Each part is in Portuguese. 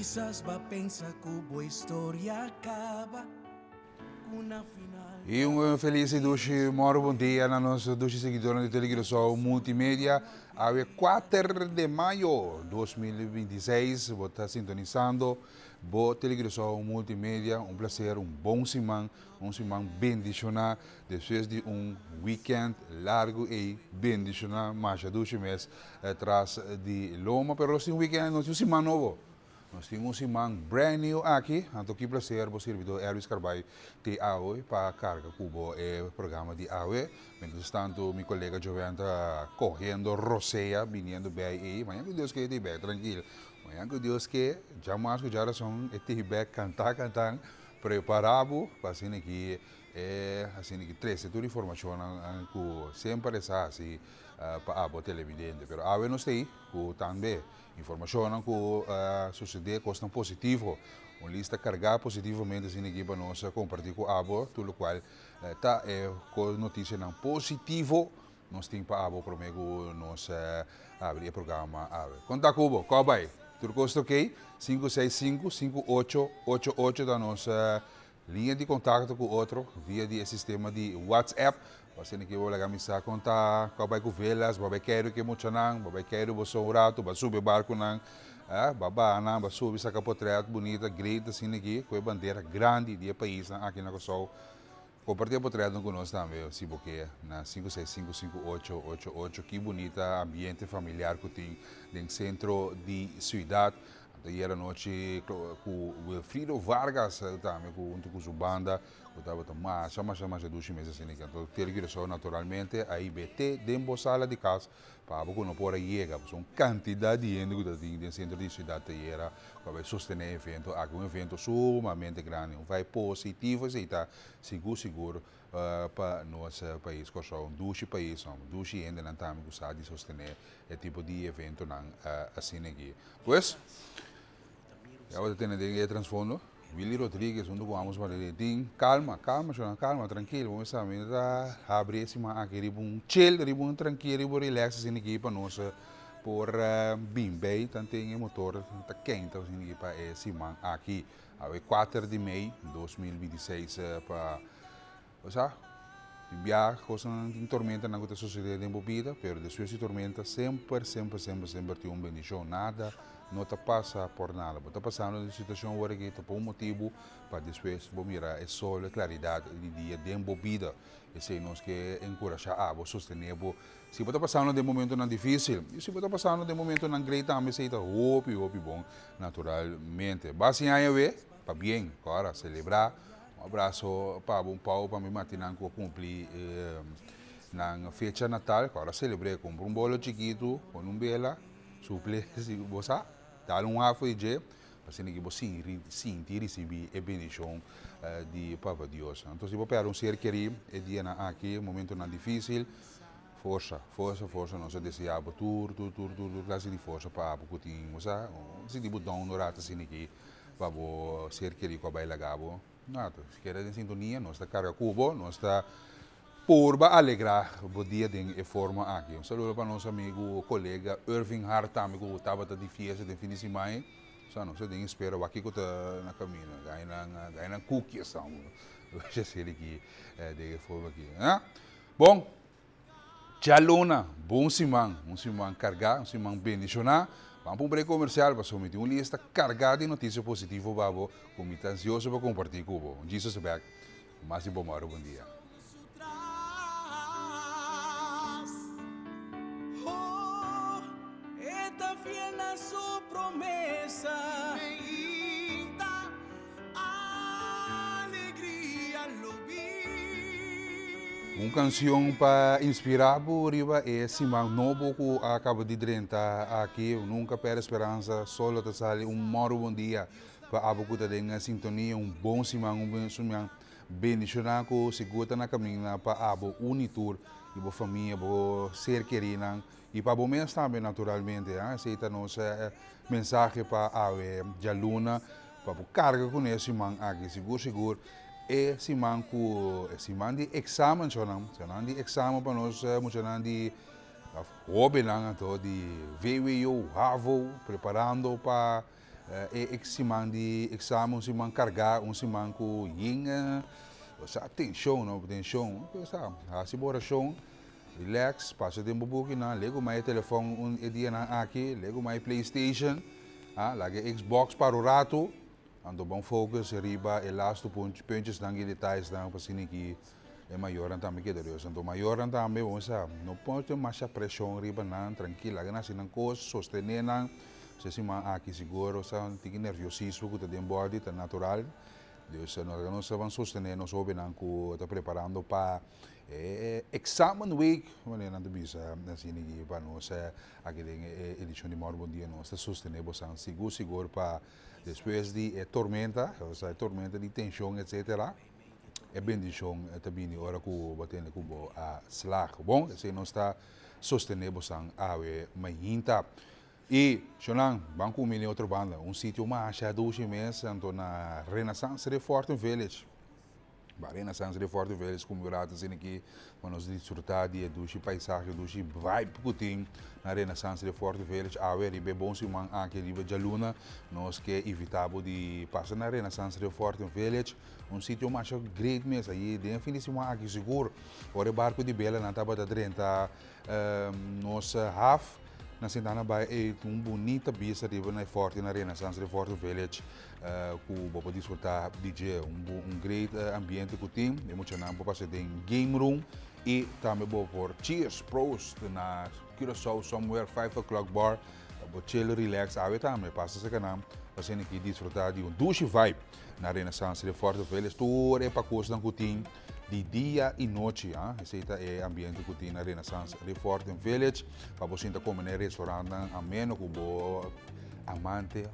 Quizás va a pensar que a história acaba com na final. E feliz bom dia a nossos seguidores de televisão multimédia. A 4 de maio de 2026, vou estar sintonizando a televisão multimédia. Prazer, bom semana, bendicionar, depois de weekend largo e bendicionar, mais de 2 meses atrás de Loma, pero este weekend não é semana novo. Nós temos uma semana brand new aqui, então que prazer, o servidor Elvis Carvalho te hoje para carga cubo o programa de hoje. Mientras tanto, meu colega Joven está correndo roceia, vindo bem aí, mas que Deus que te bem, tranquilo. Mas que Deus que jamais que já são te bem cantar, preparado para assim que assim que três toda informação que sempre é assim para a televidente, pero hoje nós temos também informação que sucede coisa positivo, uma lista carregada positivamente assim aqui para nós compartilhar com a tudo o qual está com notícia não positivo, nós temos para a prometo nós abrir o programa conta cubo, qual vai? Tudo custa ok? 565-5888 da nossa linha de contato com o outro via de sistema de WhatsApp. Você não quer olhar mensagem contar, vai com velas, vai querer que muito não, vai querer você um rato, vai subir barco não, babá não, vai subir essa capotreira bonita, grita assim aqui, com a bandeira grande do país aqui na Kosovo. Compartilha a portrait conosco também, se você na 565-5888, que bonita ambiente familiar que tem no centro de cidade. Ieri noite com o Wilfrido Vargas também junto com sua banda, estava mais de 2 meses assim, então ter só naturalmente a IBT dentro sala de casa para que não pode chegar, uma quantidade de gente que tem no centro de cidade era para sostener o evento, um evento sumamente grande, vai positivo, está seguro para nosso país, que são 2 países, 2 gente não também gostar de sostener esse tipo de evento assim aqui. Pois já vou ter que transfundo. Willy Rodrigues, onde vamos para ele. Calma, tranquilo. Vamos abrir esse aqui, chill, tranquilo, relax, assim aqui para nós, por bem, tanto tem motor, tá quente, assim aqui para esse man aqui. A 4 de maio de 2026 para, você viajar, coisa de tormenta não está sucedendo em bebida, mas depois de tormenta sempre tem bendição, nada não te passa por nada, está passando uma situação agora que por um motivo para depois vou mirar é sol, a claridade de dia de bebida, e se nós que encorajar a sostener, se está passando de momento não difícil, e se está passando de momento não great, também se está hope bom, naturalmente, basicamente para bem, agora celebrar. Abraço para um pau para mim matinang ko cumprir na fecha natal, agora celebrei com um bolo chiquito, com vela, suple, se você dá afo de para que você sentir receber a bendição de Papa Deus. Então se você pegar ser querido, é dia aqui, momento não difícil, força, nós desejamos tudo, classe de força para o que se tipo dão no rato assim aqui, para ser querido com a baila gabo. Nada, se quer em sintonia, nós está carga cubo, nós está por alegrar o dia de forma aqui. Um saludo para nosso amigo, colega Irving Hart, amigo que estava de fiesta de fim de semana. Só não sei, espera aqui que está na caminho, ganha na cookies, são. Já sei aqui de forma aqui. Bom, Jalona, bom semana, carregar, bendicionar. Vamos para um break comercial para someter uma lista carregada de notícias positivas para você, como está ansioso para compartilhar com você. Jesus is back. Mais de bom dia. Oh, está fiel a su promesa. Alegría lo vi. Uma canção para inspirar por riba é Simão Novo que acaba de drentar aqui, nunca perde esperança, só te sale bom dia para a boca da sintonia, bom Simão, bendicionar com segura na caminho para a unitur e a família, para ser querida e para o mês também naturalmente, aceita nossa mensagem para a Jaluna, para carga com esse man aqui, seguro. Esse man de exame, de exame para nós, de hobby de VWO, HAVO, preparando para ik si man di examen si man carga un si man ku ying sa tensão no tensão sa si bora show relax passa tempo buki na lego mai telefone un dia na aqui lego mai PlayStation lage Xbox para o rato ando bom focus riba e lasto puntjes dan detalhes dan pasini ki é maior também que Deus então maior também vamos não pode mais a pressão riba não tranquila que nasi não coisa sostener não se se man aqui seguro sa tigi nerviosismo que tem body tá natural Deus nós vamos sostener nós ouvem não que tá preparando para examen week wanneer aan de bisa assim que para nós aqui tem edição de Morbo dia nós está sostener você seguro para depois de tormenta ou seja tormenta de tensão etc é bendição também hora que batendo com a slag bom assim nós está sostener você ave mainta e chonan banco mini outra banda sítio mais achado 12 meses então na Renaissance Reform Village Renaissance Reform Village como grato assim aqui para nós desfrutar de duche paisagem duche vibe que tem na Renaissance Reform Village ave bem bom se man aqui riba de luna nós que evitável de passar na Renaissance Reform Village sítio mais great mesmo aí definitivamente aqui seguro o barco de Bela na taba da 30 nossa half na Santana Bay é bonita vista riba na forte na Renaissance Reform Village que pode desfrutar DJ great ambiente que tem emocionante para passar em game room e também por cheers pros na Curaçao somewhere 5 o'clock bar para chill relax também passa esse canal para ser aqui desfrutar de douche vibe na Renaissance Reform Village tudo é para coisa que tem de dia e noite, esse é o ambiente que tem na Renaissance Reform Village, para você comer no restaurante ameno, com amante,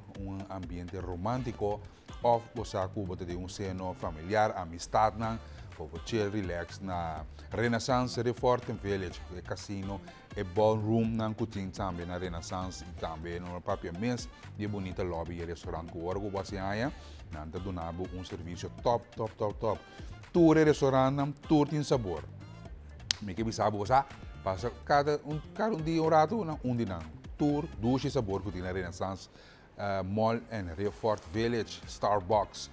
ambiente romântico, ou você pode ter seno familiar, amistade, para você relax na Renaissance Reform Village, é casino, é ballroom, que tem também na Renaissance, e também no próprio mês, de bonita lobby e restaurante, que agora você vai, nanta donabo serviço top. Tour restaurante, tour tem sabor. Me que bisa bosa, passa cada dia um rato, dia tour, duche sabor que tem na Renaissance Mall and Reform Village, Starbucks.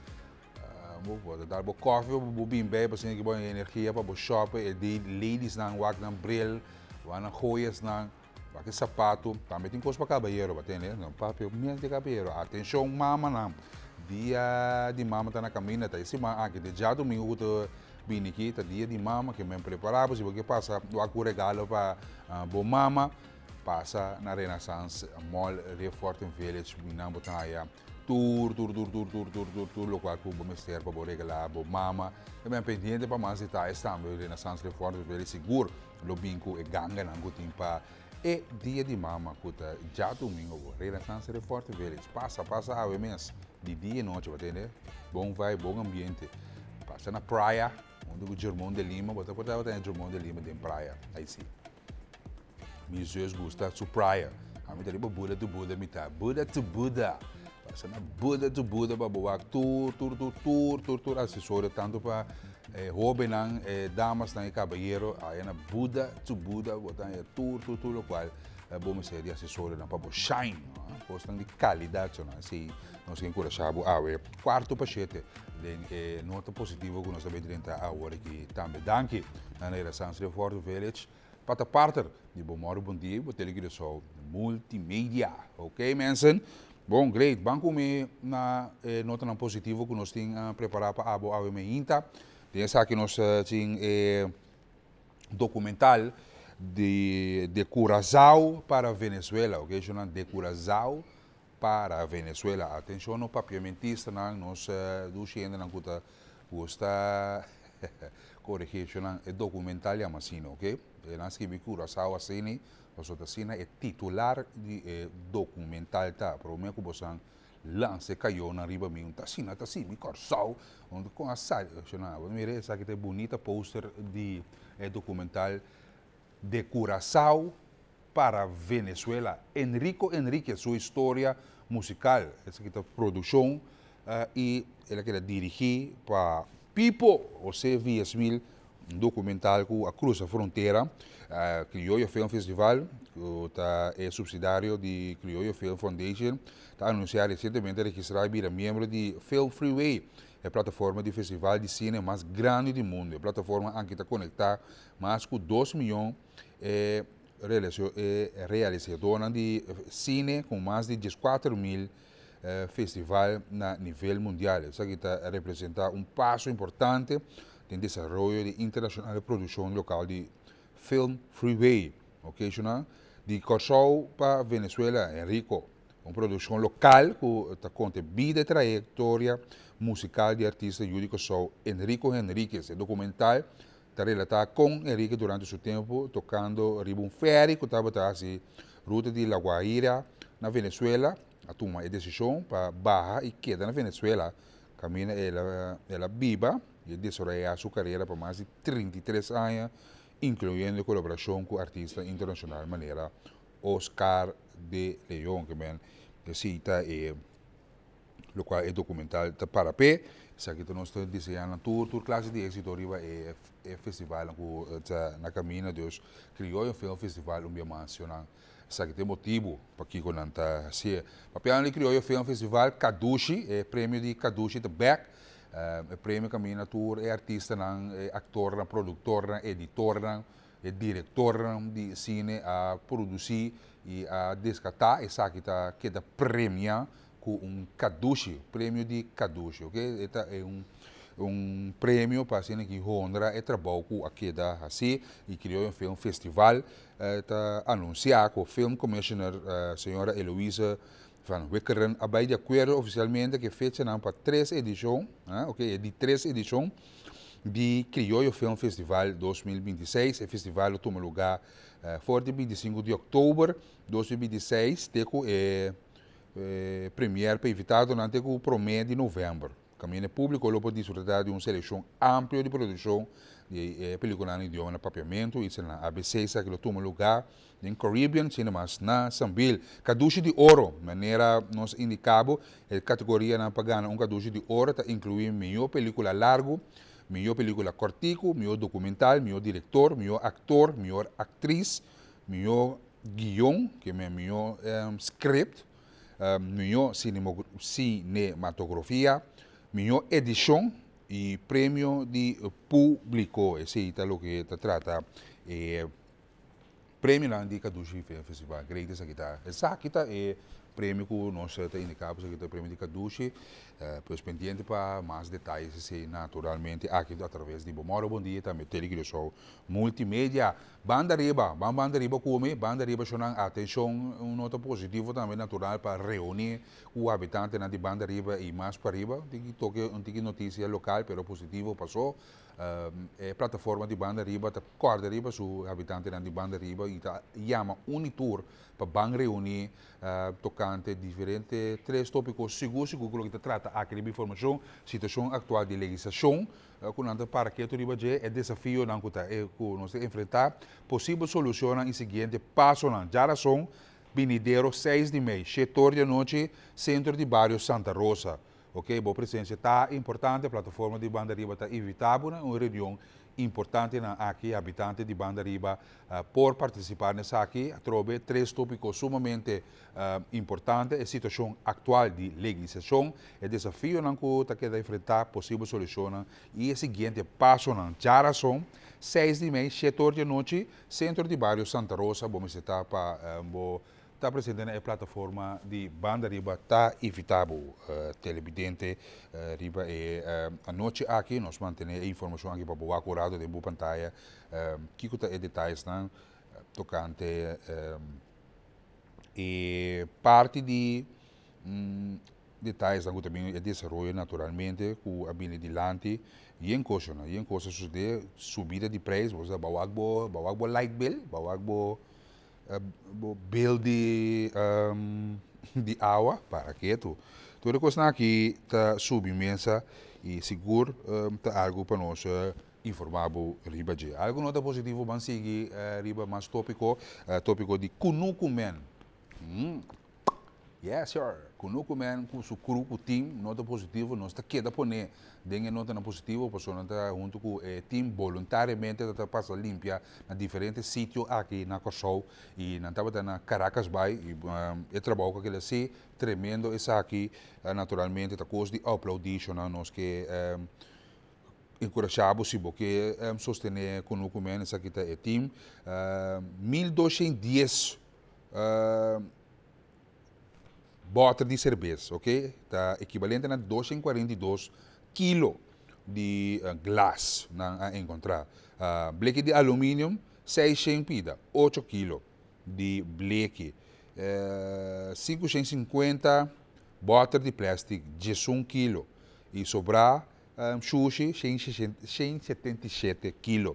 Vou dar coffee, vou bimbe, para ser que boa energia para shopping, de ladies nang wag nang brill, wana joias nang wag sapato, também tem coisa para caballero, batendo, não papel, minha de caballero. Atenção mama nang dia de mama está na caminha, tá esse aqui de já domingo que vim aqui, tá dia de mama que me preparava, se você passa o regalo para boa mama, passa na Renaissance Mall Reform Village, vinha botar aí tour, lo qual que vou mostrar para regalar boa mama, também pendente para mais detalhes também Renaissance Reform Village seguro, lo binco e ganga não tem para e dia de mama que já domingo Renaissance Reform Village passa a mês de dia e noite, entender? Bom vibe, bom ambiente. Passa na praia, onde o Germão de Lima, você pode ter Germão de Lima de praia, aí sim. Meus Jesus gostam de praia. A mim tá Buda to Buda, Buda to Buda. Passa na Buda to Buda para boa tour, assessora tanto para jovens, damas, caballeiro, aí na Buda to Buda, botar tour, lo qual bom ser de assessora na para shine, questão de qualidade, assim. Nós encorajamos a quarto paciente de nota positiva que nós também temos agora aqui também. Danke na Renaissance Reform Village. Para parte de bom dia, vou ter que só multimédia, ok, mensen? Bom, great. Banco me na nota positiva que nós temos preparado para a Inta. Tem aqui nós temos documental de Curaçao para Venezuela, ok? Chamam de Curaçao para a Venezuela. Atenção no papiamentista, nós ainda não gosta corrigir, é documental e assim, ok? Nós que Curaçao assim, nós assim é titular de documental tá, para o meu que você lance caiu na riba mim, tá assim, me Curaçao, onde com a sal, vamos ver essa aqui tem bonita poster de documental de Curaçao para Venezuela. Enrico Henrique, sua história musical, essa aqui é a produção e ela quer dirigir para Pipo, ou seja, 10.000 um documental que cruza a fronteira, Criollo Film Festival, que é subsidiário de Criollo Film Foundation, está anunciado recentemente registrar e membro de Film Freeway, a plataforma de festival de cine mais grande do mundo. A plataforma que está conectada mais com 2 milhões de realizadores de cine com mais de 14 mil festival a nível mundial. Isso aqui está representa um passo importante no desenvolvimento de internacional de produção local de Film Freeway, ok, de Corsol para Venezuela, Enrico, uma produção local que conta vida e trajetória musical de artista Júdico Sou Enrico Henriquez. O documental está relatado com Enrique durante seu tempo tocando um ferry que estava assim, ruta de La Guaira, na Venezuela. A toma a decisão para barra e queda na Venezuela. Camina ela viva e desenvolve sua carreira por mais de 33 anos, incluindo colaboração com artistas internacionais, maneira Oscar de León, que cita o qual é documental para pé. Isso aqui nós estamos desenhando tour classe de êxito arriba é festival na caminho Deus criou um festival nacional. Isso aqui tem motivo para que quando está assim. Papiano criou um festival Kadushi, é prêmio de Kadushi the Back, é prêmio caminho tour é artista, é actor, produtor, editor, é diretor de cine a produzir e a descartar. Isso aqui está que dá prêmio com Kadushi, prêmio de Kadushi, ok? Este é prêmio para cena que honra é trabalho com aqui da assim e criou um festival. Está anunciado com o Film Commissioner, senhora Heloísa van Wickeren, abai de acordo oficialmente que fecha para 3 edições, ok? De 3 edições de Criollo Film Festival 2026. O festival toma lugar forte 25 de outubro de 2026, teco premier para evitar durante o promedio de novembro. Caminho público lo pode desfrutar de uma seleção ampla de produção de películas em idioma de papiamento, isso na ABC, que lo toma lugar em Caribbean Cinemas na Sambil. Caduche de Ouro, maneira nos indicava, a categoria na pagana caduche de Ouro está incluindo melhor película largo, melhor película cortico, melhor documental, melhor diretor, melhor actor, melhor atriz, melhor guião, que é melhor script, melhor cinematografia, melhor edição e prêmio de público. Esse é o que se trata. Prêmio na indica do Festival Greatest aqui está. Essa aqui está prêmio que nós indicamos aqui, prêmio de Caduche, pois pendente para mais detalhes, naturalmente, aqui através de Bomoro Bom Dia, também televisão multimídia, banda riba come, banda riba chama atenção, nota positiva também natural para reunir o habitante na de banda riba e mais para riba, tem notícia local, pero positivo passou. Plataforma de banda riba, corda riba, su habitante na de banda riba e chama Unitour para bang reunir tocante diferentes 3 tópicos seguros que te trata aqui de informação, situação atual de legislação, quando para que tu riba é desafio não que nós enfrentar, possível solução em seguinte passo na geração, Binideiro 6 de mês, setor de noite, centro de bairro Santa Rosa. Ok, boa presença está importante, a plataforma de banda riba está evitável, uma reunião importante aqui, habitante de banda riba, por participar nessa aqui, trouxe 3 tópicos sumamente importantes, a situação atual de legislação, o desafio que queda enfrentar, possível solução, e o seguinte passo na geração, 6 de mês, setor de noite, centro de bairro Santa Rosa, vamos estar para está presente na plataforma de banda riba, está evitável, televidente, riba a noite aqui, nós mantemos a informação aqui para boa curado de boa pantalla, que está detalhes tocante e parte de detalhes também é desenvolvido naturalmente com a habilidade e em coisa sucede subida de preço, você bawag light bill, bawag bill de água para que toda coisa aqui está submensa e seguro está algo para nós informar riba de algo nota positivo vamos seguir riba mais tópico de kunukumen Yes, sir. Kunuku man, com su grupo team, nota positivo, nós está queda poner. Dengue nota na positivo, porque nós está junto com o team voluntariamente está passa limpia na diferentes sítios aqui na Kosovo e na estava na Caracas Bay e trabalho com aquele assim tremendo essa aqui naturalmente está coisa de aplaudir nós que encorajamos se porque sostener conosco men essa aqui é team 1210 botas de cerveja, ok? Está equivalente a 242 kg de glass a encontrar. Bleque de alumínio, 600 pida, 8 kg de bleque. 550 botas de plástico, 11 kg. E sobrar sushi, 177 kg.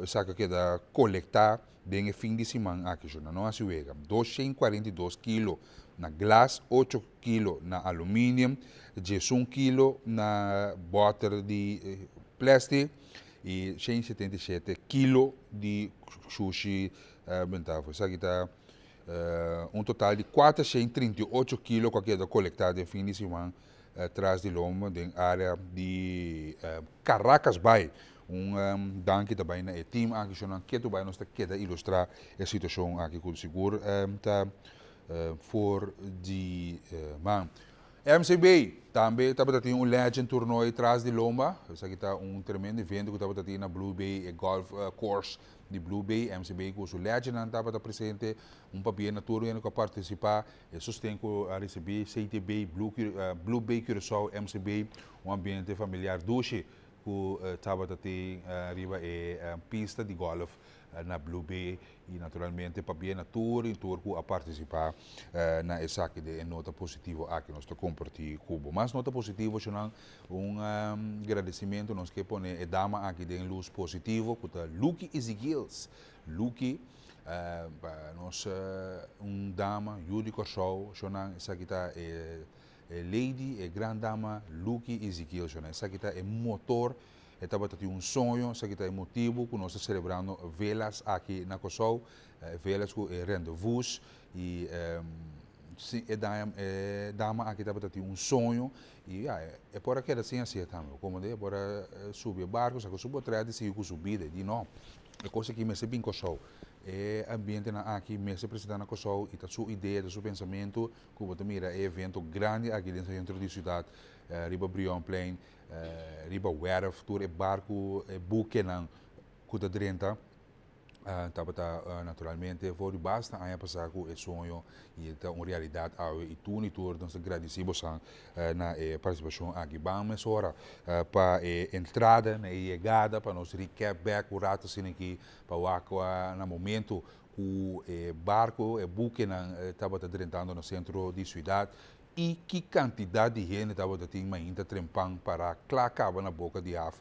Essa que da coletar bem fim de semana aqui, não é assim, 242 kg na glass, 8 kg na alumínio, 11 kg na bota de plástico e 177 kg de sushi. Isso aqui está total de 438 kg qualquer da coletado em fim de semana atrás de Loma, na área de Caracas Bay. Dank também na team aqui que tu vai nos queda ilustrar a situação aqui com seguro tá for de man MCB também estava tendo legend torneio atrás de Lomba, isso aqui está tremendo evento que estava tendo na Blue Bay Golf Course de Blue Bay, MCB com o legend estava presente papel na turno que participar e sustém com a receber CTB Blue Bay Curaçao MCB ambiente familiar duche que estava tendo arriba pista de golf na Blue Bay e naturalmente para na tour que a participar na essa de nota positiva aqui nós estamos compartilhando Cubo. Mas nota positiva é agradecimento nós que põe a dama aqui de luz positivo que é Lucky Ezequiels. Lucky nós dama Yuri Korsau, essa aqui está lady e grande dama Lucky Ezequiel, essa aqui é motor. Estava tendo sonho, isso aqui é motivo que nós estamos celebrando velas aqui na Kosovo, velas com rendezvous e dama aqui estava tendo sonho e é por aquela assim também, como é para subir barcos, só que subir atrás de seguir com subida, de não, é coisa que me se bem Kosovo. É ambiente aqui, me se apresenta na Kosovo e a sua ideia, o seu pensamento, como mira, é evento grande aqui dentro do centro da cidade, riba Brion Plain, riba Werf, tour é barco, é buque na Kuta Drenta, naturalmente, foi basta a passar com esse sonho e então uma realidade e tudo e tudo, nós agradecemos na participação aqui. Vamos agora para a entrada, na chegada, para nós recap back o rato assim aqui, para o no momento o barco, o buque estava drentando no centro da cidade e que quantidade de gente estava tendo ainda trempando para clacar na boca de af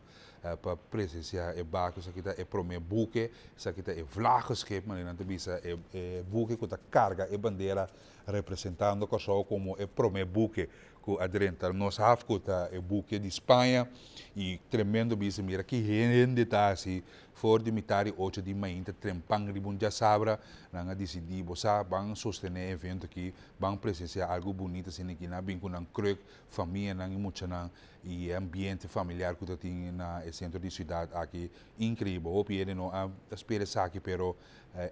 para presenciar o barco, isso aqui é para o buque, isso aqui é vlaggenschip, mas não tem buque que carga a bandeira representando Kosovo como o primeiro buque que adrenta nós o buque de Espanha e tremendo bisa mira que gente está assim for de metade 8 de manhã trempang ribun já sabra nanga decidi bosa bang sostener evento aqui bang presenciar algo bonito assim aqui na bem com um cruk família nang muita nang e ambiente familiar que tem na centro de cidade aqui incrível o piede não a espera aqui pero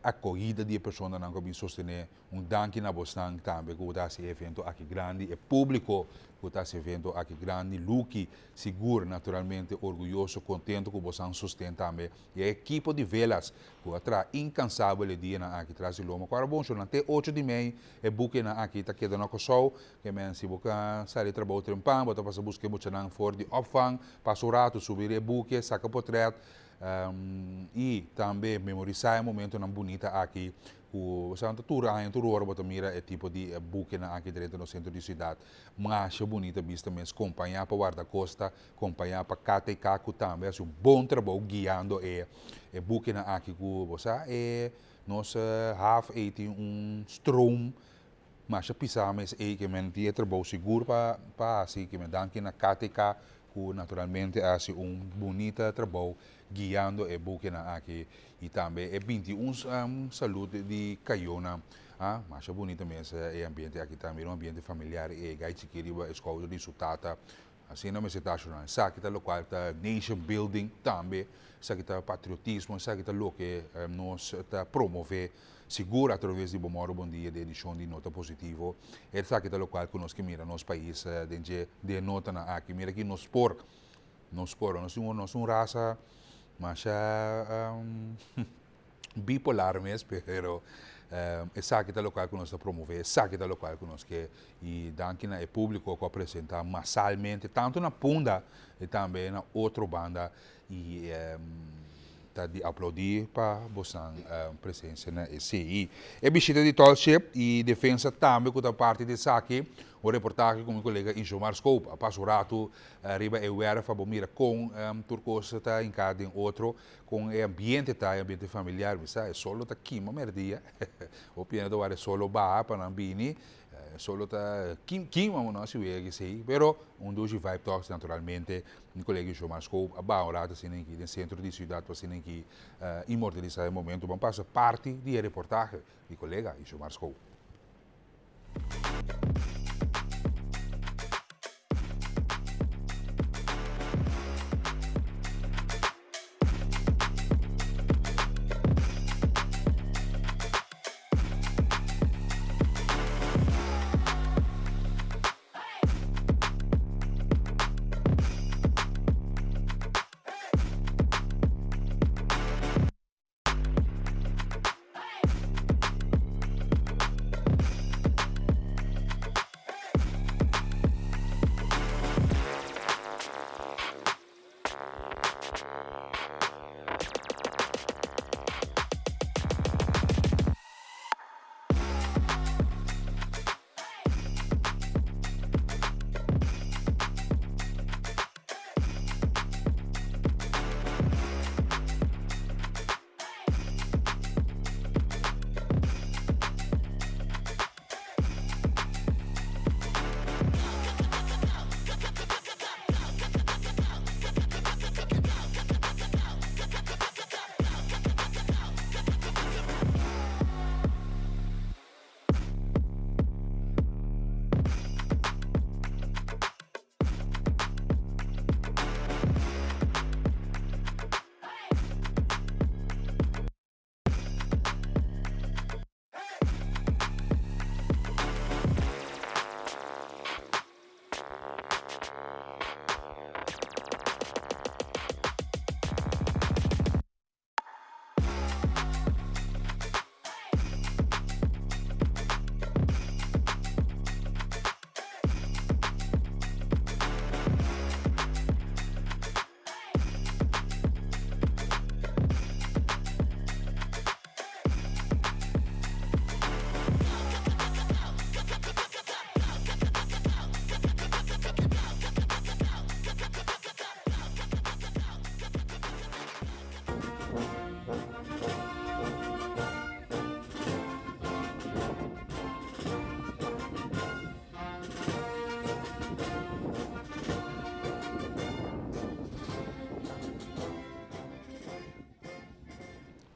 acolhida de pessoas não que sostener danke na bostan também que dá esse evento aqui grande e público que está esse evento aqui grande Lucky seguro naturalmente orgulhoso contente que você sustenta também e a equipe de velas que atrás incansável dia na aqui traz de Loma agora bom até 8 de maio é buque na aqui está quedando na Kosovo que men se boca sair trabalho trempang bota para buscar muito nang for de opvang passa o rato subir o buque saca portrait e também memorizar o momento na bonita aqui o Santa Tura a tour hora bota mira é tipo de buque na aqui dentro no centro da cidade mas é bonita vista mesmo acompanhar para guarda-costa acompanhar para KTK também é um bom trabalho guiando é buque na aqui com você é nossa half 80 stroom mas a pisar mas é que men dia trabalho seguro para assim que me dan que na KTK que naturalmente hace bonito trabalho guiando e buque na aqui e também é 21 saúde de Caiona Mas é bonito mesmo o ambiente aqui também, um ambiente familiar, e gai chiquiriba, escola de sutata, assim não me se tá achando, sabe que tá local, tá nation building também, sabe que tá patriotismo, sabe que tá lo que nós tá promover, seguro através de Bom Dia, de edição de nota positivo, e sabe que tá local que nós que mira nosso país, de nota na aqui, mira aqui nós nós somos raça, mas bipolar mesmo, pero essa que local que nós está promover, essa que local que nós quer e daqui na público que apresenta massalmente, tanto na Punda e também na outra banda e tá de aplaudir para a presença na SCI. É bichita de Tolship e defesa também com a parte de Saki, o reportagem com meu colega Injomar Scope, a passo rato, arriba e uera fa bomira com turcosa tá em cada outro, com o ambiente familiar, sabe? É solo tá aqui, uma merdia. O piano do é solo ba para nambini, solo tá quima não se vê que sei, pero dos vibe talks naturalmente, meu colega Injomar Scope, a ba ora tá sendo aqui no centro de cidade, tá sendo aqui imortalizar o momento, vamos passar parte de reportagem do colega Injomar Scope.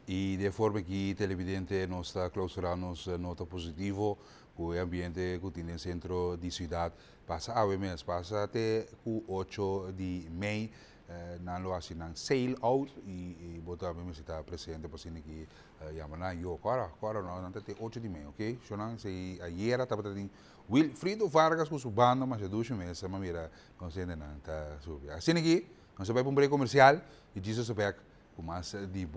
E de forma que o televidente nós está clausurando nota positivo, o ambiente que tem no centro da cidade passa a mês, passa até o 8 de maio, na lo assim na sale out e botar mesmo se está presente para assim que yamana yo agora não até 8 de maio, ok? So não se ayer estava tendo Wilfrido Vargas com sua banda, mas é 2 meses, mas mira, não sei ainda não tá subindo. Assim que nós vai para um break comercial e diz o back com mais de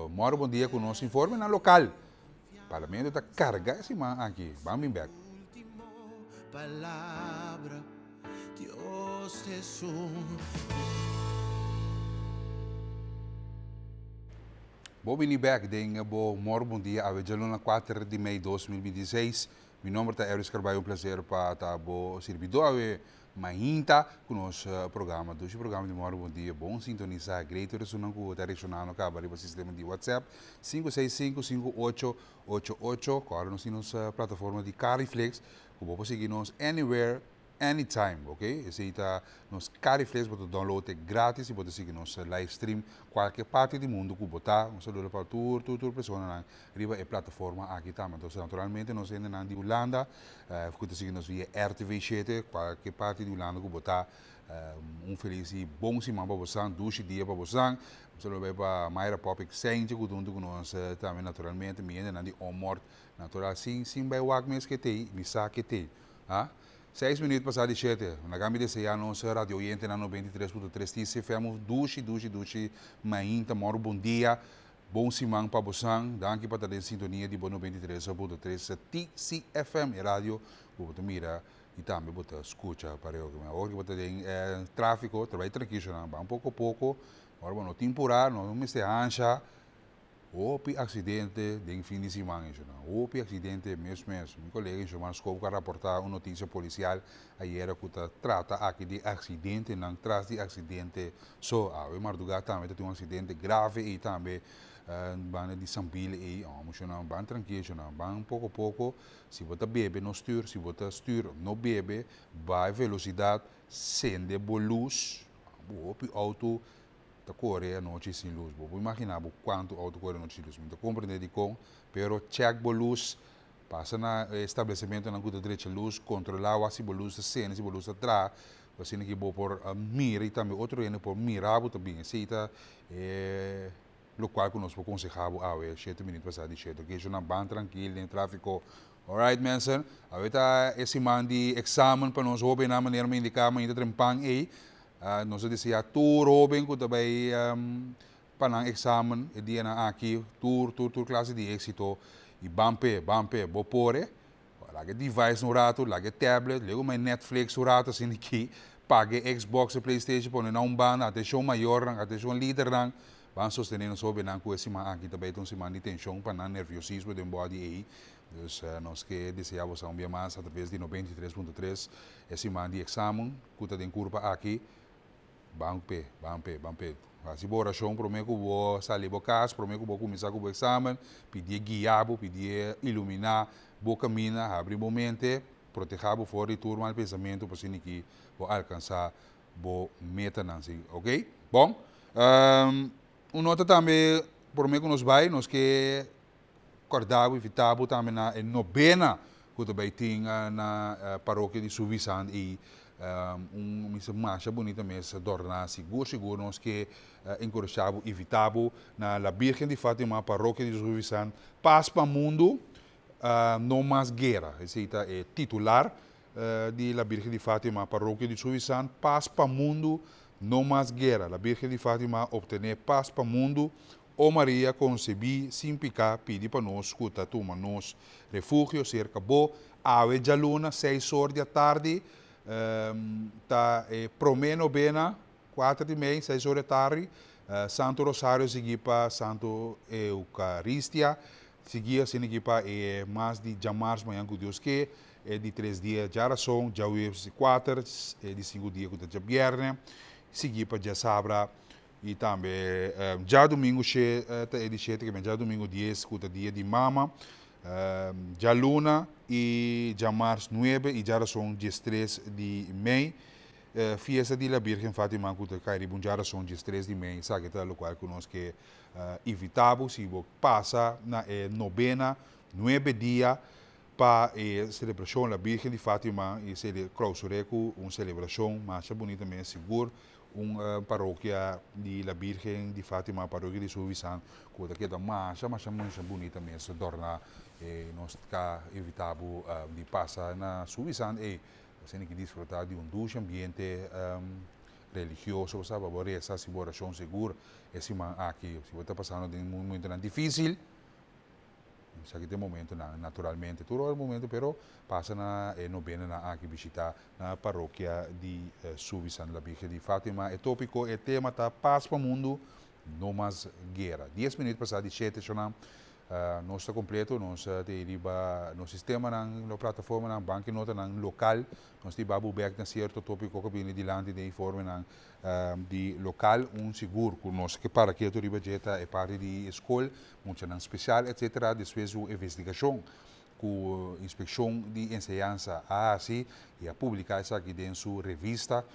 Moro Bom Dia com o nosso informe na local. O parlamento está carregado aqui. Vamos back. Palabra, Dios es Vou vir back em Moro Bom Dia, a vez na 4 de maio de 2026. Meu nome é Eris Carvalho, prazer para estar servidor Mahinta com o nosso programa. Dois programas de Moro Bom Dia, bom sintonizar, great ressonar com o direcional no cabo do sistema de WhatsApp 565-5888. Agora nós temos a plataforma de Cariflex, que você seguir nos anywhere anytime, ok? Aceita nos Cariflex, você download grátis e pode seguir nos live stream qualquer parte do mundo que botar, nós dole para tour pessoa na riba e plataforma aqui também. Então, naturalmente nós ainda na de Holanda, pode seguir nos via RTV7, qualquer parte de Holanda que botar feliz e bom semana para você, 2 dias para você. Nós vai para Mayra Pop Exchange, que nós também naturalmente, me ainda na de Omort, natural, sim, vai o mês que tem, me sabe que tem, 6 minutos passados de 7. Na gama de ser a nossa rádio oriente na 93.3 TC, fizemos duche, manhã, moro bom dia, bom semana para você, danke para estar em sintonia de 93.3 TCFM, rádio, você mira e também você escuta para eu, agora que você tem tráfego, trabalho tranquilo, um pouco a pouco, agora não temporário, não me se ancha, houve acidente de fim de semana, houve acidente mesmo. Meu colega chamou para reportar uma notícia policial ayer que trata aqui de acidente, não traz de acidente só. A madrugada também tem um acidente grave e também banda de Sambile e emocional, bem tranquilo, bem pouco a pouco. Se você bebe, não stuur, se você stuur, não bebe, vai velocidade, sende boa luz, houve auto corre a noite sem luz. Vou imaginar quanto auto corre a noite sem luz. Então, compreender de com, pero check a luz, passa na estabelecimento na cuida direita luz, controlar se a luz cena, se a luz atrás, você tem que ir por mira e também outro ano por mirar também. Aceita o qual que nós podemos aconselhar a 7 minutos passados de 7, que é uma bem tranquilo, em tráfego. Alright, mensen. Agora esse man de exame para nós ouvir na maneira me indicar, mas ainda tem pang aí. Nós dizia tour Robin que também para exame e dia na aqui tour classe de êxito e bampe bopore lá que device no rato lá que tablet lego mais Netflix no rato assim aqui pague Xbox e PlayStation põe na banda até show maior até show líder rang van sostenendo sobre na com esse aqui também então se manda tensão para não nerviosismo de body aí. Dus nós que desejamos um dia mais através de 93.3 esse man de exame que tem curva aqui Bampe. Se boa oração, prometo que vou sair do casa, prometo que vou começar com o exame, pedir guiar, pedir iluminar, vou caminhar, abrir momento, proteger o fora e turma o pensamento para que vou alcançar a meta, ok? Bom, nota também, prometo que nós que acordar, evitar também na novena, que também tem na paróquia de Suvisan e uma marcha bonita mesmo, tornar seguro nós que encorajamos, evitamos na La Virgen de Fátima, paróquia de Suvisan, paz para o mundo, não mais guerra. Esse é titular de La Virgen de Fátima, paróquia de Suvisan, paz para o mundo, não mais guerra. La Virgen de Fátima obter paz para o mundo. O Maria concebi, sem picar, pedi para nós, escuta, toma nós, refúgio, cerca bo, ave de luna, 6 horas da tarde, promeno bena, 4h30, 6 horas da tarde, Santo Rosário segui para Santo Eucaristia, seguia sem equipa mais de jamás manhã com Deus que é de 3 dias de oração, já o 4, de 5 dias com o viernes, segui para já sabra e também já domingo é de 7, que já domingo 10, com o dia de mama, já luna e já março 9 e já são 13 de maio. Fiesta de la Virgen Fátima, que está em já são 13 de maio, sabe que é o qual que nós que evitamos se passa na novena, 9 dias para a celebração da Virgen de Fátima e se clausureco uma celebração mais bonita mesmo, seguro. Uma paróquia de la Virgen de Fátima, paróquia de Suvisan, que é mais bonita mesmo, torna nós evitamos de passar na Suvisan e você tem que desfrutar de doce ambiente religioso, sabe, essa oração segura, esse aqui, se você está passando de um momento difícil, sabe que tem momento naturalmente, todo o momento, pero passa na novena na aqui visitar na paróquia de Suvisan da Virgen de Fátima. É tópico, é tema tá paz para o mundo, não mais guerra. 10 minutos passados de 7, nós está completo, nós temos no sistema, na plataforma, na banca nota, no local, nós temos back na certo tópico que vem dilante de informe de local, seguro conosco que para que a é parte de escola, muito especial, etc. Depois a investigação com a inspeção de enseñanza assim e a publicar isso aqui em sua revista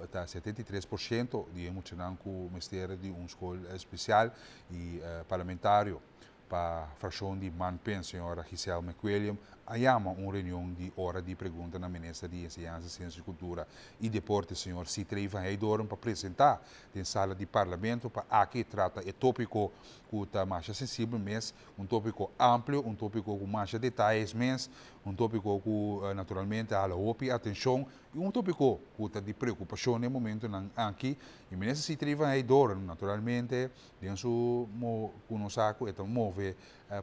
está 73% de emocionar com o Ministério de uma escola especial e parlamentário para a fração de Manpen, senhora Giselle McWilliam, ayama uma reunião de hora de pergunta na Ministra de Enseñanza, Ciência e Cultura e Deporte, senhor Citrei Van Heidoren, para apresentar na sala de parlamento, para aqui trata o tópico que está mais sensível, mas um tópico amplo, um tópico com mais detalhes, mas um tópico que naturalmente a atenção e um tópico que está de preocupação no momento aqui. E a Ministra Citrei Van Heidoren, naturalmente, dentro do conosco, então move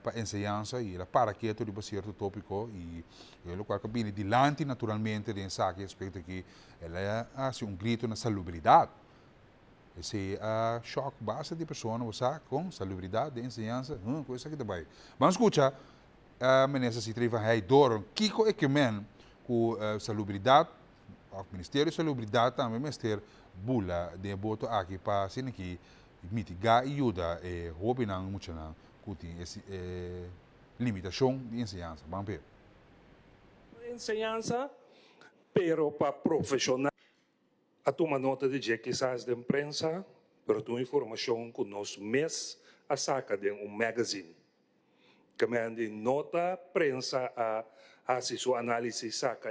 para enseñanza e ela para quieto de certo tópico e o qual cabine dilante naturalmente de saque aspecto que ela é um grito na salubridade. Esse choque base de pessoa com salubridade de enseñanza, coisa que também. Vamos escutar a Ministra Citrei Van Heidoren, Kiko e que men com salubridade, o Ministério de Salubridade também Ministério bula de boto aqui para que mitigar e ajudar e houve não muito não que tem essa limitação de enseñanza. Vamos ver. Enseñanza, pero para profissional. A tomar nota de que quizás de imprensa, pero tu informação que nós mês a saca de magazine. Que me ande nota prensa a sua análise saca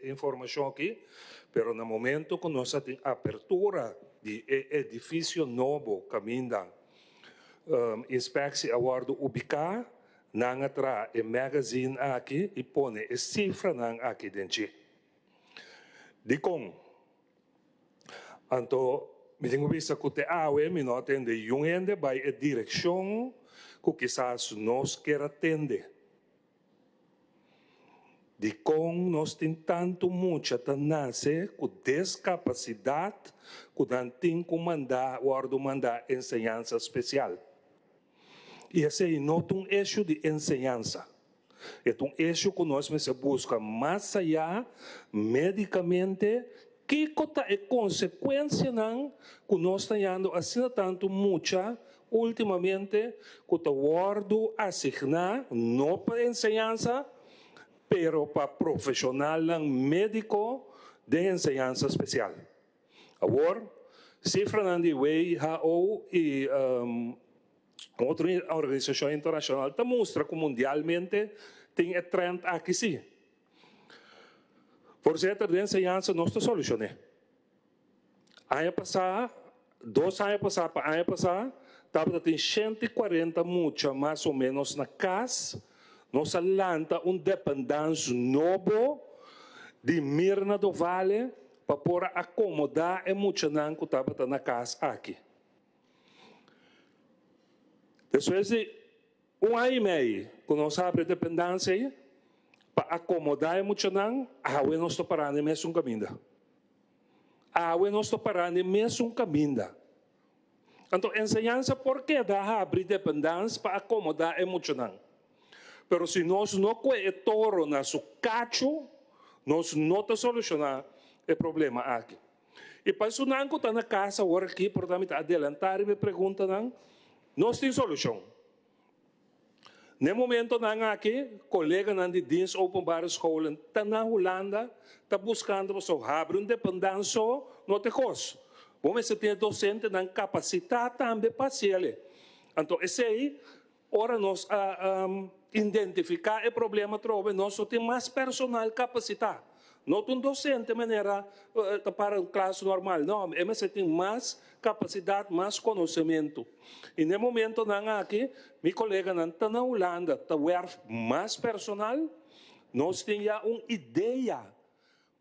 informação aqui, pero no momento que nós temos abertura de edifício novo caminho inspectie awardo ubicar nang atra e magazine aqui e pone e cifra nang aqui dentro. Di kong anto midingo bisa ko te awe minoten de jungende by e direção que quizás nós quer atender. De com nós tem tanto muita tanase com descapacidade que não tem como mandar enseñanza especial. E esse é não um eixo de enseñanza. É um eixo que nós busca mais allá, medicamente, que é consequência não que nós estamos assim tanto muita ultimamente que está guardo asignar não para enseñanza, pero para profissional médico de enseñanza especial. Agora, cifra não de WHO e outra organização internacional mostra que mundialmente tem trend aqui sim. Por certo, de enseñanza não está solucionado. Ano passado, 2 anos passados para ano passado, estava tem 140 mucha mais ou menos na casa. Nós lança dependência novo de Mirna do Vale para poder acomodar e mucha não que estava na casa aqui. Depois de ano e meio, que nós abrimos dependência para acomodar e mucha não, nós estamos parando mesmo caminho. Nós estamos parando mesmo caminho. Então, enseñanza, por que dá abrir dependência para acomodar e mucha não? Pero se nós não coetoro na su cacho, nós não te solucionar o problema aqui. E para isso não está na casa agora aqui, portanto, adelantar e me pergunta não, nós temos solução. No momento não aqui, colega não de dienst openbare scholen, está na Holanda, está buscando para abrir dependência no te cos. Vamos ter docente não capacidade também para ele. Então, esse aí, ora nós identificar o problema trove, nós só temos mais personal capacitado. Não tem docente de maneira para a classe normal, não, mas tem mais capacidade, mais conhecimento. E no momento não aqui, meu colega não está na Holanda, está mais personal, nós temos uma ideia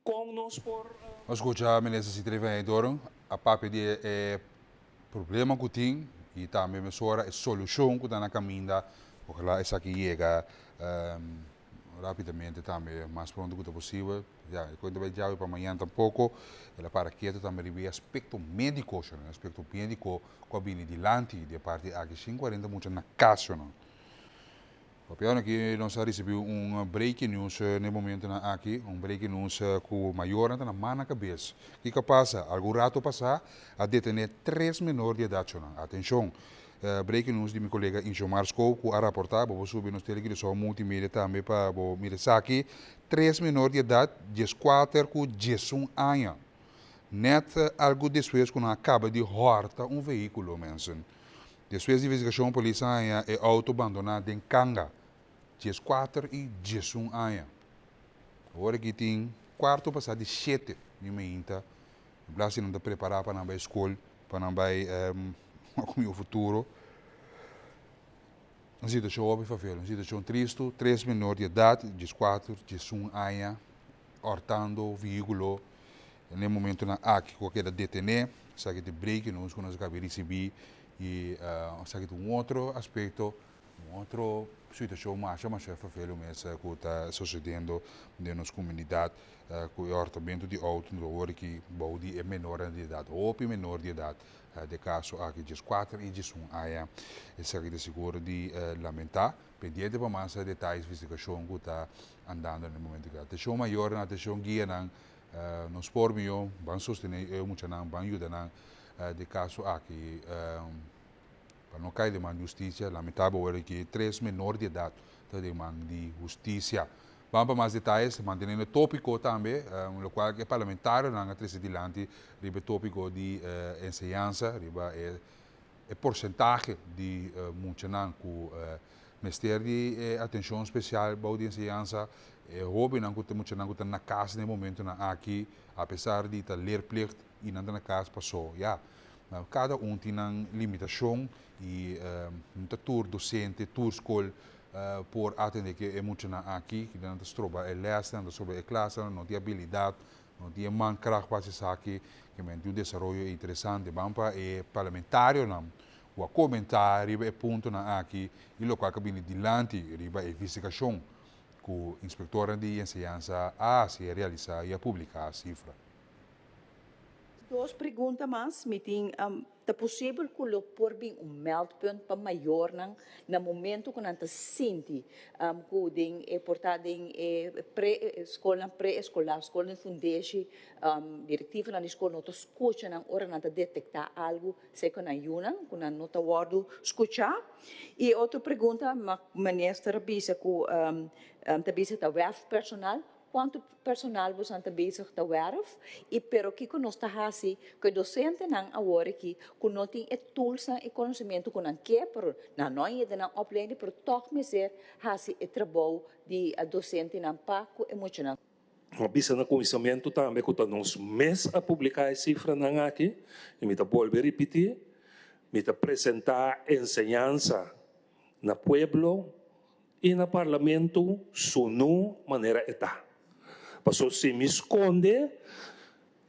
como nós por... Nós escutamos a Ministra Citrei Van Heidoren, a parte de problema que tem e também a solução que está na caminho. Ojalá essa aqui chega rapidamente também, mais pronto que possível. Já, quando vai já para amanhã tampouco, ela para quieto também ver aspecto médico, aspecto médico que vem dilante de parte aqui 50 muito na casa, não. O pior é que nós recebemos breaking news no momento aqui, breaking news com o maior na mão na cabeça. O que passa? Algum rato passar a detener 3 menores de idade. Atenção, breaking news de meu colega Injo Marsco, que a reportar, vou subir nos televisão multimédia também para o Miresaki, 3 menores de idade, 14 com 11 anos. Net algo depois quando acaba de horta veículo, mensen. Depois de investigação, a polícia é auto abandonado em Kanga, 14 e 11 anos. Agora que tem quarto passado de 7 de manhã, o Brasil não está preparado para a escola, para o futuro. Uma situação óbvia, uma situação triste, 3 menores de idade, 14, 11 anos, hortando veículo. No momento na aqui qualquer detener, sabe que break nós quando nós acabamos de receber e sabe que outro aspecto, outra situação mais fácil mesmo que está sucedendo na nossa comunidade, com o ortamento de auto no hora que body é menor de idade, ou menor de idade, de caso aqui 14 e 11 anos, é sabe de seguro de lamentar, pendente para mais detalhes de investigação que está andando no momento que a atenção maior, a atenção guia nos por mio ban sostener mucha nan ban ayuda nan de caso aqui para não cair de man justiça lamentável é que 3 menores de idade está de man de justiça. Vamos para mais detalhes, mantendo o tópico também, no qual é parlamentar, na três dilante, riba tópico de ensinança, riba é porcentagem de muita nan com Ministério de Atenção Especial para a Ensinança, houve não que muita não na casa no momento na aqui, apesar de estar ler plicht e não na casa passou, já. Cada tem uma limitação e muita tour docente, tour escola por atender que é muito na aqui, que não se troba é leste, não se troba é classe, não tem habilidade, não tem mancar para se aqui, que é um desenvolvimento interessante, vamos para parlamentário não. O comentário é ponto na aqui e o qual cabine dilante riba investigação que o inspetor de ensinança a se realizar e a publicar a cifra. Duas perguntas mais, meeting, é possível que o por bem meldpunt para maior no momento que nós sente que é portado em pré-escola, escola fundation, diretiva na escola não escuta na hora nós detectar algo, sei que na yuna, que nós não tá guardo escutar. E outra pergunta, ministra bisa que tabisa tá werf personal. Quanto personal você está bezig te werf e pero que nós está assim que docente não agora que não tem tools e conhecimento que não quer pero não é de não opleiding pero toch me ser assim o trabalho de docente não paco emocional. Bisa na conhecimento também que nós mês a publicar a cifra não aqui e me tá volver repetir, me tá apresentar ensinança na pueblo e na parlamento sunu maneira eta. Passou se me esconde,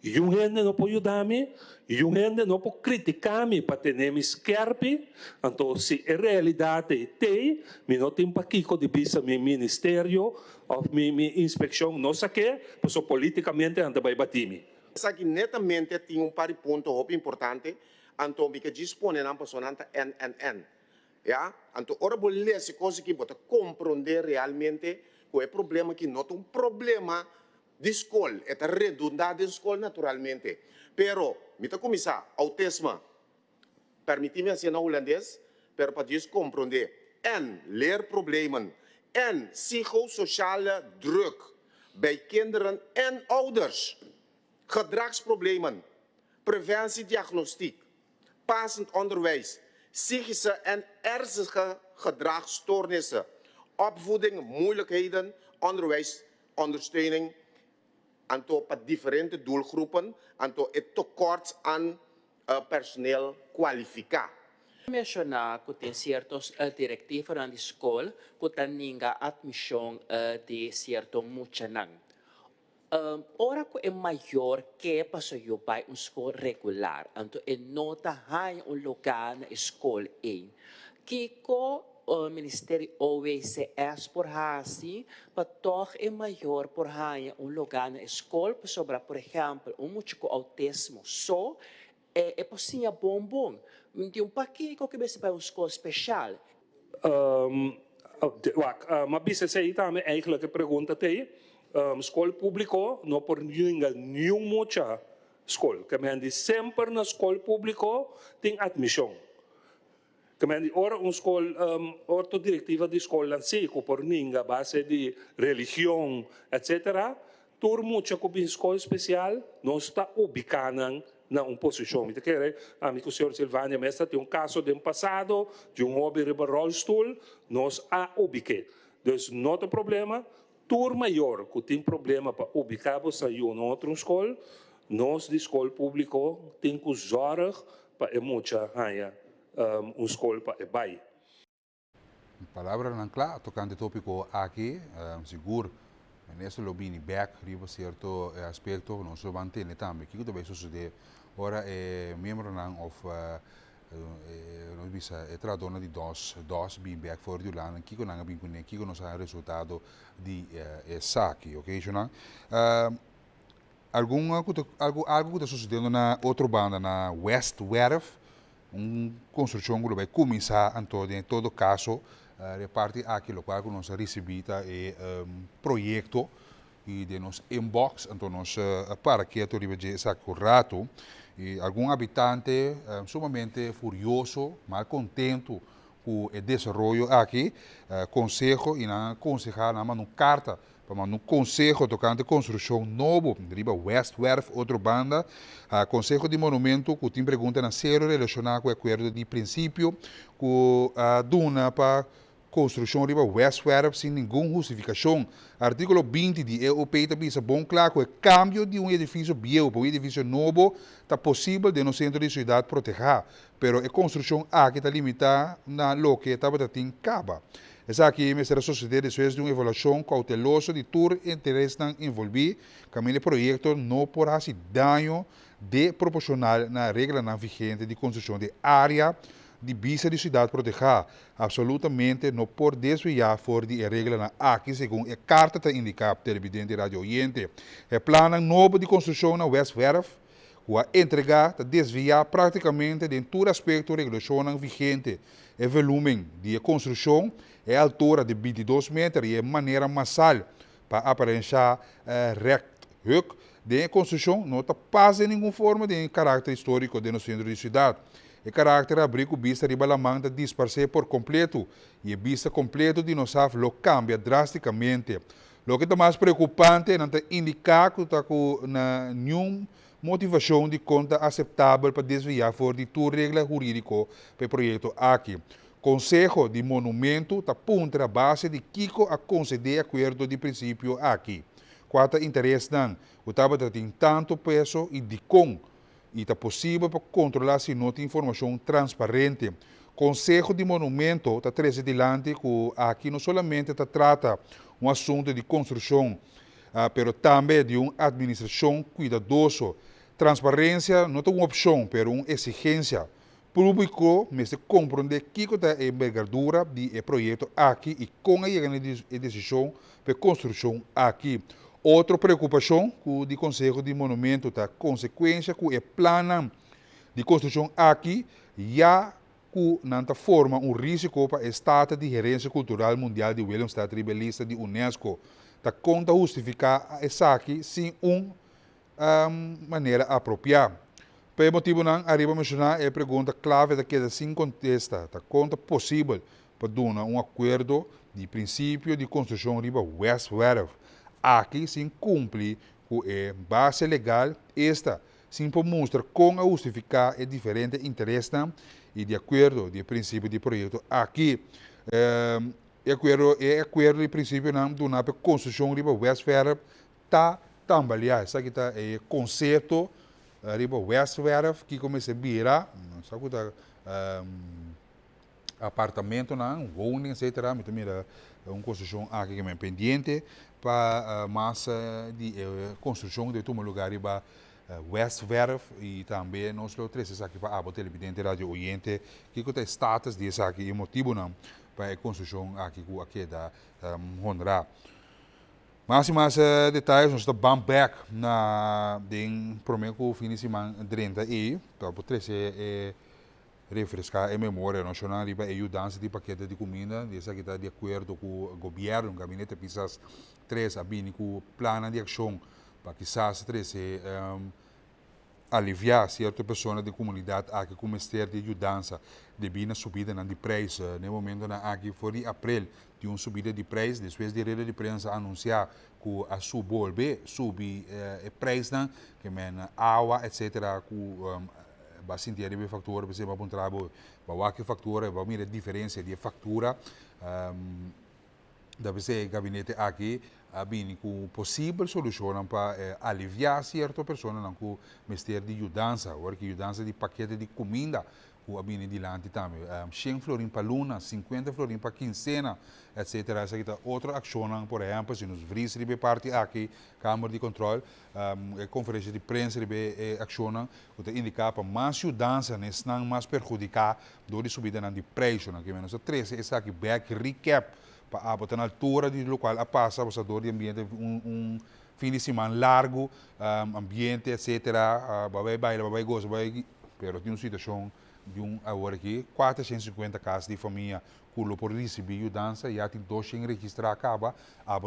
e um gente não pode ajudar-me, e um gente não pode criticar-me para ter me esquerpe. Então, se é realidade tem, me não tem para que de visa meu ministério, ou minha inspeção, não sei o que, passou politicamente anda vai bater-me. Aqui netamente tem par de pontos importante, então me que dispõe na pessoa anta NNN, já? Então, ora vou ler essa coisa que bota compreender realmente que é problema que não tem problema de escola, é redundante de escola naturalmente. Pero, me está começar autismo, permite-me assim na holandês, pero para disso compreender, en leerproblemen, en psychosociale druk bij kinderen en ouders, gedragsproblemen, preventiediagnostiek, passend onderwijs, psychische en ernstige gedragsstoornissen, opvoeding, moeilijkheden, onderwijs, ondersteuning, en para diferentes doelgroepen, en het tekort aan personeel kwalificado. Mencionar que tem certos diretivos na escola que tem admissão de certo muchanan. Ora que é maior que para eu para uma escola regular, então é nota há lugar na escola que o Ministério OVCS por assim, para toch é maior por aí lugar na escola sobre, por exemplo, muito com autismo só é possível bom. Tem paquete que vai ser para uma escola especial. Maar bisa say também eigenlijk een pergunta te, escola público não por nenhum mucha escola, que me andi sempre na escola público tem admissão. Quindi ora una scuola, orto direttiva di scuola anzico, por ninga, base di religione, eccetera, tur mucha come scuola speciale non sta ubicata na una posizione. Perché, amico signor Silvania, ma è stato un caso del passato, di un hobby riba rollstool, nos ha ubicato. Dus, not un problema, tur maior, che tem problema para ubicar você em outra escola, nós de escola pública tem que zorg para muita haya escola para bai. Palavra não clara, tocante tópico aqui, seguro, nesse lobby back, riba certo aspecto, nós vamos manter também. O que também sucede? Ora é membro não of nós bisa tradona de dos bem back for do lado, que não bem com que nós há resultado de saque, ok, Jonan? Algo que está sucedendo na outra banda, na West Werf, construção que vai começar em todo caso, a parte aquilo que nós recebemos é projeto e de nos inbox, então nós para que a toriba de saco rato e algum habitante sumamente furioso, mal contento com o desenvolvimento aqui, consejo e na aconselhar na mão carta para um conselho tocante construção novo, riba West Werf, outra banda, conselho de monumento que tem pergunta na sério relacionada com o acordo de princípio que duna para construção riba West Werf sem nenhuma justificação. Artículo 20 de EUP também é bom claro que o cambio de edifício viejo para edifício novo está possível de no centro de cidade proteger, pero a construção aqui está limitada na lo que estava em caba. Essa aqui me será suceder depois de uma avaliação cautelosa de todo interesse envolvido, que o projeto não porá dano desproporcional na regra vigente de construção de área de vista de cidade protegida. Absolutamente não por desviar fora de regra na aqui, segundo a carta está indicada pelo televidente radio oyente. O plano novo de construção na West Werf, que a entregar está desviar praticamente de todo aspecto da regulação vigente. O volume de construção é a altura de 22 metros e é maneira massal para aparência recta. De construção não passa em nenhuma forma de caráter histórico de no centro de cidade. O caráter abrigo vista de balamanta dispersar por completo e a vista completo de nossa lo cambia drasticamente. O que é mais preocupante é não indicar que está com nenhuma motivação de conta aceitável para desviar fora de toda regra jurídica para o projeto aqui. Conselho de Monumento está ponta a base de Kiko a conceder acordo de princípio aqui. Quanto interesse não, o trabalho tem tanto peso e de com e está possível para controlar se não tem informação transparente. Conselho de Monumento está trazendo adiante que aqui não somente trata um assunto de construção, mas também de uma administração cuidadosa. Transparência não é uma opção, mas uma exigência. Público, mas compreender que é a envergadura do projeto aqui e com a decisão para construção aqui. Outra preocupação que o Conselho de Monumento está consequência que o plano de construção aqui já que não forma um risco para o Estado de Gerência Cultural Mundial de Willemstad, lista de Unesco. Está conta justificar essa aqui sem uma maneira apropriada. Por motivo não, arriba a mencionar a pergunta clave da queda sem contesta. Está conta possível para dar um acordo de princípio de construção riba West Werf. Aqui se cumpre com a base legal, esta se mostra com a justificar o diferente interesse e de acordo de princípio de projeto. Aqui, acordo de princípio de uma construção riba West Werf está tambaleado. Isso aqui está o conceito riba West Werf que começa a virar, sabe que apartamento, woning, etc. Mas também uma construção aqui que é pendente para massa de construção de um lugar riba West Werf e também nós trouxemos aqui para a televidente rádio oyente que o status desse aqui e motivo não para a construção aqui da Honra. Mais detalhes, nós estamos back na prometo que o fim de semana 30 e para trazer refrescar a memória nacional e para ajudar de paquete de comida, dessa que está de acordo com o governo, o gabinete pisas 3 a bem com plano de ação para que se trazer aliviar certas pessoas da comunidade a que começar de ajudança devido à subida de preço. No momento na aqui foi em abril de uma subida de preço, depois de rede de imprensa anunciar que a subir o preço que men água etc que vai sentir a factura, por exemplo, para um trabalho, vai que factura, vai mirar a diferença de factura. Deve ser gabinete aqui a bem com possível solução para aliviar certas pessoas com mistério de ajudança, ou que ajudança de paquete de comida, que a bem de lá também. 100 florim para luna, 50 florim para quincena, etc. Essa aqui outra ação, por exemplo, se nos vris de parte aqui, Câmara de Controle, conferência de prensa de ação, que indica para mais ajudança, não mais perjudicar, do de subida de preço, que menos 13, essa aqui back recap para botar na altura do local a passa você dor de ambiente fim de semana largo ambiente etc vai baile vai gozo vai pero tem uma situação de agora aqui 450 casos de família culo por receber ajudança e tem 200 registrar acaba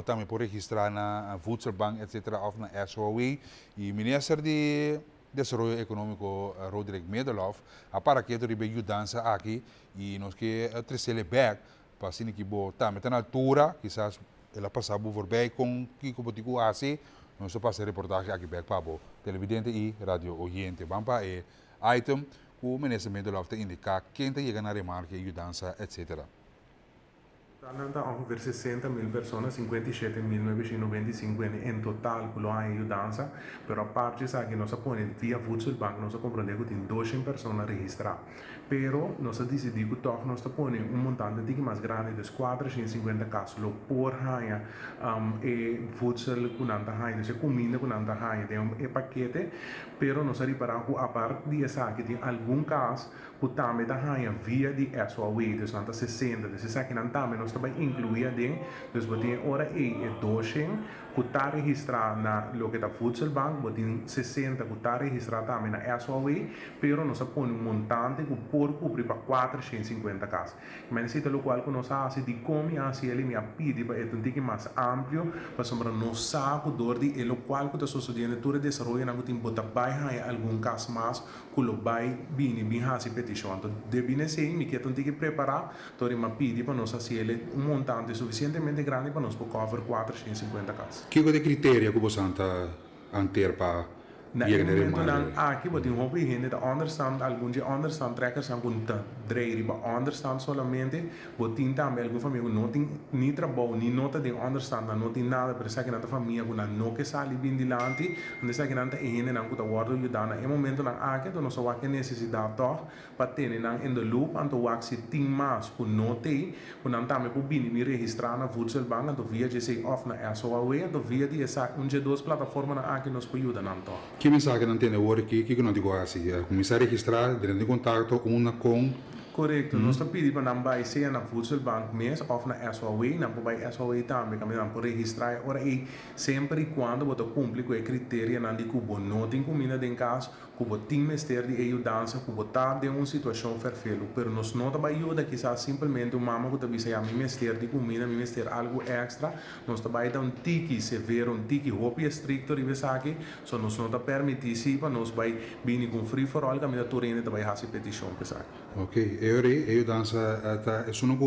também por registrar na Voedselbank etc of na SOE e ministro de Desenvolvimento Econômico Rodrigo Medelhoff a para que ele receber ajudança aqui e nós que trazer back para assim que tá na altura, quizás ela passava por bem com que como digo assim, nós passa reportagem aqui para o televidente e radio oyente. Vamos para item que o ministro Medelhoff indica quem está chegando na remarca, ajudança, etc. Nanta ongeveer 60.000 personas, 57.925 en total que lo hay ayudanza, pero aparte sa que nos pone via Voedselbank nos comprende que tiene 200 personas registradas. Pero nos decidi que toch nos pone un montante de más grande de 450 casos lo por haya voedsel kunanta haya, dus comida kunanta haya de un paquete, pero nos ripara que aparte de esa que tiene algún caso que también da haya via de SOE, dus nanta 60, dus esa que nanta nos também incluía ding, dus we tem ora e 200 que está registrado na lo que está Voedselbank, we tem 60 que está registrado também na SOE, pero nos põe um montante que por cobrir para 450 casos. Mas se o qual que nós hace de como assim ele me pede para um tique mais amplo, para sombra nos saco dor de ele qual que está sucedendo todo desenvolvimento na que tem botar vai algum caso mais que lo vai bem assim petição. Então deve ser me que um tique preparar, então me pede para nós assim ele um montante suficientemente grande para nós cover 450 casos. Que é o critério que você está anter para Na momento lang aqui wat in hoop gente de understand alguns understand trekkers aan kunta dreiri ba understand solamente wat tin também algum família não tem ni trabalho ni nota de understand não tem nada para saber que na família kuna no que sali bem dilante ande saber que na gente não kuta guardo ajudar na momento lang aqui então nós só que necessidade toch para ter na in the loop anto wax se tem mais ku note kuna também ku bini mi registrar na Voedselbank anto via GC off na SOE anto via de essa duas plataformas na aqui nos ajuda na to que mensagem não tem agora que não digo assim, começar a registrar, dentro de contato uma com correto, nós estamos pedindo para não vai ser na Voedselbank mesmo ou na SOE, não vai SOE também, que não pode registrar, ora e sempre e quando você cumpre com o critério não de que você não tem comida em casa, que você tem ministério de ajudança, que você está em uma situação perfeita, mas nós não estamos ajudando, quizás simplesmente uma mama que está dizendo, ministério de comida, ministério algo extra, nós estamos dando um tique severo, um tique roupa estricto, e isso aqui, só nós não estamos permitindo, para nós vai vir com free for all, que a minha turina vai fazer petição, ok, eu dança tá sono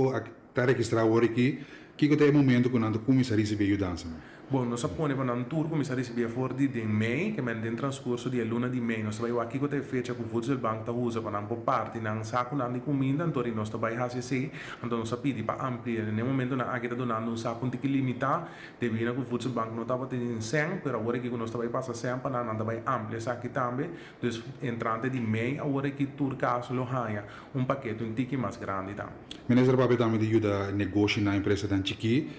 tá registrado agora aqui que é o momento quando começa a receber a dança. Bom, nós sapone para um tour começar a receber for de mei, que é no transcurso de luna de mei, nós vai aqui que tem fecha com o Voedselbank tá usa para não parte não saco não de comida, então nós vai fazer assim, então nós pedi para ampliar, no momento na aqui tá donando um saco tem que limitar, devido que o Voedselbank não estava tendo 100, pero agora que nós vai passar 100 para não vai ampliar essa aqui também, então entrante de mei, agora que tour caso lo haya paquete um tique mais grande tá. Ministro Papi também ajuda negócio na empresa tão chiqui,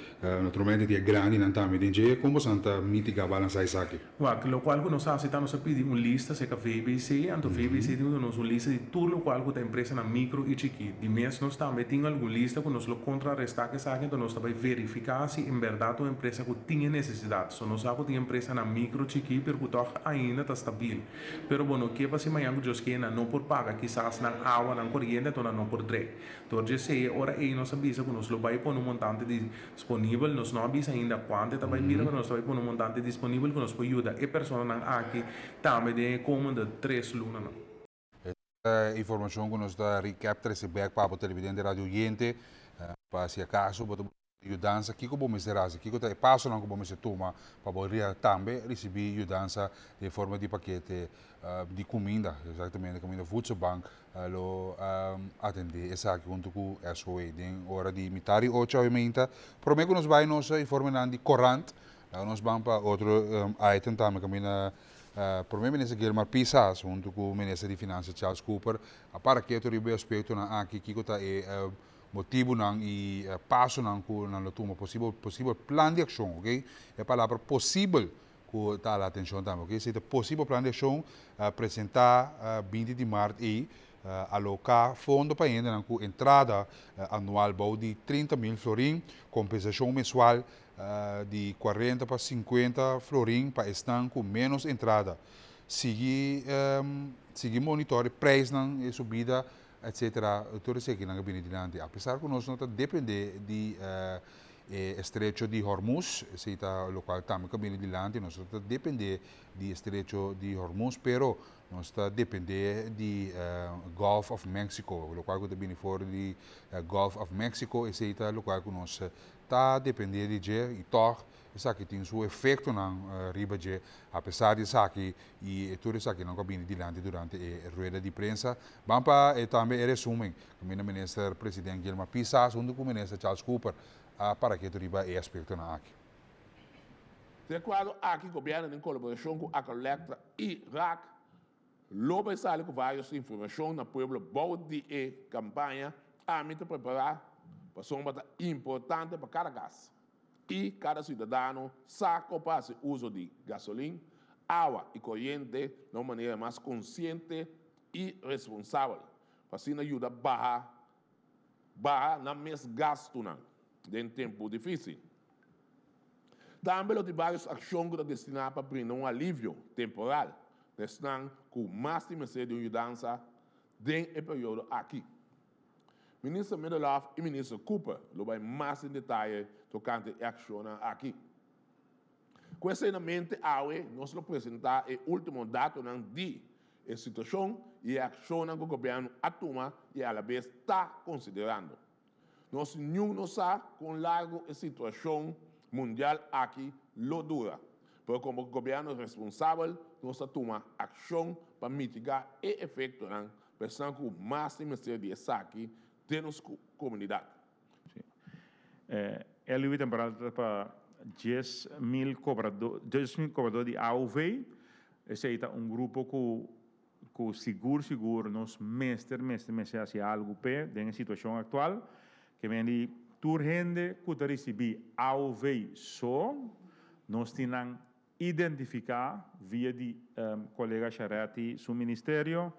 naturalmente é grande não também como santa mitigar balançar isso aqui. Lo qual que nós aceitamos a pedir uma lista se que VBC, então VBC tem uma lista de tudo o qual que a empresa na micro e chiqui. De mês nós também tem alguma lista que nós lo contrarrestar que sabe, então nós também verificar se em verdade a empresa que tinha necessidade. Só nós sabemos que tem empresa na micro chiqui, porque toch ainda está estável. Pero bueno, que para se manhã que jos que não por paga, quizás na água, na corrente, então não por dreig. Então já sei, ora aí nós sabemos que nós lo vai pôr um montante disponível, nós não sabemos ainda quanto está vai mira que nós temos um montante disponível que nos pode ajudar a pessoa aqui também de como de 3 lunas. Informação que nós da recap esse back para o televidente radio gente para se acaso botar ajudança que como me será que que passo não como me se toma para poder também receber ajudança de forma de paquete de comida exatamente comida voedselbank lo atender essa aqui junto com a SOE den hora de mitari 8 obviamente prometo que nós vai nos informando de corrente nós vamos para outro item também caminha por mim, ministro Guilherme Pisa, junto com o ministro de Finanças Charles Cooper, para que eu ribe aspecto na aqui que está motivo não e passo não com não toma possível plano de ação, ok? É a palavra possível que está a atenção também, ok? Se é possível plano de ação apresentar 20 de março e alocar fundo para ainda com entrada anual de 30 mil florim, compensação mensual de 40 para 50 florim para estar com menos entrada. Seguir monitorar preço e subida, etc. Tudo isso aqui na gabinete de apesar que nós não depender de estreito de Hormuz, se está local também gabinete de lante, nós não depender de estreito de Hormuz, pero nós está depender de Gulf of Mexico, o local que também fora de Gulf of Mexico, esse está local que nós está depender de e toch isso aqui tem seu efeito na riba de apesar de isso aqui e tudo isso aqui não cabine de lante durante a rueda de prensa vamos para também resumen o ministro presidente Guilherme Pisa junto com o ministro Charles Cooper para que tu riba e aspecto na aqui. De acordo aqui governo em colaboração com a Collectra e RAC logo sai com várias informações na pueblo bom de campanha a mim preparar para sombra importante para cada gás. E cada cidadão saca para o uso de gasolina, água e corrente de uma maneira mais consciente e responsável. Para assim ajudar a barrar na mesma gasto em tempo difícil. Também tem várias ações destinadas para brindar um alívio temporal, destinando com mais de mudança dentro do período aqui. Ministro Medelhoff e ministro Cooper vai mais em detalhe tocante a ação aqui. Com esse em mente, nós vamos apresentar o último dado de situação e a ação que o governo atoma e a vez está considerando. Nós não sabemos com largo a situação mundial aqui lo dura, mas como governo responsável, nós tomamos ação para mitigar o efeito pensando que mais de aqui de nossa comunidade. Ele temporal para 10.000 cobradores de AUV. Esse é grupo que seguro nos mestre assim algo pé na situação atual que vem de turgente que receber AUV só nós temos identificar via de colega Charati seu ministério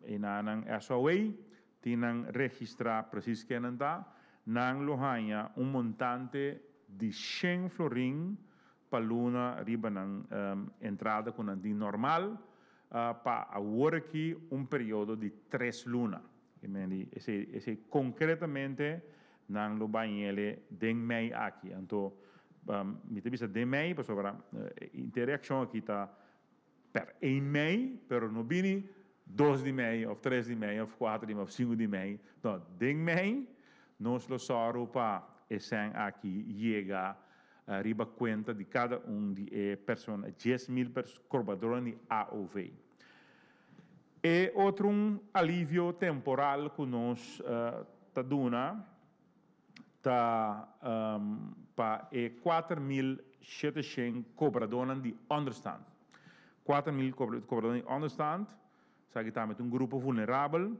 e na SOE tinham registrar preciso que não está nang lohanya montante de 100 florim para luna riba nang entrada com de normal para agora aqui período de 3 lunas. Esse concretamente nang lo banhele den mei aqui. Então, me te de mei para sobre interação aqui tá per 1 mei, pero no bini 2 de mei, ou 3 de mei, ou 4 de mei, ou 5 de mei. Então, de mei, nós lo soro para esse aqui chega a riba conta de cada de pessoas, 10.000 cobradores de AOV. E outro alívio temporal que nós está dando para 4.700 cobradores de understand. 4.000 cobradores de understand. Sabe que também grupo vulnerável,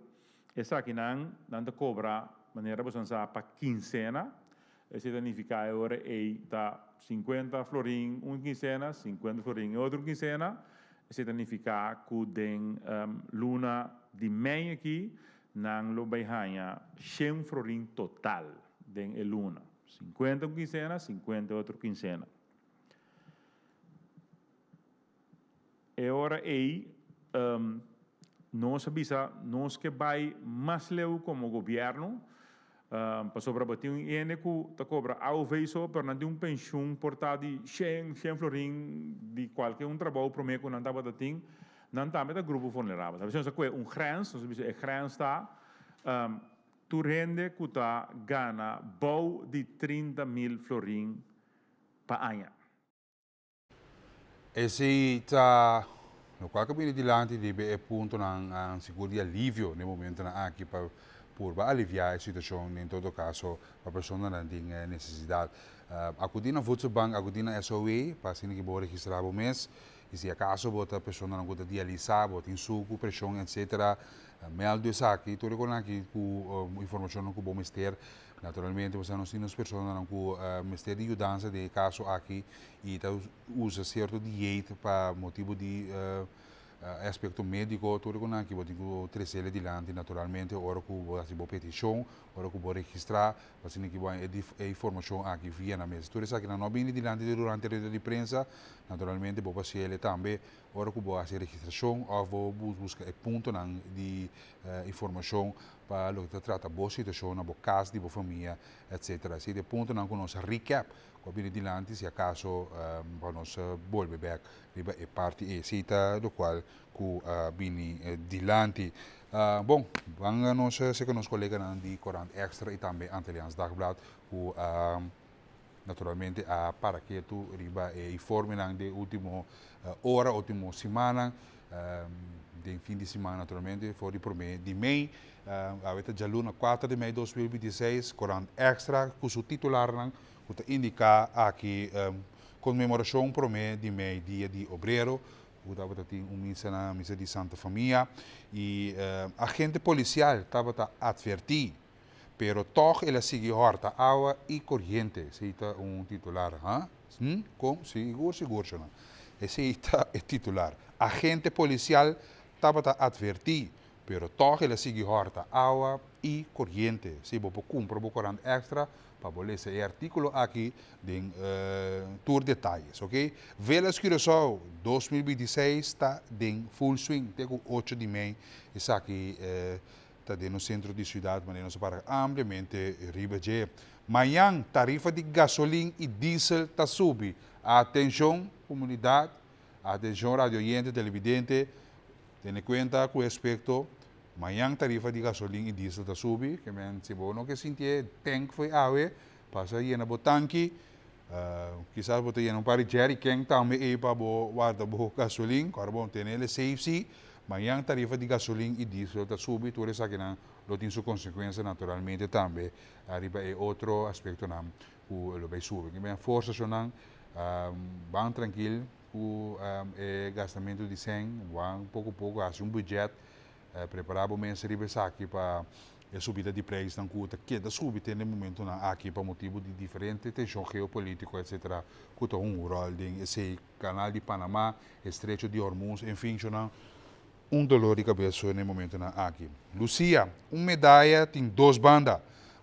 essa aqui não cobra maneira para quincena, esse significa agora é 50 florim quincena, 50 florim outra quincena, esse significa que den luna de mei aqui não lo vai ganhar 100 florim total den luna, 50 quincena, 50 outra quincena. E agora nós avisa, nós que vai mais leu como governo, Passou para bater ene que ta cobra AUV só, pero não tem pensão portar de 100 florin de qualquer trabalho para mim que não estava dating, não está met grupo vulnerável. Sabe, se você grens, nós dizemos grens está, tu rende que ta gana bom de 30.000 florin para ano. Esse está no qual caminho de lante é ponto na seguro de alívio no momento na aqui para por aliviar a situação em todo caso a pessoa não tem necessidade. Acudina voedselbank, acudina SOE, para que vou registrar o mês. E se acaso a pessoa não gosta de dialisar, bota em suco, pressão, etc. Melde isso aqui, tudo com aqui com informação que o bom ter. Naturalmente, você não tem as pessoas com mistério de ajudança de caso aqui e usa certo dieta para motivo de aspecto médico, tudo com aqui, você tem que trazer adiante, naturalmente, hora que você vai petição, hora que vai registrar, você tem que vai informação aqui via na mesa. Tudo isso aqui não vem adiante durante a rede de prensa, naturalmente, vou passar ele também, hora que vai fazer registração, ou vou buscar ponto de informação para o que trata boa situação na boa casa, de boa família, etc. Se de ponto não conosco recap, com a adiante, se acaso para nós volver back, é parte e cita do qual com bini dilante. Bom, vamos nós se que nos colega de Corant Extra e também Antillians Dagblad, com naturalmente para que tu riba informe de último hora, último semana, de fim de semana naturalmente, foi por mês de mei, a já luna 4 de maio de 2026, Corant Extra, com o titular que indica aqui comemoração por mês de mei, dia de obreiro, que tem missa na missa de Santa Família, e agente policial estava a advertir, pero toch ele sigue horta água e corrente, cita titular, com seguro, não. Esse é titular. Agente policial estava a advertir, pero toch ele sigue horta água e corrente. Se você cumpre o Corant Extra, para ler esse artigo aqui de tour detalhes, ok? Velas Curaçao 2026 está em full swing, tem 8 de maio, isso aqui está no centro da cidade, mas nós para ampliamente ribeje. Amanhã, tarifa de gasolina e diesel está subindo. Atenção, comunidade, atenção, radio oyente, televidente, tenha conta com respeito. Amanhã tarifa de gasolina e diesel está subindo, que se você não quer sentir, tanque foi água, passa aí na botanque, quizás você tenha um par de jerry can também aí para guardar gasolina, agora bom, tem ele safety, amanhã tarifa de gasolina e diesel está subindo, tudo isso aqui não tem sua consequência naturalmente também, arriba é outro aspecto não, o vai subir, que bem força sonang, bem tranquilo, o gastamento de 100, pouco a pouco, assim budget preparar o mês aqui para a subida de preços na conta que da subida no momento aqui para motivo de diferente tensão geopolítico etc. Cuta rol esse canal de Panamá, estreito de Hormuz, enfim, dolor de cabeça no momento aqui. Lucia, medalha tem 2 bandas.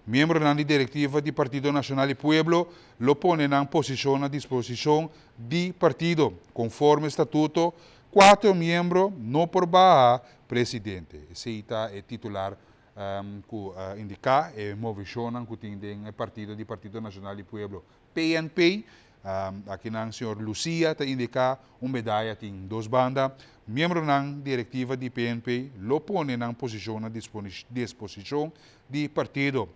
Membro da diretiva do Partido Nacional e Pueblo lo pone na posição à disposição do partido, conforme estatuto. 4 membros não por barra presidente. Esse é titular que indica e movição que tem o Partido Nacional e Pueblo PNP. Aqui o senhor Lucia te indica medalha tem 2 bandas. Membro da diretiva do PNP lo pone na posição à disposição do partido.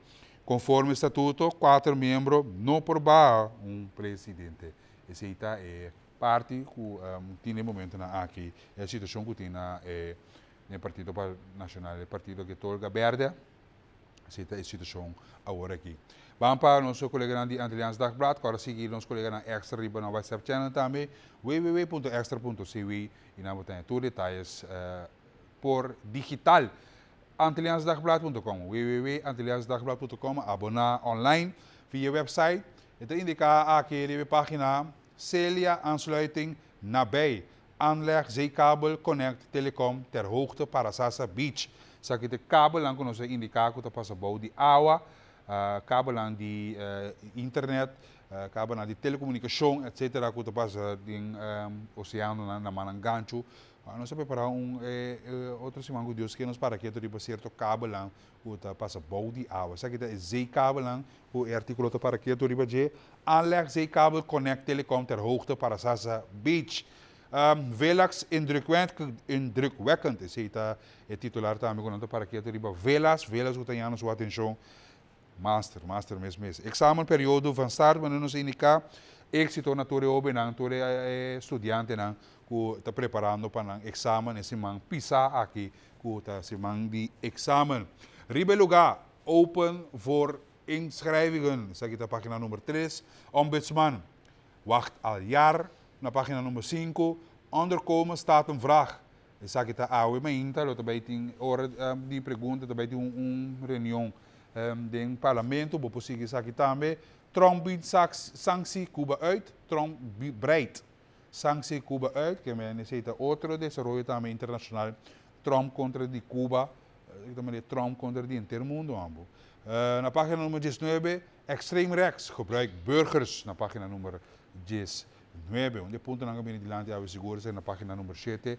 Conforme estatuto, 4 membros não por barra presidente. Esse é parte que tem no momento aqui, é a situação que tem no Partido Nacional, o partido que tolga verde, essa é a situação agora aqui. Vamos para o nosso colega de Antillians Dagblad, agora seguir nosso colega na Extra Riba no WhatsApp channel também, www.extra.cw, e na botar todos os detalhes por digital. Antilliansdagblad.com, www.antilliansdagblad.com, abonar online via website. Então indica aqui a página Celia Aansluiting nabij Aanleg Zeekabel Connect Telecom ter hoogte para Sasa Beach. Sa kita kabel lang kuno sa indika ko tapos sa bawdi awa, kabel lang di internet, kabel lang di telekomunikasyon, etc. ko tapos sa ding oceano na naman ang gancho Nós preparar outro semana com Deus que nos para que tu riba certo cabo lá, o tá passa bom de água. Sabe que é zee cabo lá, o artigo tá para que tu riba je, aanleg zee cabo connect telecom ter hoogte para Sasa Beach. Velax indrukwekkend is het titular também quando para que tu riba Velas o tenhamos sua atenção. Master mesmo. Examen período van start, mas nos indica éxito na tua obenang, tua estudante nang ku está preparando para o examen esse man pisa aqui ku está se man de examen. Ribe lugar open voor inschrijvingen. Zeg ik de pagina nummer 3. Ombudsman wacht al jaar. Na pagina nummer 5. Onderkomen staat een vraag. Zeg ik de oude mainta, dat bij die pergunta, dat bij die reunião do parlamento, bo possível aqui também. Trump biedt sanctie Cuba uit. Trump breidt sanctie Cuba uit, que necessita outro desenvolvimento também internacional. Trump contra de Cuba, Trump contra de intermundo. Na página número 19, extreem rechts gebruikt burgers. Na página número 19, onde punto não cabe dilante a segurança na página número 7.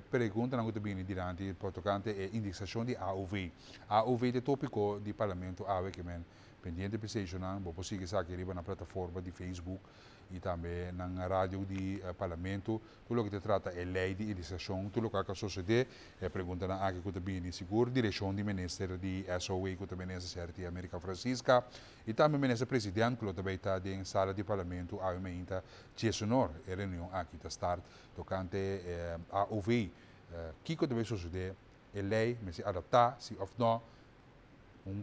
Pergunta não cabe dilante portocante é indexação de AUV. AUV é tópico do parlamento AUV que pendente de pessoas, vou conseguir sair na plataforma de Facebook e também na rádio de parlamento. Tudo o que se trata é lei de legislação, tudo o que sucede é pergunta na área que também é seguro, direção do ministério de SOE que também é certo América Francisca e também o ministro presidente que também está em sala de parlamento a uma inta gestionar a reunião aqui da start tocante a OV que também sucede é lei, mas se adaptar se ou não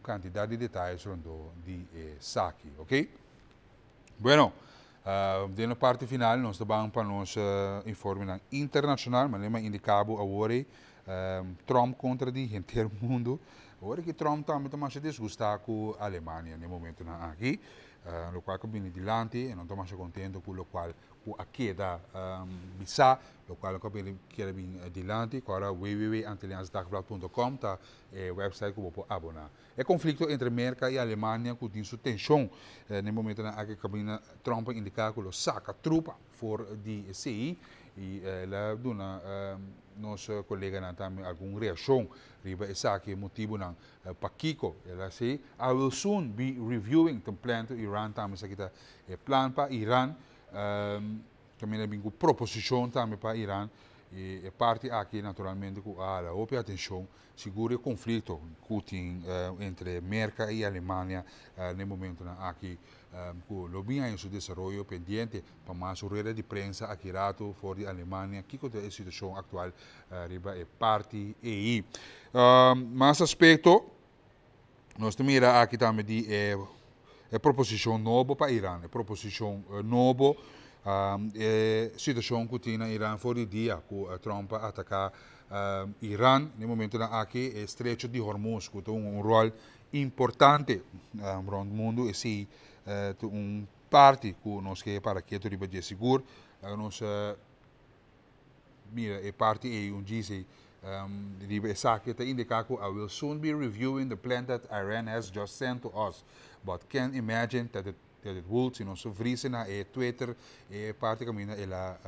quantidade de detalhes rondou de saque, ok? Bueno, na parte final, nós vamos para nos informar internacional, mas lembra indicado agora Trump contra o inteiro mundo. Agora que Trump também está mais desgostado com a Alemanha no momento aqui, no qual que vem adiante, e não está mais contente com o qual a queda bisa, o qual que quer vir adiante, agora www.anteliansdagblad.com, tá website que você abonar. É conflito entre América e Alemanha que tem sua tensão no momento que Trump indica que saca tropa for de CI e lá dona nosso colega também alguma reação riba essa que motivo não Paquico ela se I will soon be reviewing the plan to Iran também essa kita plan para Iran também é uma proposição também para Iran e parte aqui naturalmente com a outra atenção seguro o conflito que tem entre América e Alemanha no momento aqui com o lobby em seu desenvolvimento pendente para mais rueda de prensa aqui rato fora de Alemanha que é a situação atual riba é parte e mais aspecto nós temos aqui também de proposição nova para Irã proposição nova situação que tem na Irã fora de dia com Trump atacar Irã no momento aqui é estreito de Hormuz que tem rol importante no mundo esse parte que nós quer para que tu riba de seguro nós mira é parte e diz riba essa que está indicado I will soon be reviewing the plan that Iran has just sent to us but can't imagine that it would se nós vrisen na Twitter e parte caminha ela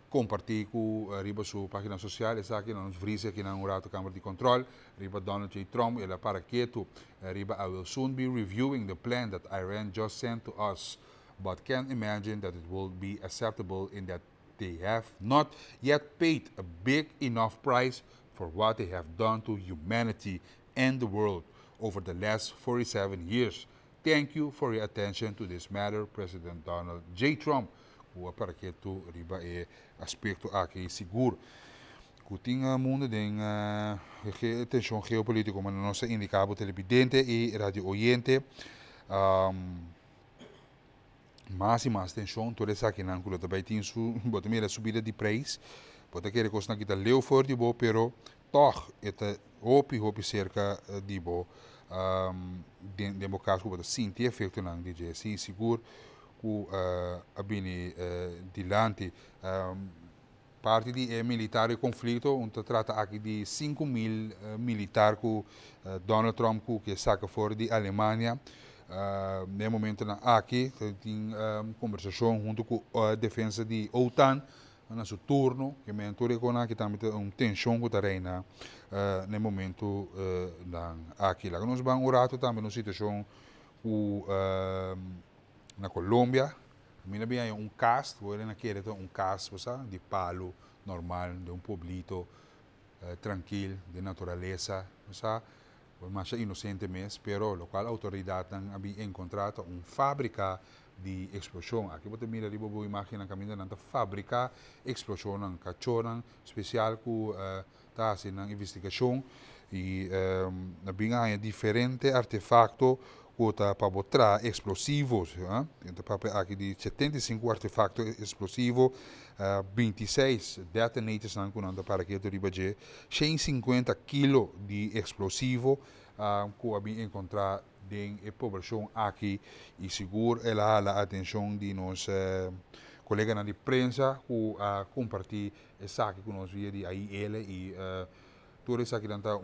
compartilhar com riba sua página social essa que nós vrisen aqui na rato Câmara de Controle riba Donald J. Trump ela para que tu riba I will soon be reviewing the plan that Iran just sent to us but can't imagine that it will be acceptable in that they have not yet paid a big enough price for what they have done to humanity and the world over the last 47 years. Thank you for your attention to this matter, President Donald J. Trump. Para que tu riba é aspecto aqui seguro. Que tinha mundo tem tensão geopolítica, mas não se indicava televidente e radio oyente. Mais e mais tensão, toda essa aqui não cula também tem a subida de preço. Pode querer que nós kita leu for de bo, pero toch é hopi cerca de bo. Demo caso que senti efeito não DJ sim seguro que abini dilante parte de militar e conflito onde trata aqui de 5.000 militar que Donald Trump que saca fora de Alemanha no momento aqui tem conversação junto com a defesa de OTAN na su turno, que me enture com aqui também tensão que está reina no momento aqui. Lá nós vamos orato também na situação na Colômbia, mina bem cast, vou naquele cast, sabe, de palo normal, de pueblito tranquilo, de natureza, sabe, mais inocente mesmo, pero lo qual a autoridade havia encontrado fábrica de explosão. Aqui você mira ali, você imagina caminho na fábrica explosão, na cachorro especial que está fazendo investigação e havia diferentes artefatos que está para botar explosivos, aqui de 75 artefatos explosivos, 26 detonators não kunanda para que riba je 150 kg de explosivo que havia encontrado em a população aqui e seguro ela a atenção de nós colegas na imprensa que compartilhar essa aqui que nós via de aí ele e tudo isso aqui dentro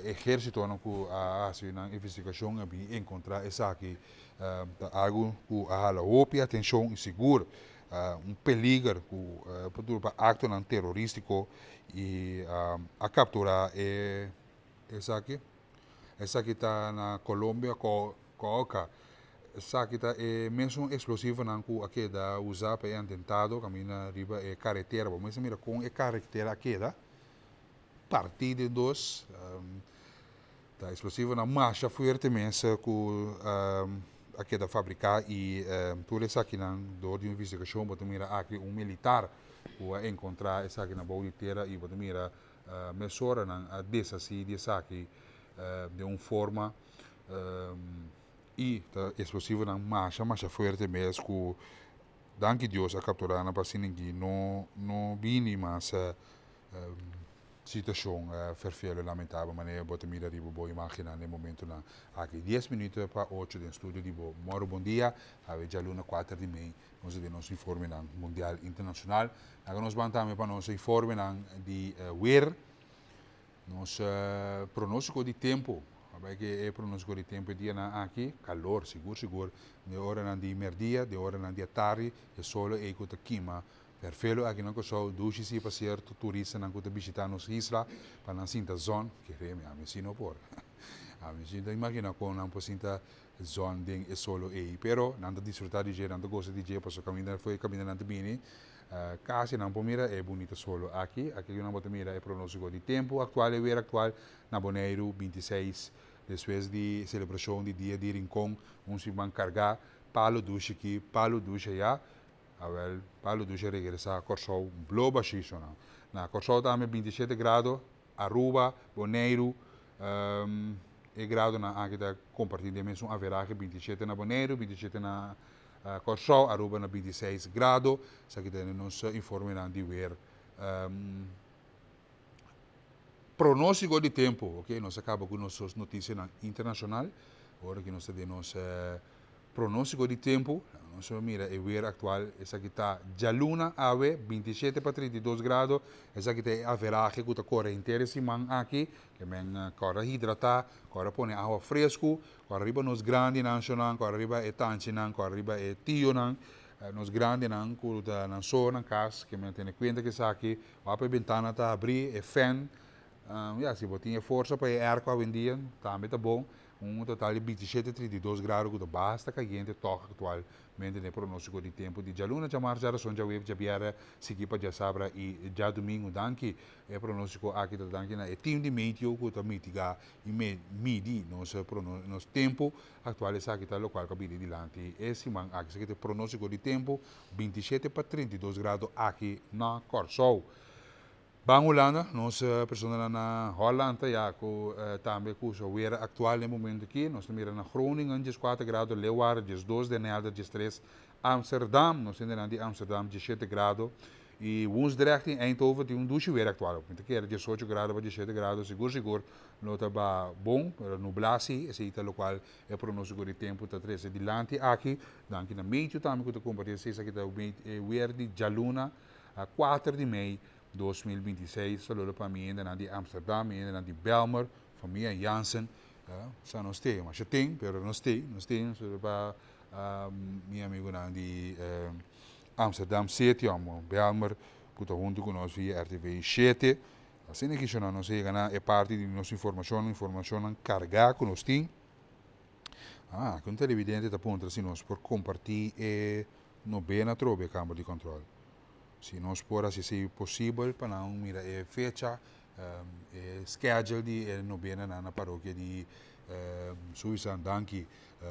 exército que faz uma investigação havia encontrado essa aqui algo que a óbvia atenção e seguro peligro para acto terrorístico e a capturar essa aqui está na Colômbia coca essa aqui está mesmo explosivo não que aqui da usar para atentado caminha riba carretera vamos mira com carretera aqui da partir de dois tá explosivo na marcha forte mesmo que aqui da fabricar e tudo isso aqui na dor de investigação você mira aqui militar que encontrar essa aqui na boliteira e você mira mesora na dessa aqui de uma forma e tá explosivo na marcha forte mesmo que danke Deus a capturar na passagem que não vini mas situação vervelho lamentável maneira você mira riba boa imaginar no momento na aqui 10 minutos para 8 do estúdio de moro bom dia a já luna 4 de maio nós de nos informe na mundial internacional agora nós vamos também para nos informe na de weer nos pronóstico de tempo que é pronóstico de tempo dia na aqui calor seguro de hora na de merdia de hora na de tarde e solo e com clima perfeito aqui não só duas se para certo turista não que visitar nos isla para não sinta zona que é me ensino por a me sinta imagina com não possita zona de é solo e pero não desfrutar de dia não gosta de dia para caminhar foi caminhando bem casi não mira é bonito solo aqui não pode mira é pronóstico de tempo atual e ver atual na Bonaire 26 depois de celebração de dia de Rincón se vão carregar palo duche aqui palo duche já palo duche regressar a Corsol blow baixo na Corsol também 27 graus Aruba Bonaire grado na aqui da compartilha mesmo haverá 27 na Bonaire 27 na Corsol, Aruba na 26 graus, isso aqui nos informa de ver pronóstico de tempo, ok? Nós acabamos com nossas notícias internacionais, agora que nós temos pronóstico de tempo, nós mira o ver atual, essa aqui está já luna ave 27 para 32 graus, essa aqui tem haverá que está corrente semana aqui, que men corre hidratar, corre põe água fresco, corre riba nos grande nacional, corre riba é tanche nan, corre riba é tio nan, nos grande nan, curta na zona casa, que men tem conta que essa aqui, a ventana está abrir, é fan, se você tem força para ar com a vendia, também está bom. Total de 27 32 graus que basta caliente toca atualmente no pronóstico de tempo de já luna já março já sonja web já biara seguir para já sabra e já domingo danke é pronóstico aqui da danke na é time de meio que tá mitigar e midi nos tempo atual essa aqui tá local cabide de lante esse man aqui que tem pronóstico de tempo 27 para 32 graus aqui na Corsol. Bang Holanda, nossa pessoa na Holanda já com também com o weer atual no momento aqui, nós temos na Groningen 4 graus, Leeuwarden 2, Den Helder 3, Amsterdam, nós temos na Amsterdam 17 graus e Woensdrecht em Eindhoven tem duche weer atual, porque que era 18 graus para 17 graus, seguro, não tá bom, nublasi, esse é o local é pronóstico de tempo tá 13 de lante aqui, danke na meio também que compartilhar esse aqui tá o weer de Jaluna a 4 de maio 2026, saludo para mim ainda de Amsterdam, ainda de Belmer, família Jansen, só não tem, mas já tem, pero não tem, saludo para meu amigo de Amsterdam City, Belmer, puta junto con nos via RTV 7. Assim que isso não sei gana é parte de nossa informação carregar com nós tem. Com televidente da ponta se nós por compartilhar no bem na trobe câmara de controle. Se nós por assim se possível para não mira fecha schedule de no bem na paróquia de Suíça danke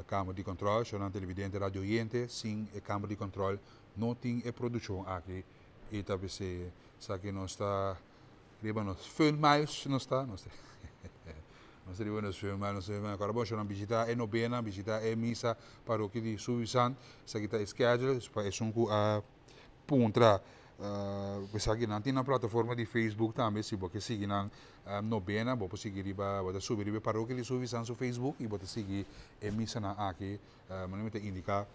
câmara de controle, só na televidente radio oriente, sim câmara de controle não tem produção aqui e talvez se que nós está nos veel mais não está nós riba nos veel mais agora bom já não visitar é novena visitar é missa paróquia de Suíça se que está schedule para isso a pontra você que não tem na plataforma de Facebook também se você seguir na novena você seguir riba você subir riba paróquia de Suíça no Facebook e você seguir é missa na aqui mas não indica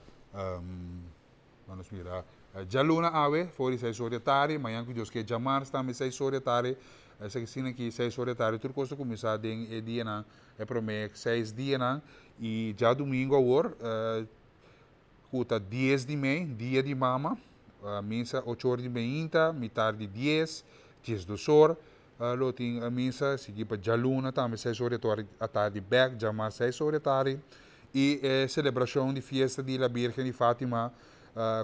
vamos mirar Jaluna awe, fora 6 horas da tarde, amanhã que Deus quer chamar, também 6 horas da tarde. Essa que sim aqui 6 horas da tarde, tudo coisa começar em dia não, é prometo 6 dias não, e já domingo agora, cuta 10 de mês, dia de mama, missa 8 horas de manhã, metade de 10, 2 horas, lo tem a missa, seguir para Jaluna também 6 horas da tarde, back, chamar 6 horas da tarde, e celebração de festa de la Virgen de Fátima.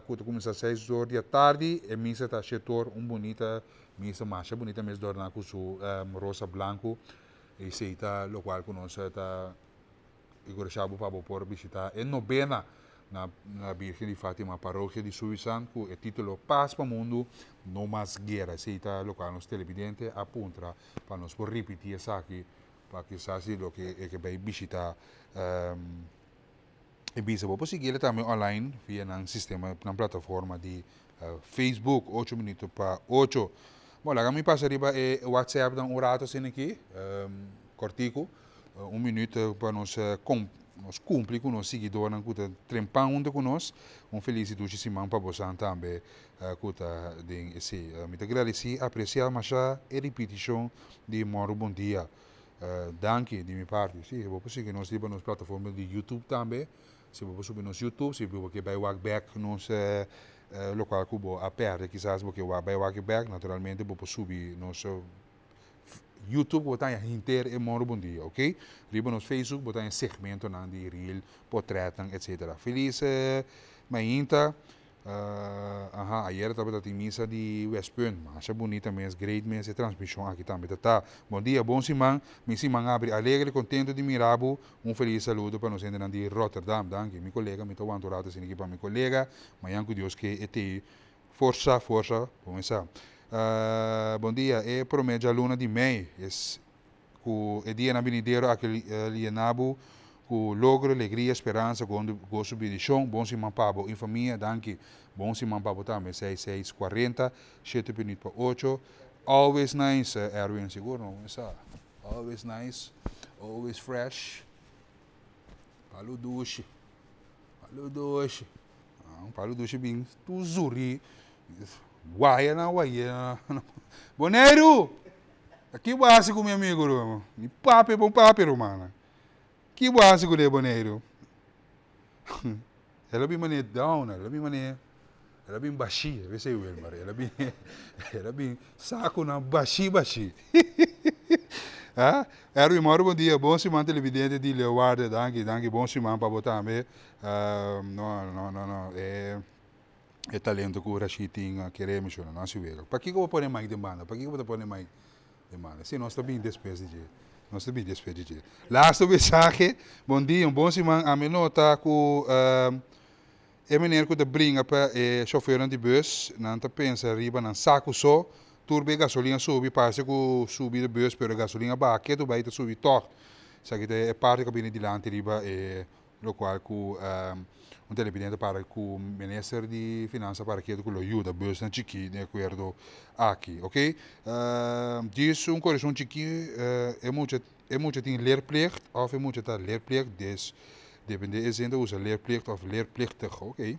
Quando começa às 6 horas da tarde, a missa está cheia bonita missa mais bonita mesmo dorna com su rosa branco e se está lo qual conosco está igorchado para por visitar é novena na Virgen de Fátima paróquia de Suíça com o título Paz para o mundo não mais guerra se está lo qual nos televidente apunta para nos por repetir isso aqui para que sabe lo que vai visitar e bisa você seguir também online via um sistema na plataforma de Facebook 8 minutos para 8. Bom, lá me passa riba WhatsApp dan um rato assim aqui, cortico, 1 minuto para nos cumprir com os seguidores, não custa trempando com nós, feliz e doce semana para você também, custa de esse, me agradecer, apreciar mais a repetição de Moro Bom Dia. Danke de minha parte, sim, você seguir nós riba nas plataformas de YouTube também. Se você subir no YouTube, se você vai back nos local que você aperta, quizás você vai back, naturalmente você subir no YouTube, você tem inteiro e Moro Bom Dia, ok? Riba no Facebook, você tem segmento de reel, portrait, etc. Feliz manhã. Ayer estava a missa de West Point, mas bonita mesmo, great mesmo, a transmissão aqui também tá. Bom dia, bom semana, minha semana abre alegre, contente de mirabo, feliz saludo para nós ainda de Rotterdam, danke, meu colega, me estou anturado assim aqui para meu colega, amanhã que Deus que ete força, começar. Bom dia, prometo a luna de mei, é dia na benedero aquele alienabo, com logro, alegria, esperança, gosto de chão, bom semana para em família, danke. Bom semana para também, 6:40, 7 minutos para 8. Always nice, Erwin, seguro, não é? Always nice, always fresh. Palo duche. Palo duche bem, tu zuri. Guaia. Boneiro! Aqui básico, meu amigo, me papo, bom papo, romana. Que básico de boneiro. Ela bem mané down, ela bem baixinha, vê se eu ver, ela bem saco na baixi. Era o Moro Bom Dia, bom semana televidente de Leeuwarden, danke, bom semana para botar também. Não, é talento que o Rashid tem, queremos, não se vê. Para que eu vou pôr mais demanda? Para que eu vou pôr mais demanda? Se nós estamos bem despesas de nós também despedir. Laatste mensagem, bom dia, bom semana. A minha nota com meneer que brinca para chauffeur de bus, não te pensa riba na saco só, turbe gasolina subi, parece que subi de bus, pero gasolina baixa, tu vai te subir toch. Sabe que é parte que vem de lá riba lo qual com televidente para que o ministro de finanças para que ele ajuda a bus na chiqui de acordo aqui, ok? Diz correção chiqui é muito tem leerplicht of é muito tá leerplicht, depende de se usa leerplicht of leerplichtig, ok?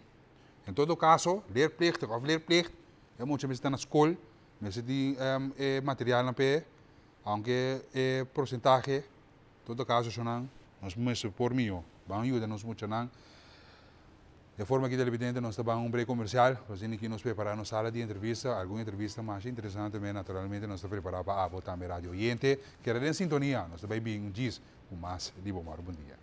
Em todo caso, leerplichtig of leerplicht é muito mais na escola, mas de material na pé, aunque é porcentagem, todo caso são nós mesmo por mim, vão ajudar nos muito não De forma que, televidente, nós estamos um break comercial. Nós temos que nos preparar na sala de entrevista. Alguma entrevista mais interessante, mas naturalmente nós estamos preparados para a também rádio Oriente. Quero em sintonia. Nós estamos bem diz com mais de bom dia.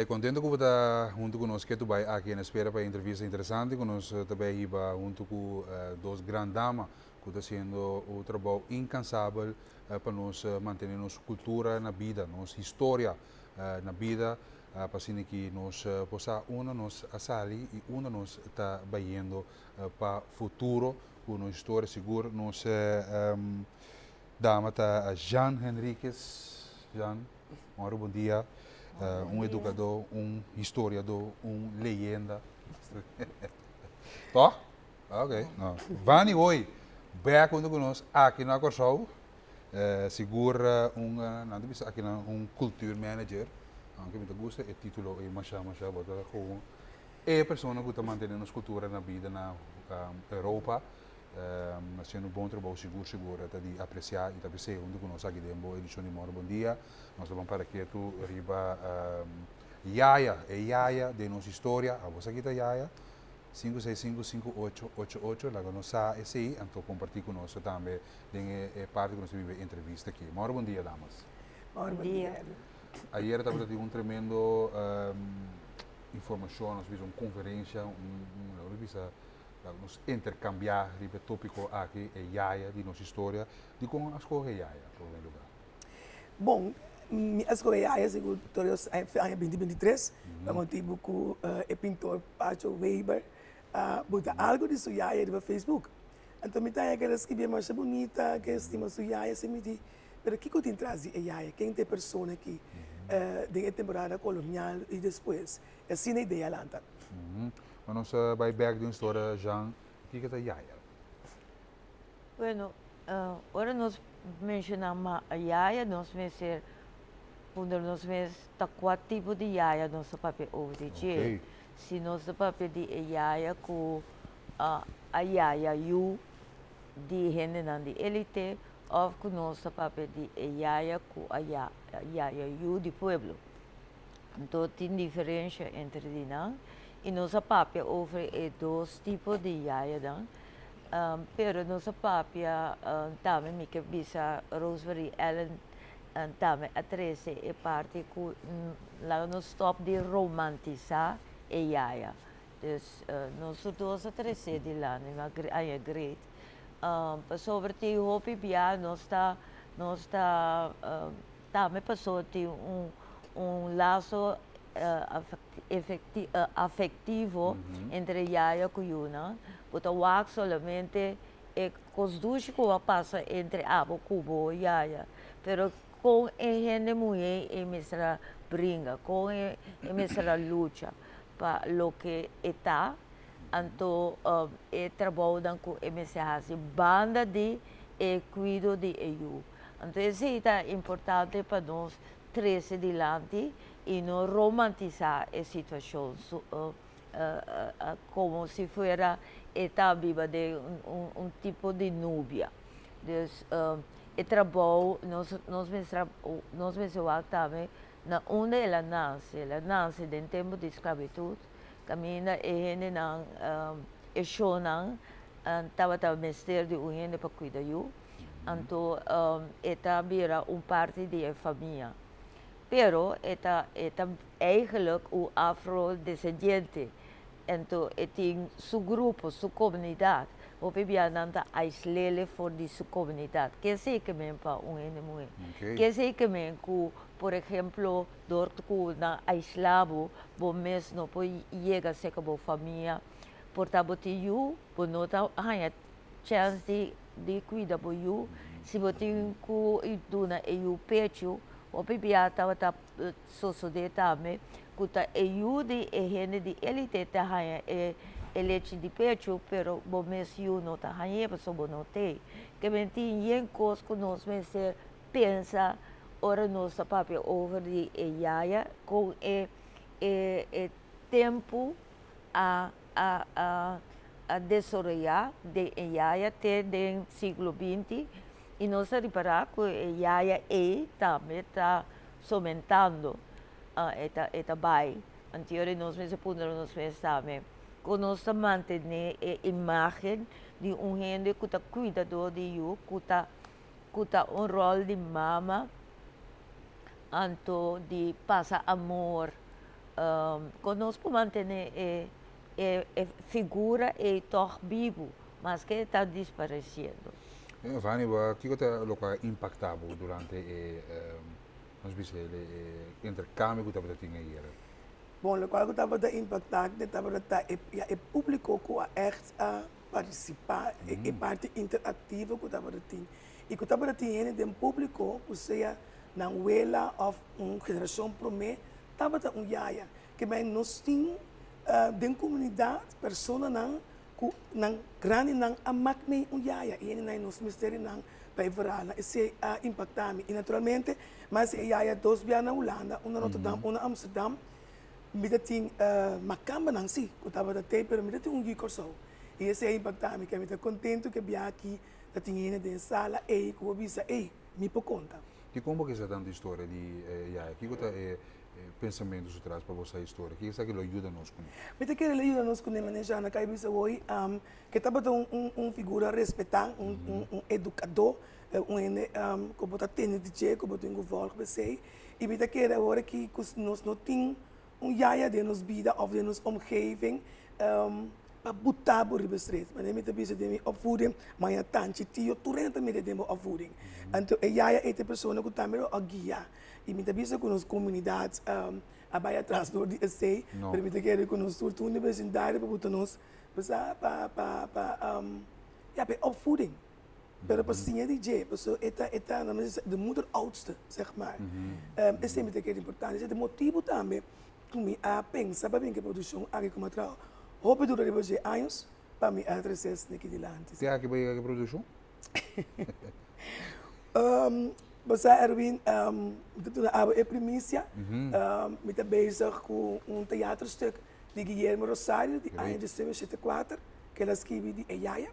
Contente que você está junto conosco aqui na espera para a entrevista interessante. Conosco também junto com duas grandes damas que estão fazendo um trabalho incansável para nós manter nossa cultura na vida, nossa história na vida, para que nós possamos nos sair e nós está indo para o futuro com uma história segura. Nossa dama está Jean Henriques. Jean, bom dia. Educador, historiador, leyenda. Tá? Ok. Vani hoje, bem conosco aqui na Corsol, segura aqui culture manager, que me gusta, o título é Masha, bota com é pessoa que está mantendo a cultura na vida na Europa, fazendo um bom trabalho seguro de apreciar e também ser onde conosco aqui dentro edição de Bom Dia. Nós vamos para aqui tu riba Yaya de nossa história. A você aqui está Yaya 5655888 lá nós esse aí então compartilhar conosco também é parte que nós vive entrevista aqui. Bom dia, damas. Bom dia. Ayer estava tendo tremendo informação, nós fizemos uma conferência, nos intercambiar o tópico aqui é Yaya de nossa história, de como a escola é Yaya, em primeiro lugar. Bom, a escola Yaya, segundo em 2023, o motivo que o pintor Pacho Weber botou algo de sua Yaya no Facebook. Então, me está aquela escrever mais bonita, que estima sua Yaya, se me diz, mas o que tem trazido a Yaya? Quem tem pessoa aqui, da temporada colonial e depois, assim a ideia lá. Mas nós vamos back de uma história, Jean, o que é a Yaya? Bueno, agora nós mencionamos a Yaya, nós vamos quando nós vemos quatro tipos de Yaya no nosso papel hoje. Okay. Se nosso papel de Yaya com a Yaya Yu de gente de elite, ou com nosso papel de Yaya com a Yaya Yu de pueblo. Então tem diferença entre nós. E nosso papel oferece dois tipos de Yaya. Pero nosso papel também me bisa Rosemary Ellen também a 13 é parte que lá no stop de romantizar a Yaya. Então, nós dois a 13 de lá, é great. Sobre o Hopi Bia, nós também passou a ter laço afetivo entre Yaya e Yuna, porque o WAC solamente é os dois que passa entre Abo, Cubo e Yaya, pero com a gente mulher é mesra brinca, com a mesra luta para o que está, então é trabalho com a mesra banda de cuido de eu. Então isso é importante para nós 13 adiante e não romantizar a situação como se fosse estar viva de tipo de núbia. Então, o trabalho, nós mencionamos também, onde ela nasce em tempo de escravidão, caminha e gente não, estava mestre de um gente para cuidar eu, então, ela vira parte da família. Pero esta eigenlijk o afrodescendente, então tem seu grupo, sua comunidade, o bebiananda aislele for de sua comunidade. Que sei que me para mulher. Que sei que me por exemplo, dorto na aislado, bom mês não pode chegar a ser com a família, portanto eu, por não ter chance de cuidar por eu, se você tem que dona eu pecho o bebia estava sociedade também, que está ajuda a gente de elite tá é leite de pecho, pero bom mesmo não tá aí para só não ter. Que mentir em coisas que nós mesmo pensa, ora nosso papel over de Yaya com tempo a a desarrollar de Yaya até do século XX e nós reparar que Yaya também está aumentando esta bai. Anteriormente nós mesmos podemos também que nós manter a imagem de gente que está cuidador de you, que está rol de mama, anto de passar amor, que nós podemos manter figura e toch vivo, mas que está desaparecendo. Vani, o que está impactado durante o intercâmbio que está tendo aí? Bom, o qual estava impactado, estava o público que echt participar, e parte interativa que estava tendo. E que estava tendo um público, ou seja, na huela of geração promê, estava um yaya, que nós tínhamos dentro da comunidade, pessoas não grande não amak me yaya, e ele nos mistério não para verana, esse impacta-me. E naturalmente, mas yaya dois via na Holanda, uma na Rotterdam, uma na Amsterdam, me tem macamba não sim, que estava da tempo, mas me tem geek só. E esse impacta-me, que me está contente que via aqui, da tinha dentro da sala, e que eu visa, me por conta. E como que é tanta história de yaya? Que é pensamentos atrás para você a história? Que é que ele ajuda nós com? Me te quer ajuda nós com a maneira na que visa hoje, que estava figura respeitar, educador, que bota tênis de che, que bota volk você, e me te quer agora que nós não tem yaya de nos vida of de nos omgeving, para botar por bestreed. Maar neem het een beetje de opvoeding, maar je tantje, tio, toerent met de opvoeding. En toen jij het de persoon ook daarmee ook guia. Je moet een beetje con ons comunidad, abai atrás door die essay, maar met de keren con ons toer toen de beetje daar hebben moeten ons, ja, bij opvoeding. Pero pas zie je die J, so eta, de moeder oudste, zeg maar. Is met de keren important. Is het motivo também, toen me pensa, para bem que produção, aqui como trouw. Hoop dat we de anos para me atrazer aqui delante. Você aqui vai a produção? Você Erwin, é primícia, me está bezig com teaterstuk de Guilherme Rosário, de ano de 74, que ela escreve de Yaya.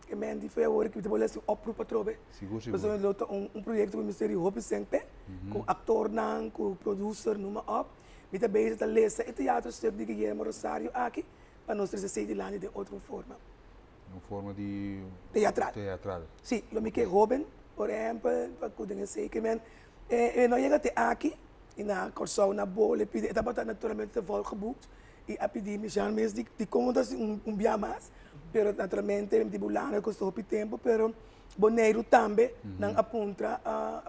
Que men die foi hoor que te bolesse oproep trobe. Seguro. Então lota projeto com o Ministério Hope sempre, com actor nan, com producer, numa op. Me está bezig a ler esse teaterstuk de Guilherme Rosário aqui, para nós trazer de lá de outra forma. Uma forma de teatral. Sim, lo me que Robin, por exemplo, para conhecer que men não chega até aqui e na corso na bola pede, está batendo naturalmente vol geboekt e a pedir me já mesmo de como das dia mais, pero naturalmente de bulana custou pouco tempo, pero boneiro também não aponta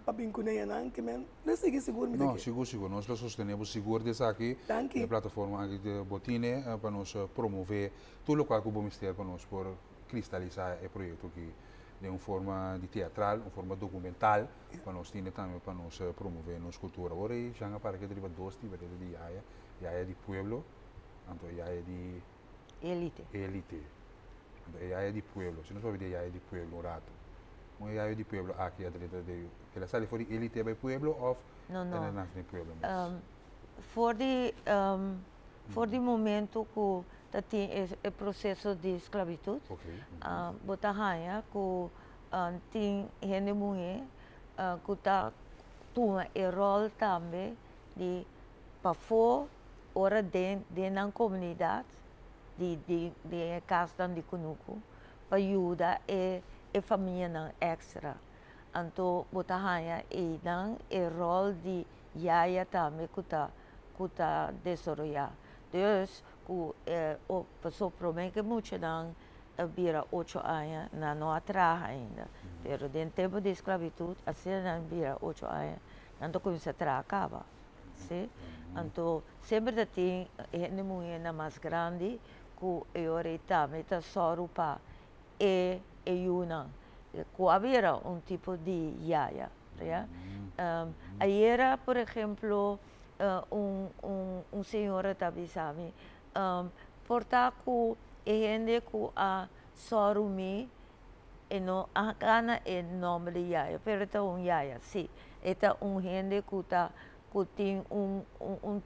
para vincular não que men não sei seguro me. Não, seguro, nós sostenemos seguro desse aqui, a plataforma aqui de Botine para nós promover tudo o que o Ministério para nós por cristalizar o projeto aqui de uma forma de teatral, uma forma documental, para nós também para nós promover nossa cultura. Agora já para que deriva dois tipos de Yaya de pueblo, então Yaya de elite, então Yaya de pueblo. Se nós vamos ver Yaya de pueblo um rato, um Yaya de pueblo aqui a direita de que ela sai for elite by pueblo of não de pueblo. For the momento que tem o processo de esclavitud, botahaya que tem gente mulher que está toma o rol também de para fora ora de na comunidade de casa de conuco para ajudar a família não extra. Então botahaya e dan o rol de yaya também que está desenvolver. Dus, a pessoa promete que muito não vira 8 anos, não atrás ainda. Mas dentro do tempo de esclavitud, assim não vira 8 anos, não começa a atrás, acaba. Então, sempre tem gente mulher mais grande que eu também está só para e uma. Que havia tipo de yaya. Ayer, por exemplo, senhor sabe, portar com gente que a sorumi e não a cana é nome de yaya, pero é yaya, sim, é gente que tem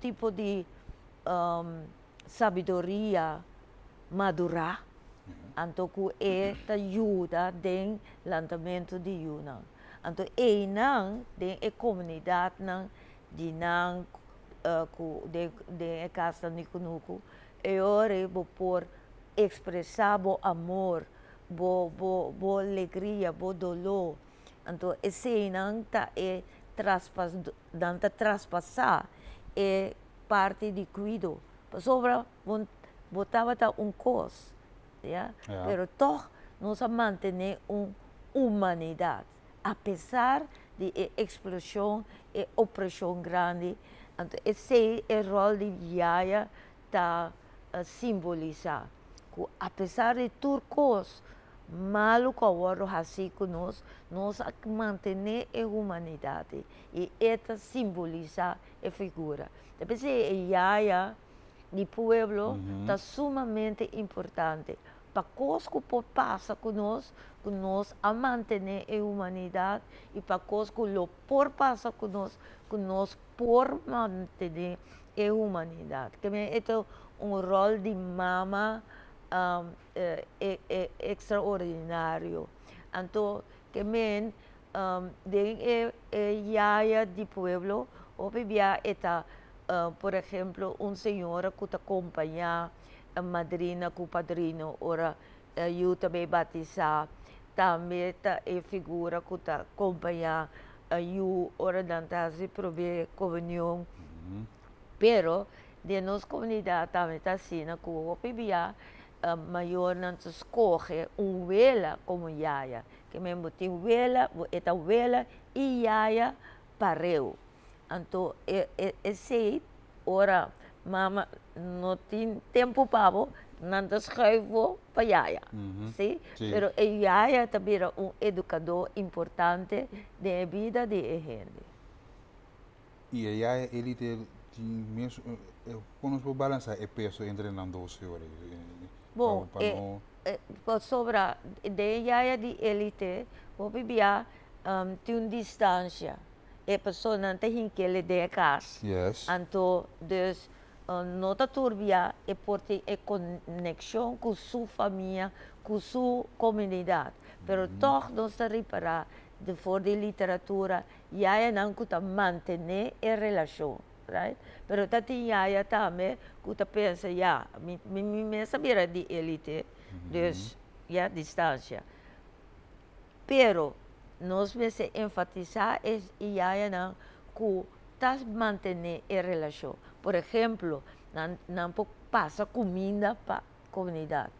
tipo de sabedoria madura, anto ku ta ajuda den lançamento de Yunnan. Anto nang den comunidade nang di nang ku de casa ni kunuku ore bo por expressar bo amor, bo alegria, bo dolor. Anto esse nang ta traspassar parte de cuido. Sobra botava cos, yeah? Pero toch nós manter uma humanidade, apesar de explosão e opressão grande. Então esse é o rol de Yaya ta simbolizar. Apesar de tudo cos malo que agora assim conosco, nós manter a humanidade e esta simboliza a figura. Depois a Yaya do pueblo está sumamente importante. Para coisas que passa conosco a manter a humanidade e para coisas que por passa conosco por manter a humanidade. Que é um rol de mama extraordinário. Então, que men de Yaya do pueblo, obvia eta por exemplo, senhora que te acompanha a madrina com o padrino, ora eu também batizar, também é figura que te acompanha eu, ora dançar prover comunhão. Pero, de nossa comunidade também está assim, que o obvia maior não se escolhe vela como Yaya, que mesmo tem vela, esta vela e Yaya pareu. Então, esse ora, mama não tem tempo para não escrevo para Yaya, sim? Pero Yaya também é educador importante da vida de gente. E a Yaya, ele tem mesmo, como se balançar o peso entre as duas senhoras? Bom, sobre a Yaya de elite, o bebia tem uma distância. A pessoa não tem que lhe dar casa. Então, não está turbia e por ter conexão com sua família, com sua comunidade. Mas, toch, não se reparar, de fora de literatura, Yaya não está manter a relação. Right? Pero tati Yaya também, que pensa, me sabia de elite, dus, distância. Pero, nós vamos enfatizar e Yaya não que está mantendo a relação. Por exemplo, não passa comida para a comunidade.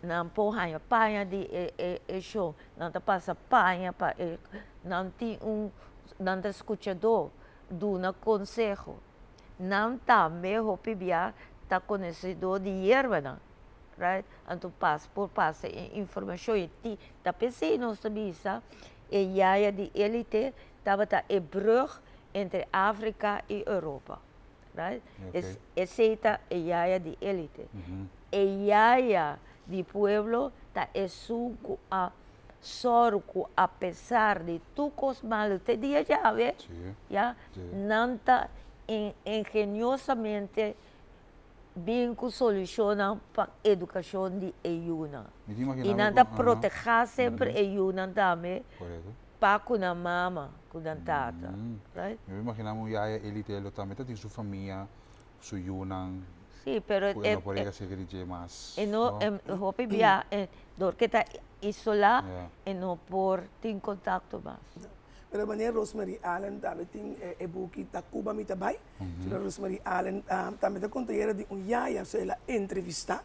Não pode panha de show, não passa panha para não tem não escuchador do conselho. Não também o PBA está conhecedor de erva, não. Right? Então passa informação e tá pensei nós também, e Yaya de elite estava a brug entre África e Europa. Right? Esse é a Yaya de elite. E Yaya de pueblo está suco a sorco, apesar de tudo mal te dia já vê, não está engenhosamente bem que soluciona para a educação de Yunnan. E não está proteger sempre Yunnan também para com a mama, com a tata. Right? Eu imaginamos que Yaya elite também tem sua família, sua Yunnan. Sim, pero não pode ser que mais. E não hope bia, porque está isolado e não por ter contato mais. Pero maneira Rosemary Allen também tem book da Cuba me também. Rosemary Allen também está contando de Yaya, so ela entrevista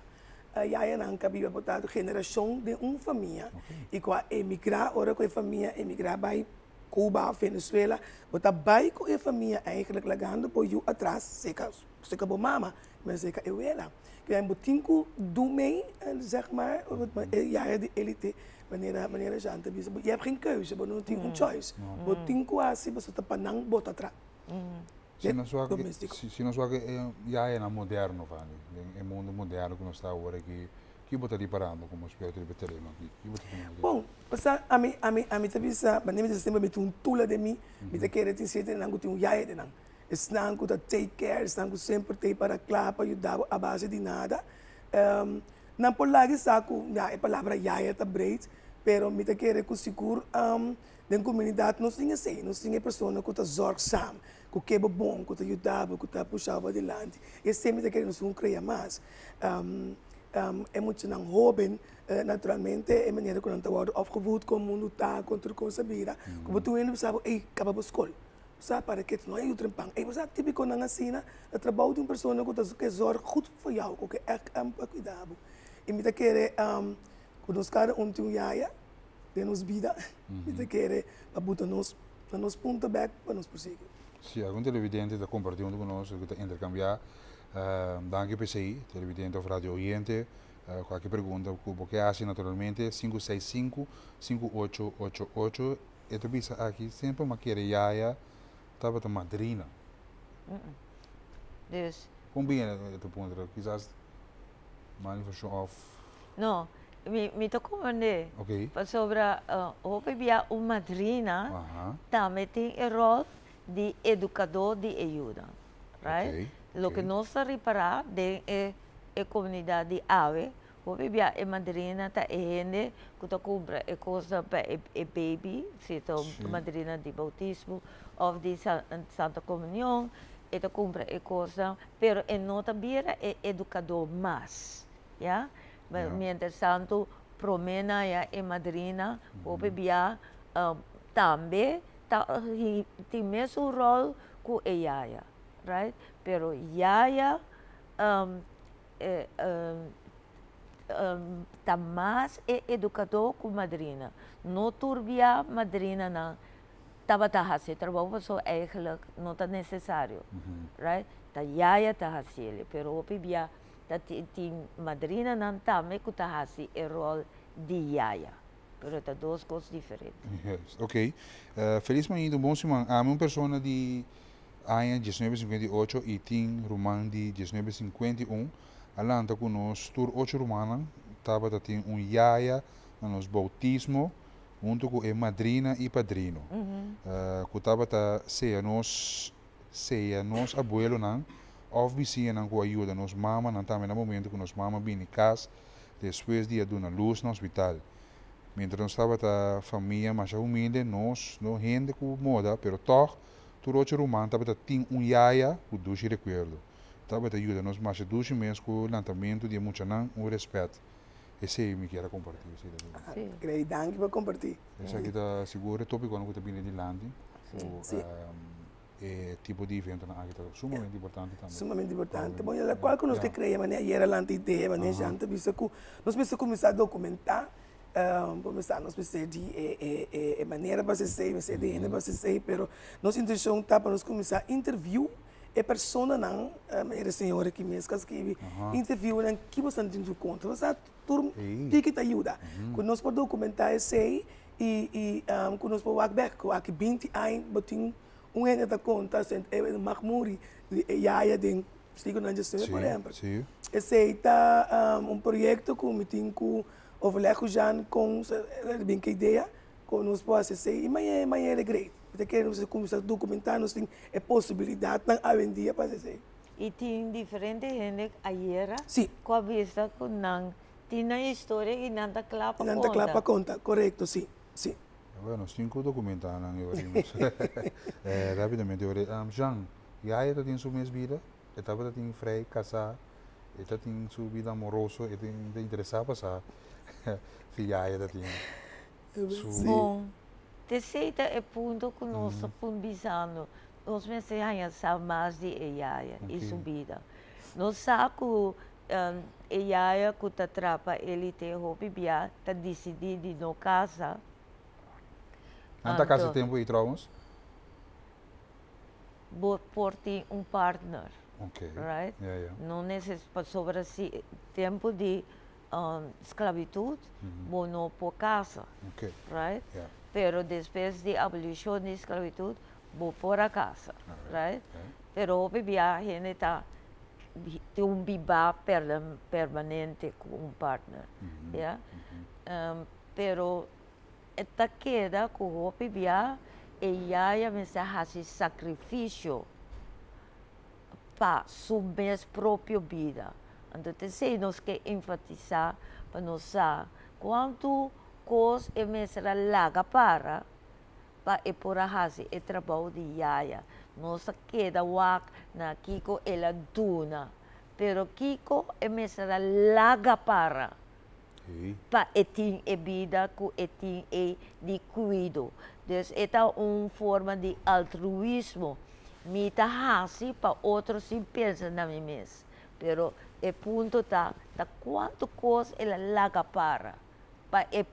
Yaya não cabia botar geração de família. E com a emigrar, ora com a família emigrar para Cuba, Venezuela, botar vai com a família eigenlijk lagando por you atrás, seca bo mama, mas seca eu ela. Que é botinco do meio, zeg maar, Yaya de elite. Wanneer je aan te bieden. Je hebt geen keuze, je hebt een choice. Je hebt een kwasi, je hebt een panang, bota tra. Se não só que já é na moderno, vale. É mundo moderno que nós está agora que botar ali parando como aspecto de veterano aqui. Bom, passa a mim te bisa, mas nem me sistema me um tula de mim, me te querer te siete nang tem Yaya de nang. estão com take care, estão com sempre ter para claro, para ajudar a base de nada. Não por lá que saco, a palavra yaya está breed, pero me querer que seguro na comunidade nós tinha assim, nós tinha pessoa que está zorgsam, que é bom, que está ajudava, que está puxava adiante. E sempre querer nós não criar mais. É muito não jovem, naturalmente, é maneira que não está opgevoed como mundo está contra com sabira. Como tu ainda sabe, ei, acaba a escola. Sabe para que não é o trempang. Ei, você típico na assina, o trabalho de uma pessoa que zorga goed voor jou, que é cuidado. E me querer que nós cada tem yaya, de nos vida, me querer para botar nos ponto back para nos prosseguir. Sim, algum televidente está compartilhando conosco, está intercambiar. Danke PCI, televidente of Radio Oriente. Qualquer pergunta, porque assim naturalmente 565-5888. E tu bisa aqui sempre uma yaya, estava a madrina. Dus, Combina tu ponto, quizás manifestação of. no, me tocou mandar. Ok. Sobre houve uma madrina, também tem o rol de educador de ajuda, right? Okay. Lo que nós reparar de a comunidade de AVE, houve a madrina tá gente que tá compra coisa para a baby, se tá madrina de bautismo ou de Santa Comunhão, e tá compra coisa, pero não também é educador mais, yeah? Mientras tanto, promena a madrina, houve também tem mesmo rol com a yaya, right? Pero yaya está mais educador que madrina. Não turbia madrina não. Estava assim, trabalho só eigenlijk não está necessário, right? Tá yaya está assim, pero o pibia tem madrina não também que está assim o rol de yaya. Pero tá duas coisas diferentes. Yes, ok. Feliz manhã, bom semana. Há uma pessoa de ano 1958 e tem romano de 1951. Alanta com nós, tur 8 romanos, estava a ter yaya no nosso bautismo, junto com a madrina e padrino. Que estava a ser nos abuelo não, ou vizinha não com ajuda nos mama, não também no momento que nos mama vem em casa, depois de dar uma luz no hospital. Mientras nós estava a família mais humilde, nós não gente com moda, pero toch, tur 8 romanos estava a ter yaya com dois recuerdos. Estava a ajudar nós mais 2 meses com o lançamento de muito não, respeito. Esse aí me quero compartilhar. Sim. Danke para compartilhar. Esse aqui está seguro, é tópico quando está vindo de landing. É tipo de evento na área, sumamente importante também. Sumamente importante. Bom, qual que nós te creia, mas aí era lá de ideia, mas já não vista que nós precisamos começar a documentar, começar nós precisamos de maneira para ser, mas de ainda para ser, pero nossa intenção está para nós começar a interview a pessoa não, a senhora que mesmo que interview não que você não tem conta, você turma tem que te ajudar. Quando nós podemos documentar isso aí e quando nós podemos back, aqui 20 anos, botin gente da conta, é Mahmouri, Yaya den Stigo na gestão, por exemplo. Esse aí está projeto que me tem que overlego já com bem que ideia, com nós podemos fazer e amanhã é great. Porque queremos começar a documentar, nós temos a possibilidade de avendia para fazer. E tem diferente gente ayer, sim, com a vista que não tem uma história e não está clara para conta. Não está clara para conta, correto, sim, sim. Bueno, nós temos que documentar, não é? Rapidamente, Jean, Yaya tem sua mesma vida, estava tem frei, casar, tem sua vida amorosa, tem interessado passar, Yaya tem. Bom, terceira é ponto que nós estamos visando. Nós pensamos mais de Yaya e sua vida. Nós sabemos que Yaya que está atrapa ele tem hobby bia, está decidido de não casar. Anta casa tempo e traumas? Por ter partner. Okay. Right? Yeah. Não necessita sobre esse tempo de esclavitud, não por casa. Okay. Right? Yeah. Pero depois de abolição da esclavitud, vou por a casa. Right? Pero o bebê a gente está tem biba permanente com partner. Yeah? Pero esta queda com o bebê e aí me hace sacrifício para sua própria vida. Então, nós que enfatizar para nós saber quanto coisa é mesra laga para por fazer o trabalho de Yaya. Nós queda na Kiko ela duna, pero Kiko é mesra laga para etin e vida que etin e de cuido. Dus esta uma forma de altruísmo. Me tá assim para outros sem pensar na mim mesmo. Pero o ponto tá quanto coisa ela laga para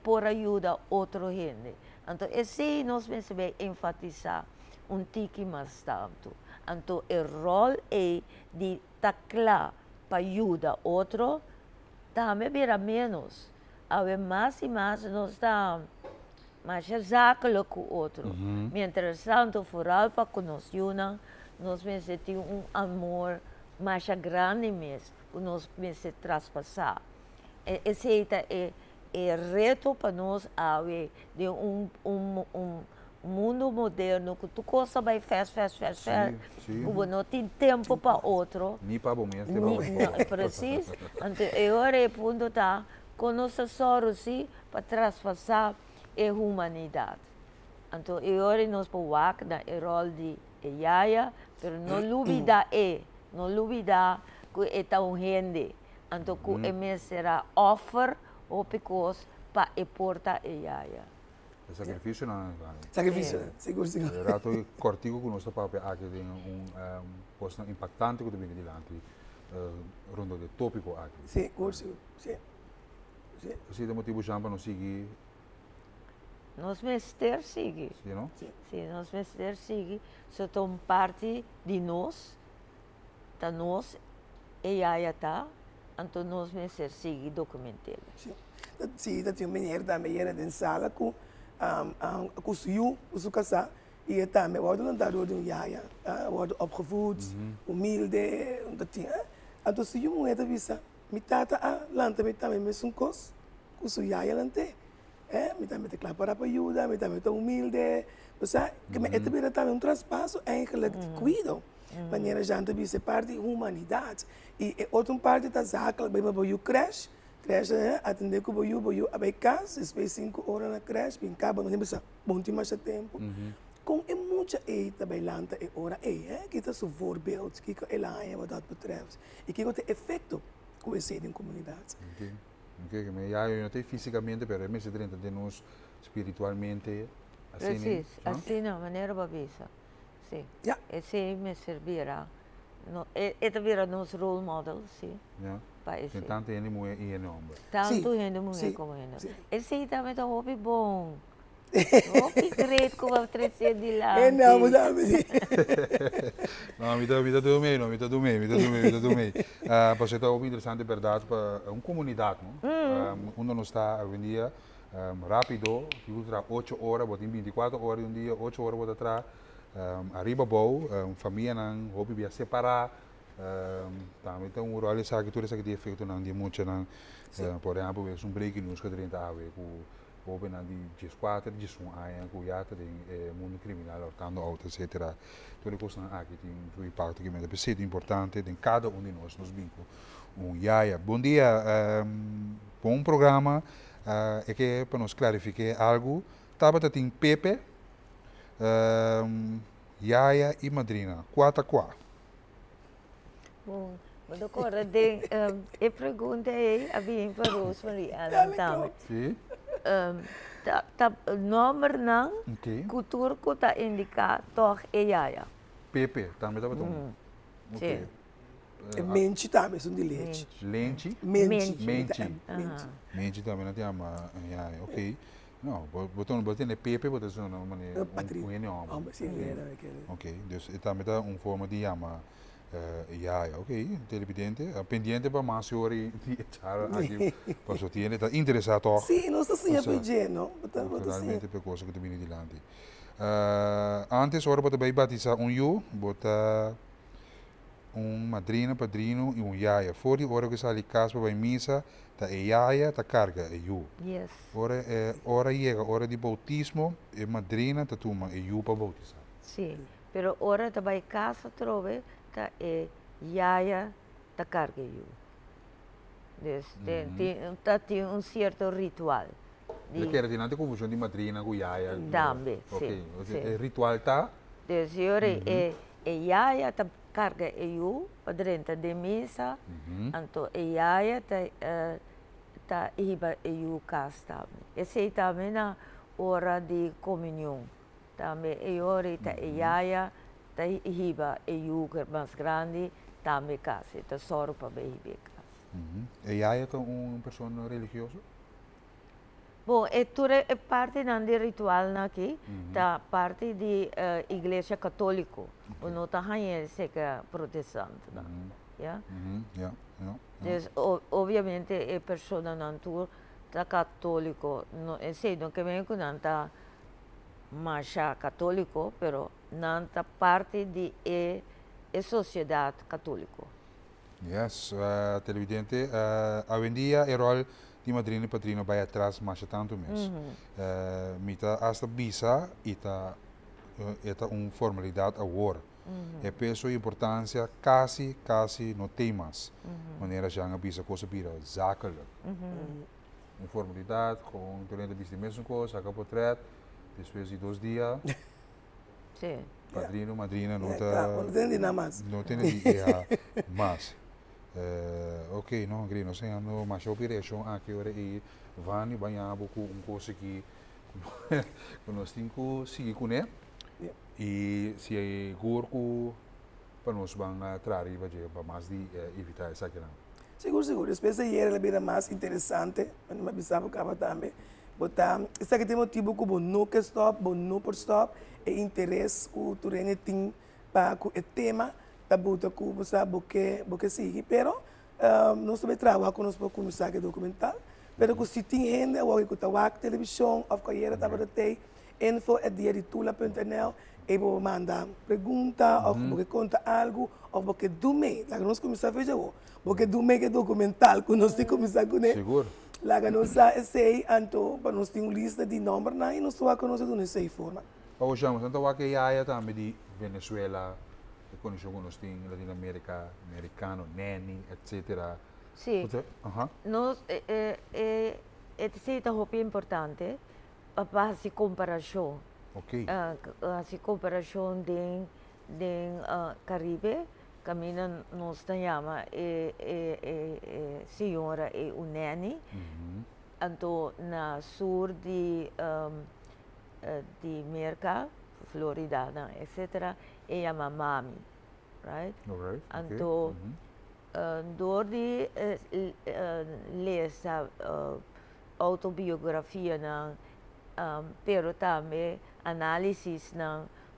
por ajuda outra gente. Então, esse nós precisamos enfatizar tique mais tanto. Então, o rol é de taclar para ajudar outro, também vira menos. Ao mais e mais nós estamos mais zakelijk com o outro. Mientras tanto, vooral para conosco, nós temos amor mais grande mesmo, que nós precisamos traspassar. Esse é reto para nós de mundo moderno que tu coisa vai faz, como não tem tempo para outro. Nem para bom mesmo. Preciso. Então, agora é ponto conosco só para traspassar a humanidade. Então, agora nós podemos dar o rol de Yaya, mas não olvidar que é um gente. Então, que é será offer ou because para portar a Yaya. É sacrifício, não? Sacrifício, seguro. Rato cortigo que nosso papel aqui tem coisa impactante que também dilante rondo de tópico aqui. Sim, curso, sim. Se tem motivo já para não seguir. Nós mestre seguir. Sim, não? Sim, nós mestre seguir. Só tom parte de nós, e aí tá, então nós mestre seguir documentar. Sim, tem uma maneira de sala com o casa e também o outro andar de Yaya, o outro opgevoed, humilde, dat ding. Então se eu não é da vista, me tata lanta me também me são cos, com o Yaya lante. Me também te claro para ajuda, me também tão humilde, você que me também também traspasso eigenlijk de cuido. Maneira já também se parte de humanidade e outra parte da zaken bij me o crash atender que boiu a casa, espécie 5 horas na creche, bem cabo, não tem bom mais tempo. Com muita também lanta e hora que está seu voorbeeld, que ela é wat dat betreft. E que tem efeito com esse em comunidade. Okay, mas eu não tenho fisicamente, mas me se trata de nós espiritualmente. Assim, assim na maneira babisa. Sim. Esse me servirá. Esta virá nosso role model, sim. Tem tanta gente mulher e homem. Tanto gente mulher como gente. Esse também é um hobby bom. Hobby great como a trazer de lá. Não, me dá do meio. Para ser tão interessante, verdade, para uma comunidade, onde nós está hoje em dia, rápido, que usa 8 horas, botem 24 horas um dia, 8 horas botar atrás, arriba bom, família não, hobby via separar. Também tem um rol que tudo isso que tem feito não de muito não, por exemplo, é break news que 30 ave com o na de 4 de som aí com o yata de mundo criminal portando auto etc. Tudo coisa aqui tem um impacto que é bastante importante em cada um de nós nos vínculos. Yaya, bom dia, bom programa, é que para nos clarificar algo, estava tem Pepe, Yaya e Madrina, 4-4. Bom, agora a pergunta é a bem para Rosemary então. Sim. Número não, cultura que está indicado toch é Yaya. Pepe, também estava tão. Sim. Mente também são de leite. Lente? Mente. Mente também não tem uma Yaya, ok. Não, botando Pepe, botando uma maneira ok, então também está uma forma de chamar Yaya, ok, televidente, pendente para mais horas de echar aqui, para só tiene, está interessado toch? Sim, não está assim a pedir, não? Realmente por coisa que te vem dilante. Antes, hora para batizar bota madrina, padrino e Yaya. Fora de hora que sai de casa para missa, tá Yaya, tá carga, Yes. Hora chega, hora de bautismo, madrina, tá tuma, para bautizar. Sim, pero hora também casa trove, tá yaya ta carga you. Dus tem certo ritual. Ele quer ter nada confusão de madrina com yaya. Também, Ok. sim. O ritual tá? Dus yore yaya ta carga you padrenta de misa, anto yaya ta iba you casta. Esse também na hora de comunhão. Também yore ta yaya ta iba you mais grande também casa, ta soro para beber. E yaya é uma pessoa religiosa? Bom, é parte do ritual aqui, da parte da igreja católica, ou não está seca protestante, yeah? Dus obviamente é pessoa não tá católico, não sei, não que vem com nanta marcha católico, pero nanta parte de sociedade católica. Yes, televidente, hoje em dia o rol de madrina e padrino vai atrás mais tanto mesmo. Mita hasta bisa ita uma formalidade agora. É peso e importância quase no temas. Maneira já a bisa coisa vira zakelijk. Uma formalidade com durante a mesma coisa, acaba o portrait, depois de 2 dias. Sim. Padrino, madrina, não tem nada mais. Não tem nada mais. Ok, não, Grino, sei ando mais operation aqui ora e vani banhar com coisa que nós temos que seguir com ele e se é gorco para nós vamos trazer para mais de evitar essa questão. Seguro. Depois aí era bem mais interessante, mas não pensava que também. Botar, essa que tem motivo que não que stop, não por stop, é interesse que o turene tem para o tema. Da buta que você porque sigue, pero nós também trabalhamos com nós para começar a documental, pero que se tem gente ou que está na televisão ou que era estava ter info@diaritula.nl e vou mandar pergunta ou porque conta algo ou porque do meio, lá que nós começamos a fazer porque do meio que documental que nós temos que começar com ele. Seguro. Lá que nós sei então para nós ter uma lista de números e nós vamos conhecer de uma forma. Hoje vamos então aqui a também de Venezuela. Conheço alguns tem Latinoamérica, americano, neni, etc. Sim. Nós é importante para fazer comparação. Ok. Fazer comparação de Caribe, caminho nós chama senhora e o neni, então na sul de América, Florida, etc. E chama mami, right? Alright. Então, door de ler essa autobiografia, pero também análises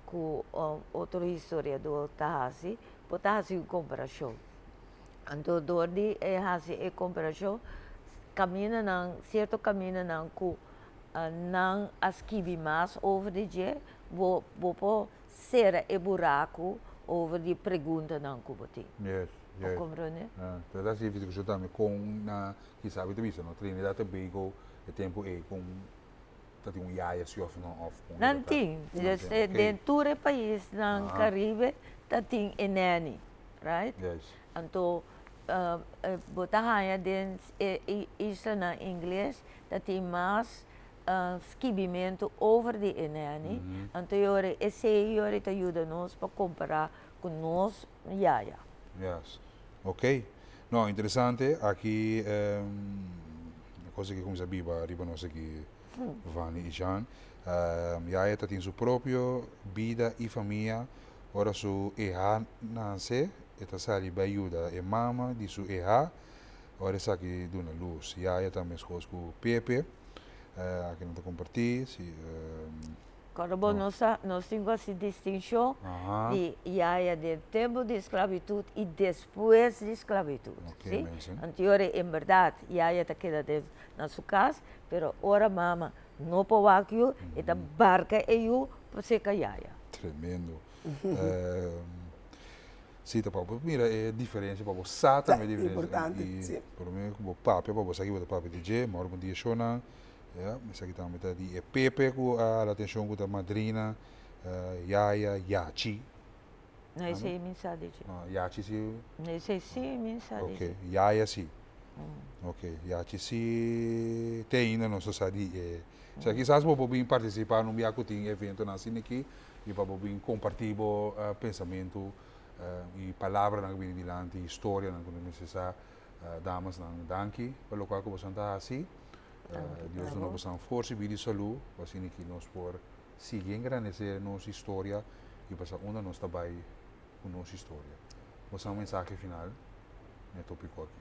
com outro historiador Tahasi, pode fazer comparação. Então, door de fazer comparação, certo caminho com não escrever mais over de dia, vou ser e buraco over die pergunta não que Yes. Compreende? Então, das vezes que eu também com na que sabe de vista, no Trinidad e Tobago, o tempo é com tem um yaya se off não off. Não tem. Dentro do país no Caribe, tem enani, right? Yes. Então, botar isso na inglês, tem mais escrevimento over de enani. Então, esse te ajuda nós para comparar com nós yaya. Yes. Ok. Não, interessante. Aqui, coisa que começa a biba, arriba nós aqui, Vani e Jean. Yaya tem sua própria vida e família. Ora, sua erra nasce, esta sali vai ajudar a mama de sua erra. Ora, essa aqui dá luz. Yaya também escolhe com Pepe. Aqui não está compartilhando. Quando nós temos essa distinção de yaya do tempo de esclavitud e depois de esclavitud. Okay, então, em verdade, yaya está quedando na sua casa, mas ora mama não pode ir, e a barca é eu para ser yaya. Tremendo. Sim, tá bom. Mira, é diferente para você, sata é diferente. Importante, sim. Por mim, como papi, para você aqui o papi DJ, mas bom dia Shona. Mas aqui também está de Pepe com a atenção com a madrina, Yaya, Yachi. Não sei mensagem. Ya si. Não sei sim mensagem. Ok. Ya si. Ok. Ya si tem ainda não sabe. Se quizás vou bem participar num evento na cine aqui e para bem compartilhar pensamento e palavra na bem dilante, história na quando necessário damas na danki, pelo qual que você está assim. Deus nos dá força e vida e saúde, assim que nós por seguir engrandecer nossa história e passar onde nós está bem com nossa história. Você uma mensagem final, né, tópico aqui.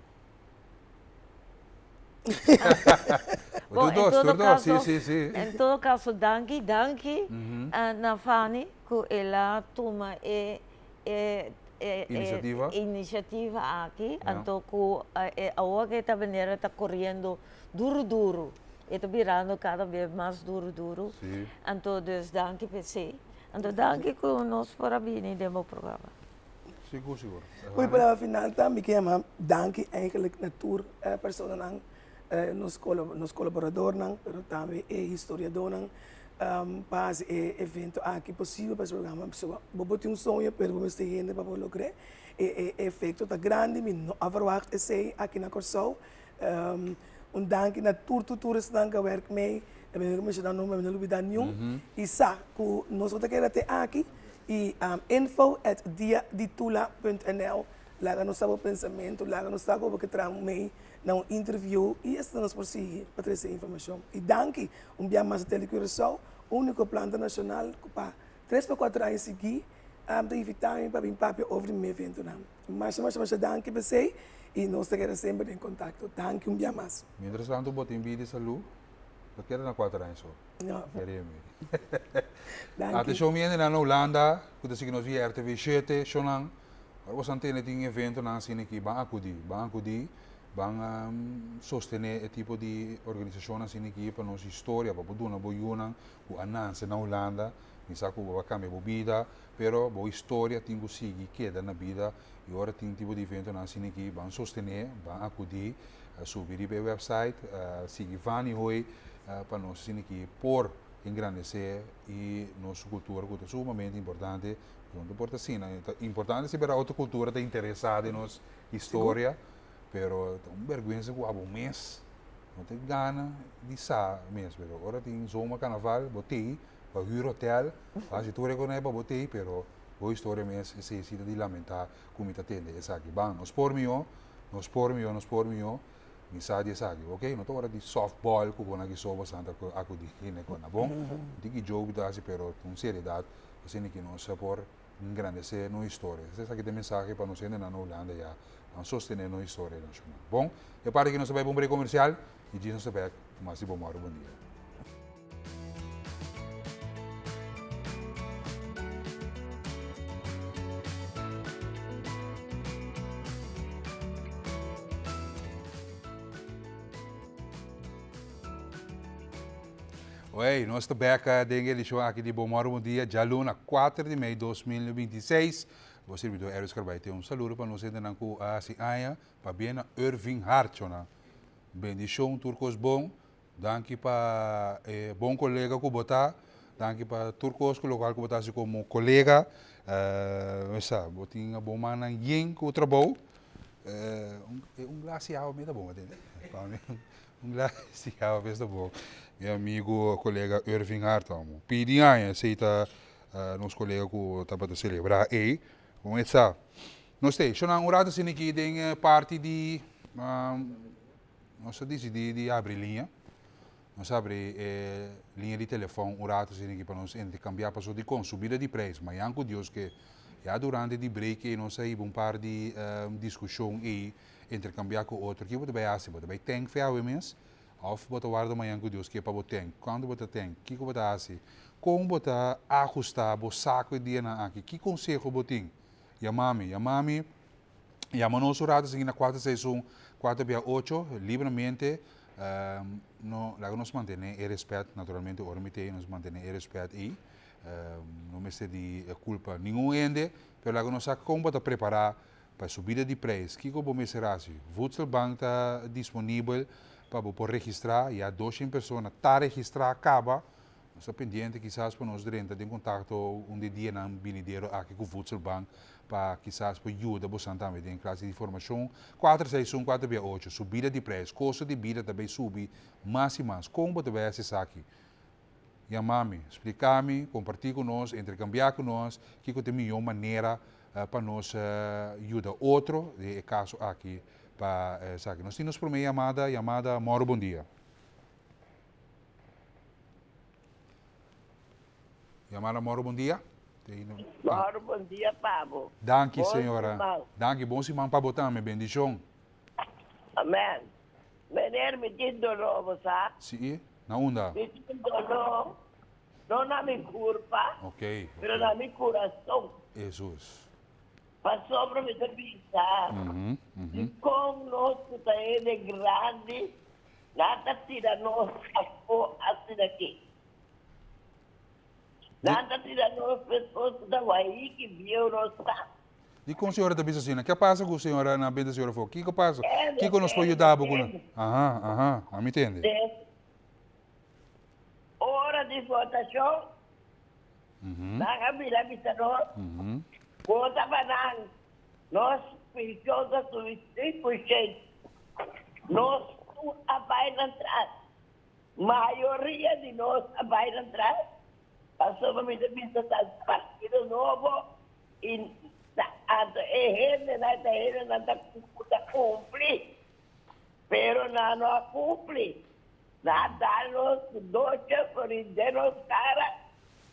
Bom, sim. Em todo caso, danke na Fanny que ela toma iniciativa aqui, então que agora que esta maneira está correndo duro, está virando cada vez mais duro. Então, dus danke PC. Então, danke que nós para vir no programa. Seguro. Hoje para final também que é danke eigenlijk na tour persoon nos colaboradores, mas também historiadores, para esse evento aqui possível para o programa. Vou ter sonho, mas vamos ter gente para lograr. O efeito está grande, mas não verwacht esse aqui na Corsou. Dank na tours dan que werk mee. We moeten dan noemen, we willen dan nieuw. Isa, que nós vamos ter até aqui e info@diatula.nl. Lá nós sabemos pensamento, lá nós sabemos o que traz meio na interview e esta nós por si para trazer informação. E danke, dia mais a Telecuração, único planta nacional para 3 para 4 anos seguir, para evitar para vir papel over o meu evento. Mas danke para você e nós estamos sempre em contato. Danke, dia mais. Mientras tanto, botem vida e saúde. Eu quero na 4 anos só. Não. Até show minha na Holanda, que nós vimos via RTV 7, Shonang. Agora você tem um evento na cena aqui, vão acudir, vão sostener esse tipo de organização na cena aqui para nossa história, para poder na boiuna, o ananse na Holanda, pensar que vai cambiar a vida, pero a história tem que seguir, queda na vida, e agora tem um tipo de evento na cena aqui, vão sostener, vão acudir, subir para o website, seguir Vani Hoi, para nós cena aqui, por engrandecer e nossa cultura, que é sumamente importante. Importante saber a outra cultura está interessada em nossa história, pero uma vergonha que há um mês, não tem gana de sair mesmo. Agora tem zoma carnaval, botei, para o hotel, a gente reconhece para botei, pero a história mesmo se decide de lamentar como está tendo essa aqui. Bom, nos por mim, mensagem essa aqui, ok? Não estou agora de softball, que eu não sou bastante acudir, né? Bom, tem que jogo, pero com seriedade, assim que nós por engrandecer nossa história. Essa aqui tem mensagem para nós na Holanda já, para sostener nossa história nacional. Bom, é para que nós vai para um break comercial e diz nós back, mas bom dia. Oi, nós estamos aqui de bom dia, já luna 4 de maio de 2026. O servidor Eros Carvalho tem saludo para nós entender com a Cianha, para bem Irving Hartona. Bendição, turcos bom, danke para bom colega que botar, danke para turcos que local que botar como colega, botinha bom mana yin que trabalho, glacial me dá bom, glacial me dá bom. Meu amigo, colega Irving Hartman. Pedi aí, aceita nosso colega que está para celebrar aí. Vamos começar. Nós temos, se não há assim aqui tem parte de, nós decidimos de abrir linha. Nós abrimos linha de telefone, o rato assim aqui para nós cambiar para de com subida de preço. Mas anco Deus que já durante o break nós aí um par de discussão e intercambiar com outro que você vai assim, você vai ter que mesmo. Of você guarda amanhã com Deus que é para você tem. Quando você tem, o que você faz? Como você ajustar o saco de dinheiro aqui? Que conselho você tem? Yamami, nosso rato assim na 461, 468, livremente, nós mantemos o respeito, naturalmente, o ormite, nós mantemos o respeito aí, não me sei de culpa nenhum ende, mas nós sabemos como você preparar para a subida de preço. O que você será assim? Voedselbank está disponível para registrar, e há 200 pessoas está registrada, acaba, Nós pendiente quizás para nós dentro de contato um dia na binideiro aqui com o Voedselbank para quizás para ajuda você também em classe de formação 461-468 subida de preço, custo de vida também subir mais e mais. Como você vai acessar aqui? Chamar-me, explicar-me, compartilhar com nós, intercambiar com nós, que tem melhor maneira para nós ajudar outro, de caso aqui, para aqui. Nós temos para minha chamada Moro, bom dia. Chamada Moro, bom dia. Moro, bom dia, Pablo. Danke, senhora. Danke, bom semana para botar, minha bendição. Amém. Menino, me diz dolor, sabe? Sim, na onda. Me diz dolor, não na minha culpa, Ok. mas na minha coração. Jesus. Passou para me pensar, e como nós que ele é grande, nada tira nós assim daqui. Nada tira nós pessoas que estão aí, que viu nós tá. E com a senhora também assim, o que passa com a senhora na benda da senhora? O que passa? O que nós podemos ajudar? Aham, me entende? Hora de votação, na cabila de nós, vota para nós, pensamos a suficiente, nós abaixo atrás, maioria de nós abaixo atrás, passou para mim de vista partido novo e ele não cumpre, pero não cumpre. Nada nos doce por nos cara,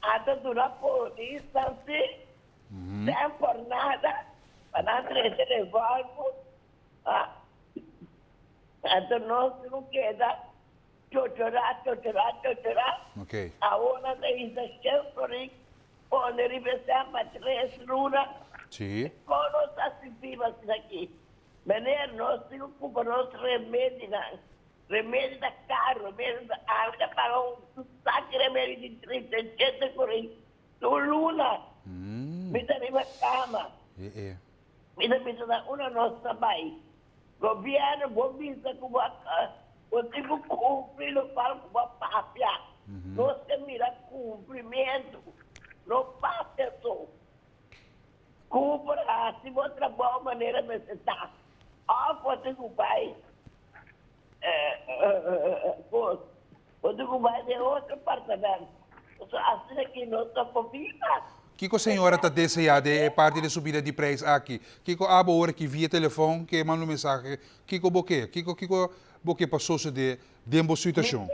até dura polícia assim, sem por nada, para não trazer de volta, até nós não queda chorar. Ok. A ona da exagero por aí, onde ele vai para 3 lunas, Sim. como nós assistimos aqui. Menino, nós temos que comprar nosso remédio, remédio da caro, remédio da água, para saco de remédio de 37 por aí. Do luna, me dá uma cama, me dá uma nossa pai. Governo, bom vista com o tipo cumprir, não fala com a pápia. Nós temos cumprimento, não passa só. Cumpra, se outra boa maneira de você está. Pode que o pai, pode que o pai de outro apartamento. Assim aqui nós estamos vivos. O que a senhora está desejando é parte da subida de preço aqui? O que a hora que via telefone, que manda mensagem, o que o que passou de uma situação?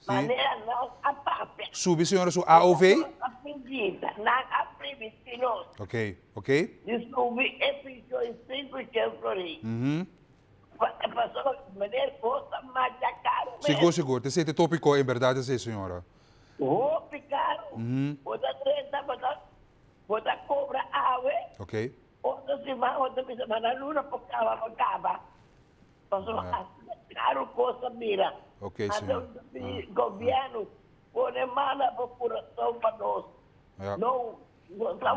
Maneira não a pápia. Sube, senhora, sua AOV? Ok. Descobri episódios 5 flores. Passou de maneira costa mais caro. Seguro. Esse tópico é verdade, sim, senhora. Roupa caro. Outra 30, outra cobra água. Ok. Outra semana, luna por cava. Passou caro costa mira. Ok, senhor. Governo, põe mala procuração para nós. Não, botar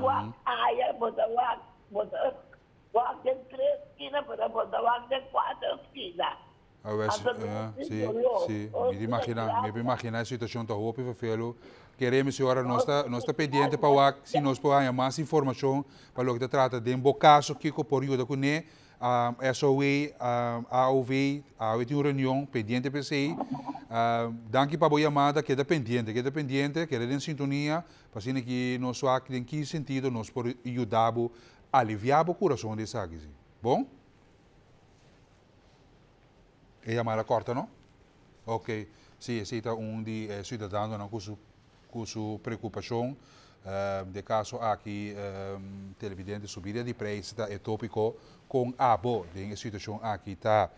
área, botar tem 3 esquinas, botar tem 4 esquinas. Sim. Me imagina a situação da roupa e falo. Queremos, senhora, nós está pendente para se nós podemos mais informação para o que trata de um caso que por ajuda com ele. SOE, AOV, tem uma reunião pendente para si. Danke para a chamada, queda pendente, queda em sintonia, para que nós aqui em que sentido nós podemos ajudar a aliviar o coração de Sagis. Bom? É chamada corta, não? Ok. Sim, esse é de cidadão com sua preocupação. De caso aqui, televidente subida de preço é tópico com a boa de situação aqui está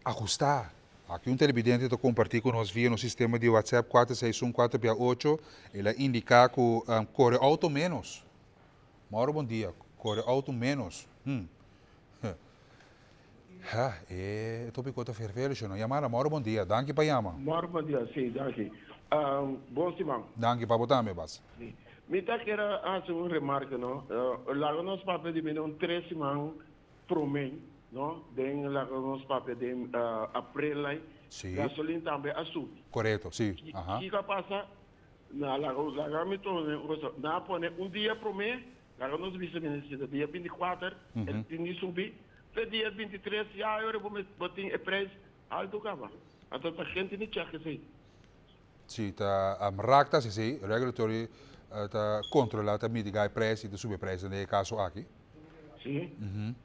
ajustar. Aqui um televidente está compartilhando com nós via no sistema de WhatsApp 461-468, ele indica que corre auto menos. Moro, bom dia. Corre auto menos. É tópico está fervendo, não? Yamara, moro, bom dia. Danke para Yama. Moro, bom dia, sim, danke. Bom semana. Danke para botar, meu bas. Me tá querendo fazer uma remarca, não? Lá nós papel de mim 3 semanas pro mim, no? Den la nos papel de april aí, Sim. gasolina também a subir. Correto, sim. Aham. O que passa? Na na pone dia para mim, agora nós vice-ministro dia 24, ele tem subir, até dia 23 já eu vou botar o preço alto cava. Então a gente não checa assim. Sim, tá rakta sim, regulatory tá controlar, tá mitigar o preço e tá subir o preço nesse caso aqui. Sim.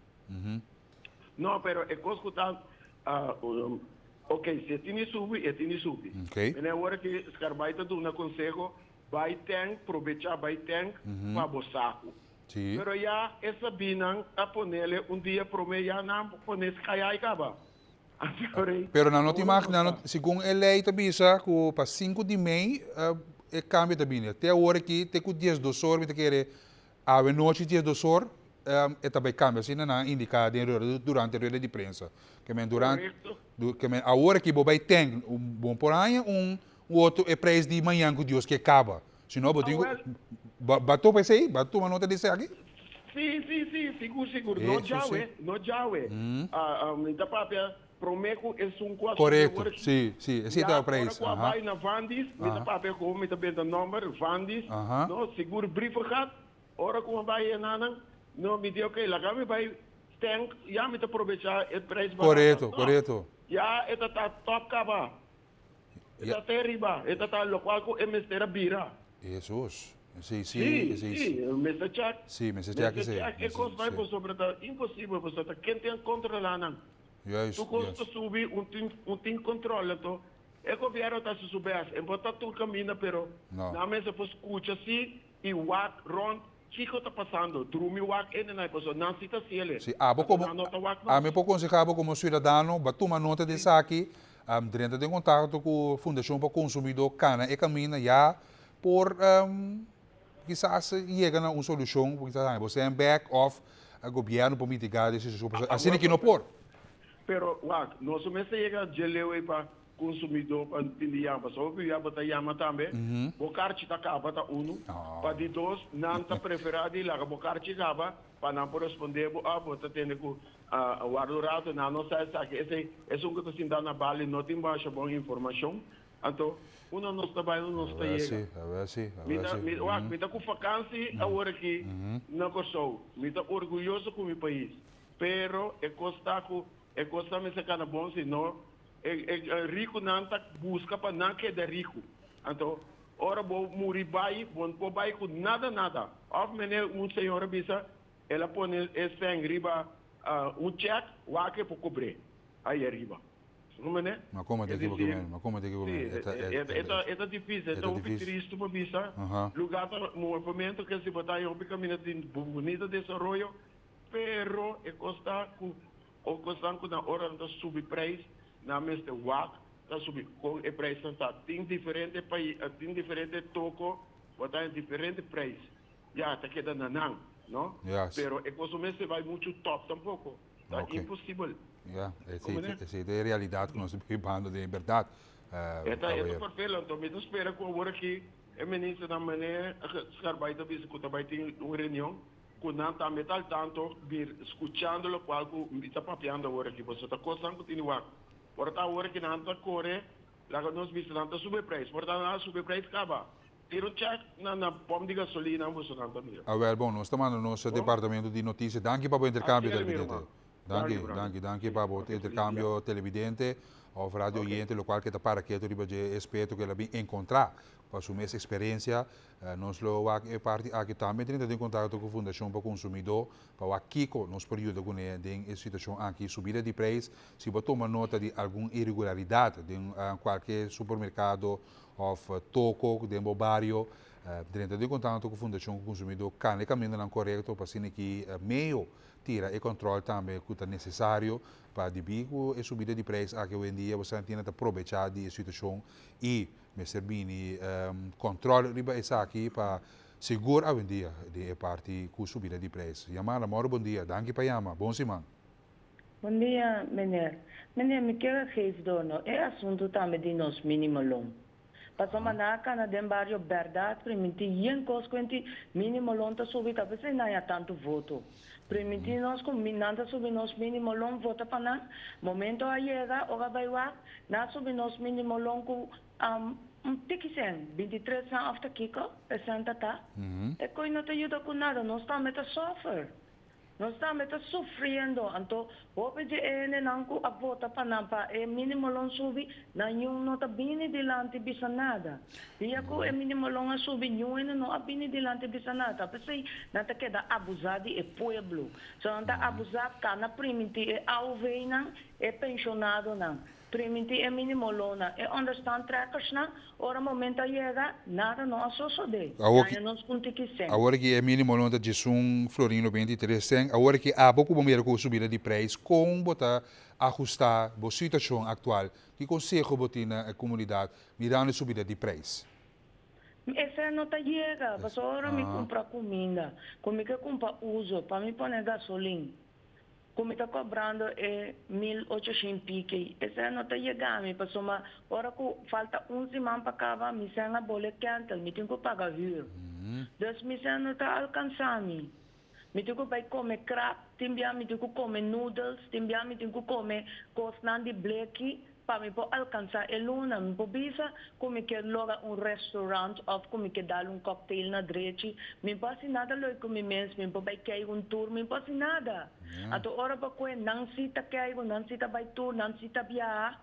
Não, pero é coisa que tá ok, se tem subir, Ok. Na hora que os caras do um conselho, vai ter, aproveitar, vai ter, para o saco. Sim. Pero já, essa binang, a ponerle dia para mim, já não poner se cair e acaba. Pero na nota imagina, segundo a lei também bisa que para 5 de maio é cambio também. Até a hora que tem que 10 do sor, me querer a noite 10 do sor, é também cambio, assim não indica durante a roda de prensa. Que men durante que men a hora que bobai tem bom por aí outro é preço de manhã que Deus que acaba. Se não botinho batou para aí, batou uma nota desse aqui. Sim, seguro. Não já é. Da própria prometo é quase. Correto, sim, esse é o preço. Agora vai na Vandis, da própria como me também o número Vandis, não seguro briefo gat. Ora como vai na não me diz ok, lá me vai tem já me aproveitar o preço. Correto. Já está top cava. Está terriba, está local com MST bira. Jesus. Sim, Mr. Jack. Sim, Mr. Jack sim. É coisa vai por sobre impossível por sobre quem tem controlar não. Tu custa subir tem controle então. É que o governo está se subir, é botar tu caminha, pero na mesa por escuta assim e walk round. O que está passando? Drumi walk in na pessoa não se está ciele. Sim, me pouco aconselhava como cidadão, batu uma nota desse aqui, dentro de contato com a Fundação para o Consumidor Cana e caminha já por quizás chega a uma solução, quizás você é um back-off o governo para mitigar essa situação, assim que não por. Pero, nós mesmo chega de levar para consumidor para entender a só que ia botar yama também, bocarchi tá capa tá para de dois não tá preferado lá bocarchi capa para não corresponder a botar tendo que o ardurado não sai que esse é um que está na bala não tem baixa boa informação então não nos trabalha não nos está sim. Me tá com vacância agora aqui na Corsou me tá orgulhoso com o meu país pero é costa me sacar na bom se não rico não tá busca para não que é rico então ora vou morrer vai vou vai com nada of mene senhora bisa ela põe esse riba check waque para cobrir aí arriba não mene mas como tem que é difícil é um triste para bisa lugar para movimento que se botar em caminho de bonito desenvolvimento pero é costa com na hora da subir preço na mesa WAC está subindo com o preço está tem diferente país tem diferente toco botar em diferente preço já está quedando não pero é consumir se vai muito top tampouco está impossível essa é a realidade que nós estamos vivendo de verdade é perfeito então me espera com agora que o ministro da maneira que vai ter visto vai ter uma reunião com não está metal tanto vir escutando o qual está papiando agora aqui você está coçando continuar porta hora que não está corre lá que nós vimos não está subir preço porta não subir preço acaba tiro check na pompa de gasolina você não está mesmo bom nós estamos no nosso departamento de notícias danke para o intercâmbio televidente danke para o intercâmbio televidente ou rádio oyente o qual que está para que eu espero que ela venha encontrar para assumir essa experiência nós lo é parte aqui também tendo em contato com a Fundação para o Consumidor para aqui nos períodos com a situação aqui subida de preço se você toma nota de alguma irregularidade em qualquer supermercado ou toco de um bairro dentro de contato com a Fundação para o Consumidor can caminho não correto para assim que meio tira e controle também que é necessário para diminuir a subida de preço aqui hoje em dia você tem que aproveitar da situação e me servir controle riba essa aqui para segurar hoje em dia de parte com subida de preço. Yamara, bom dia. Danke para Yama. Bom semana. Bom dia, meneer. Meneer, me quero geven dono. É assunto também de nos minimum. Paso manaka na den barrio verdade, primiti yen consequente mínimo lonta subir, talvez não há tanto voto. Primiti nós combinando subir nos mínimo long vota para momento a chega, ora vai lá, na subir nos mínimo long com tikisen 23 anos after kiko, pesanta tá. É coi não te ajuda com nada, nós estamos a sofrer. Nós estamos sofrendo, então, o PGN não a vota para mínimo long subir, não não está bem dilante bisa nada. Dia que é mínimo long a subir, não a bem dilante bisa nada. Porque não está queda abusado é pueblo. Se não está abusado, cada primiti é alveina, é pensionado não. Primiti é mínimo lona, é understand trackers na, ora momento chega, nada não associado. Agora que é mínimo lonta de Florino 23 cent, agora que há pouco bombeiro com subida de preço, como botar ajustar a situação atual, que conselho botar na comunidade mirando a subida de preço? Essa não está chega, mas ora me compra comida, como que compra uso, para me pôr gasolina. Como está cobrando 1.800 pique. Essa não está chegando, mas agora que falta semana para acabar, me sendo a bola quente, me tenho que pagar hyra. Então, me não está alcançando. Me tenho que comer crab, também me tenho que comer noodles, também me tenho que comer coisas de bleque, para me alcançar a luna. Me bisa como que logo restaurante ou como que dar cocktail na direita. Me passa nada logo com me mesmo, me pode cair tour, me passa nada. Ato ora para que não se tá cair, não se tá vai tour, não se tá viajar.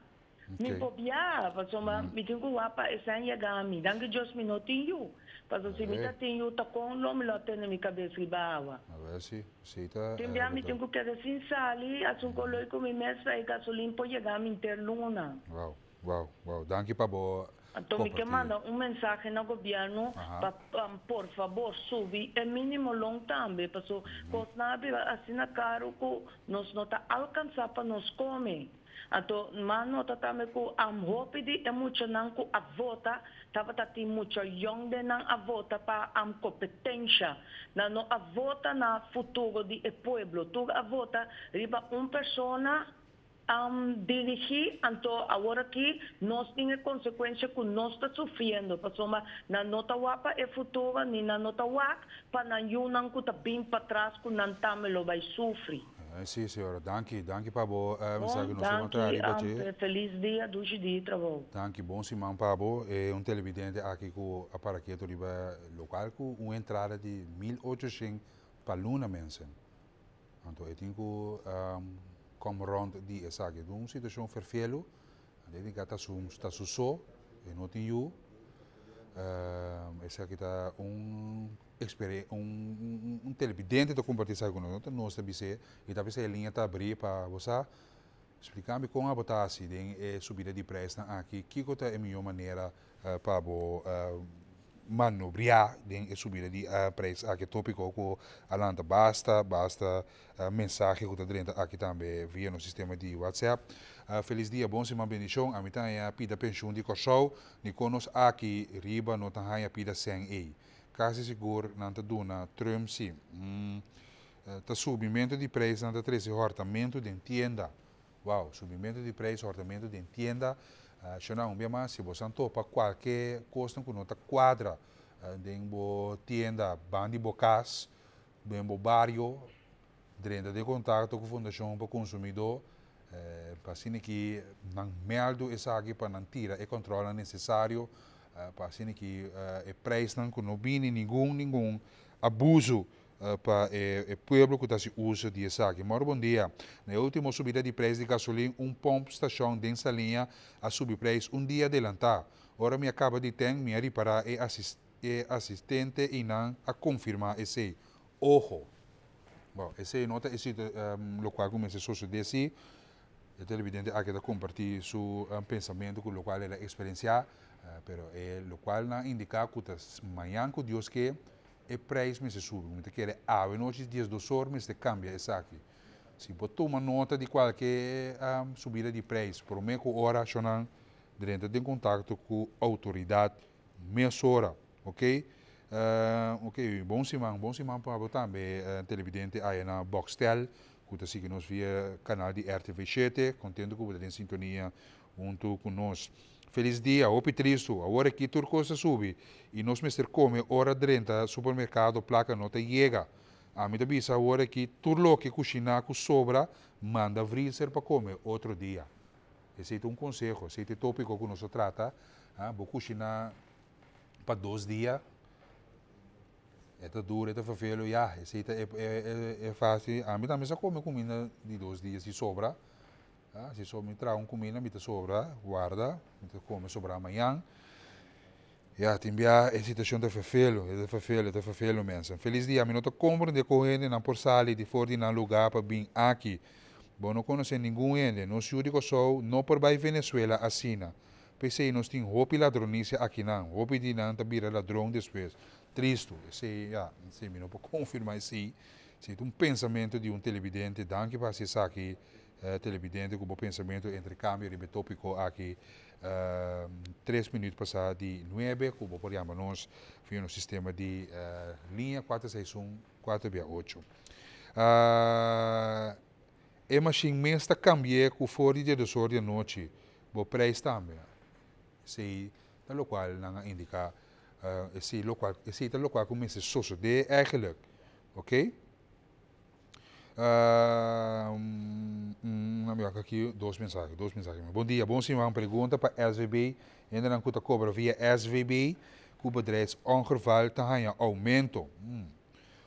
Me pode viajar, porque me tenho que wapa essa yagami. Danke Deus me não tenho. Porque se me tenho tá com lo me lo tem na minha cabeça ribawa. A ver se tá. Também me tenho que assim sali, assim que logo com me mesmo aí gasolina pode chegar me ter luna. Wow. Danke para boa. Então, me manda mensagem no governo para, por favor, subir o mínimo long também, porque assim na caro que nós não está alcançar para nós comer. Então, mas nós também que hope de muito não que a vota, estava tendo muito young de não a vota para a competência, não a vota na futuro do povo, tu a vota riba pessoa dirigir, então agora que nós temos consequência que nós estamos sofrendo, porque na nota wapa é futuro, nem na nota wap, para não yunang que está bem para trás, que não também vai sofrer. Sim, senhora. Danke para boa mensagem. Feliz dia, 2 dias de trabalho. Danke, bom semana para boa. É televidente aqui com a paraquedo local com uma entrada de 1.800 para luna mensen. Então, eu tenho que como rond die essa aqui, uma situação vervelho, a gente está só, e não tem eu, essa aqui está televidente que compartilhar com nós, nós também sei, e talvez a linha está abrir para você explicar-me como a botar assim, a subida de preço aqui, que é a melhor maneira para manobrar a subida de preço aqui tópico com a lanta basta mensagem que está dentro aqui também via no sistema de WhatsApp. Feliz dia, bom semana, bendição. A mim também a pida pensão de cochou, ni conos aqui riba no também a pida sem ei. Quase seguro não tá duna Trump sim. Tá subimento de preço não tá 13 hortamento de tienda. Wow, subimento de preço hortamento de tienda. Se você topa qualquer coisa que não está quadra, dentro tienda, bandi bocas, dentro barrio, dentro de contato com a Fundação para o Consumidor, para assim que não meldo essa aqui para não tirar e controla necessário, para assim que o preço não vem nenhum abuso para o povo que está se usa de essa aqui. Muito bom dia. Na última subida de preço de gasolina, pomp estação dessa linha a subir preço dia adelantar. Ora me acaba de ter me reparar e assistente e não a confirmar esse ojo. Bom, esse nota esse local como esse sócio desse é televidente aqui da compartilhar seu pensamento com o local ela experienciar, pero o qual não indica que amanhã que Deus quer o preço me se sube, muito quer a noite dias do sol me se cambia essa aqui. Se você toma nota de qualquer subida de preço, por meio que hora chonan dentro de contato com a autoridade, meia hora, ok? Ok, bom semana para você também televidente aí na Boxtel que seguir-nos via canal de RTV7, contente que você em sintonia junto conosco. Feliz dia, opi tristo, agora aqui tudo coisa sube, e nós mestre come hora 30, supermercado, placa nota chega. A mim também agora aqui tudo o que cozinhar com sobra, manda freezer para comer outro dia. Esse é um conselho, esse é o tópico que nós trata, vou cozinhar para 2 dias, é duro, é fácil, esse é fácil. A mim também só come comida de 2 dias se sobra. Se só me traz comida, me sobra, guarda, me come sobra amanhã. Tem a situação de fafelo, mensen. Feliz dia, me compro de corrente na porsali de fora na lugar para vir aqui. Bom, não conheço ninguém ainda, não sei o que sou, não por vai Venezuela assina. Pensei, nós temos roupa ladronice aqui não, roupa de não vira ladrão depois. Triste, se me não pode confirmar se é um pensamento de um televidente, danke para se aqui. Televidente com o pensamento entre câmera e tópico aqui 3 minutos passados de 9, como podemos nós via no sistema de linha 461-468. É machine mesmo está cambiando com fora de 2 horas da noite, o preço também. Se é o qual não indica, esse é o local começa a suceder eigenlijk, ok? Aqui 2 mensagens. Bom dia, bom sim, uma pergunta para SVB. Ainda não custa cobra via SVB, que o bedrijfsongeval tem aumento.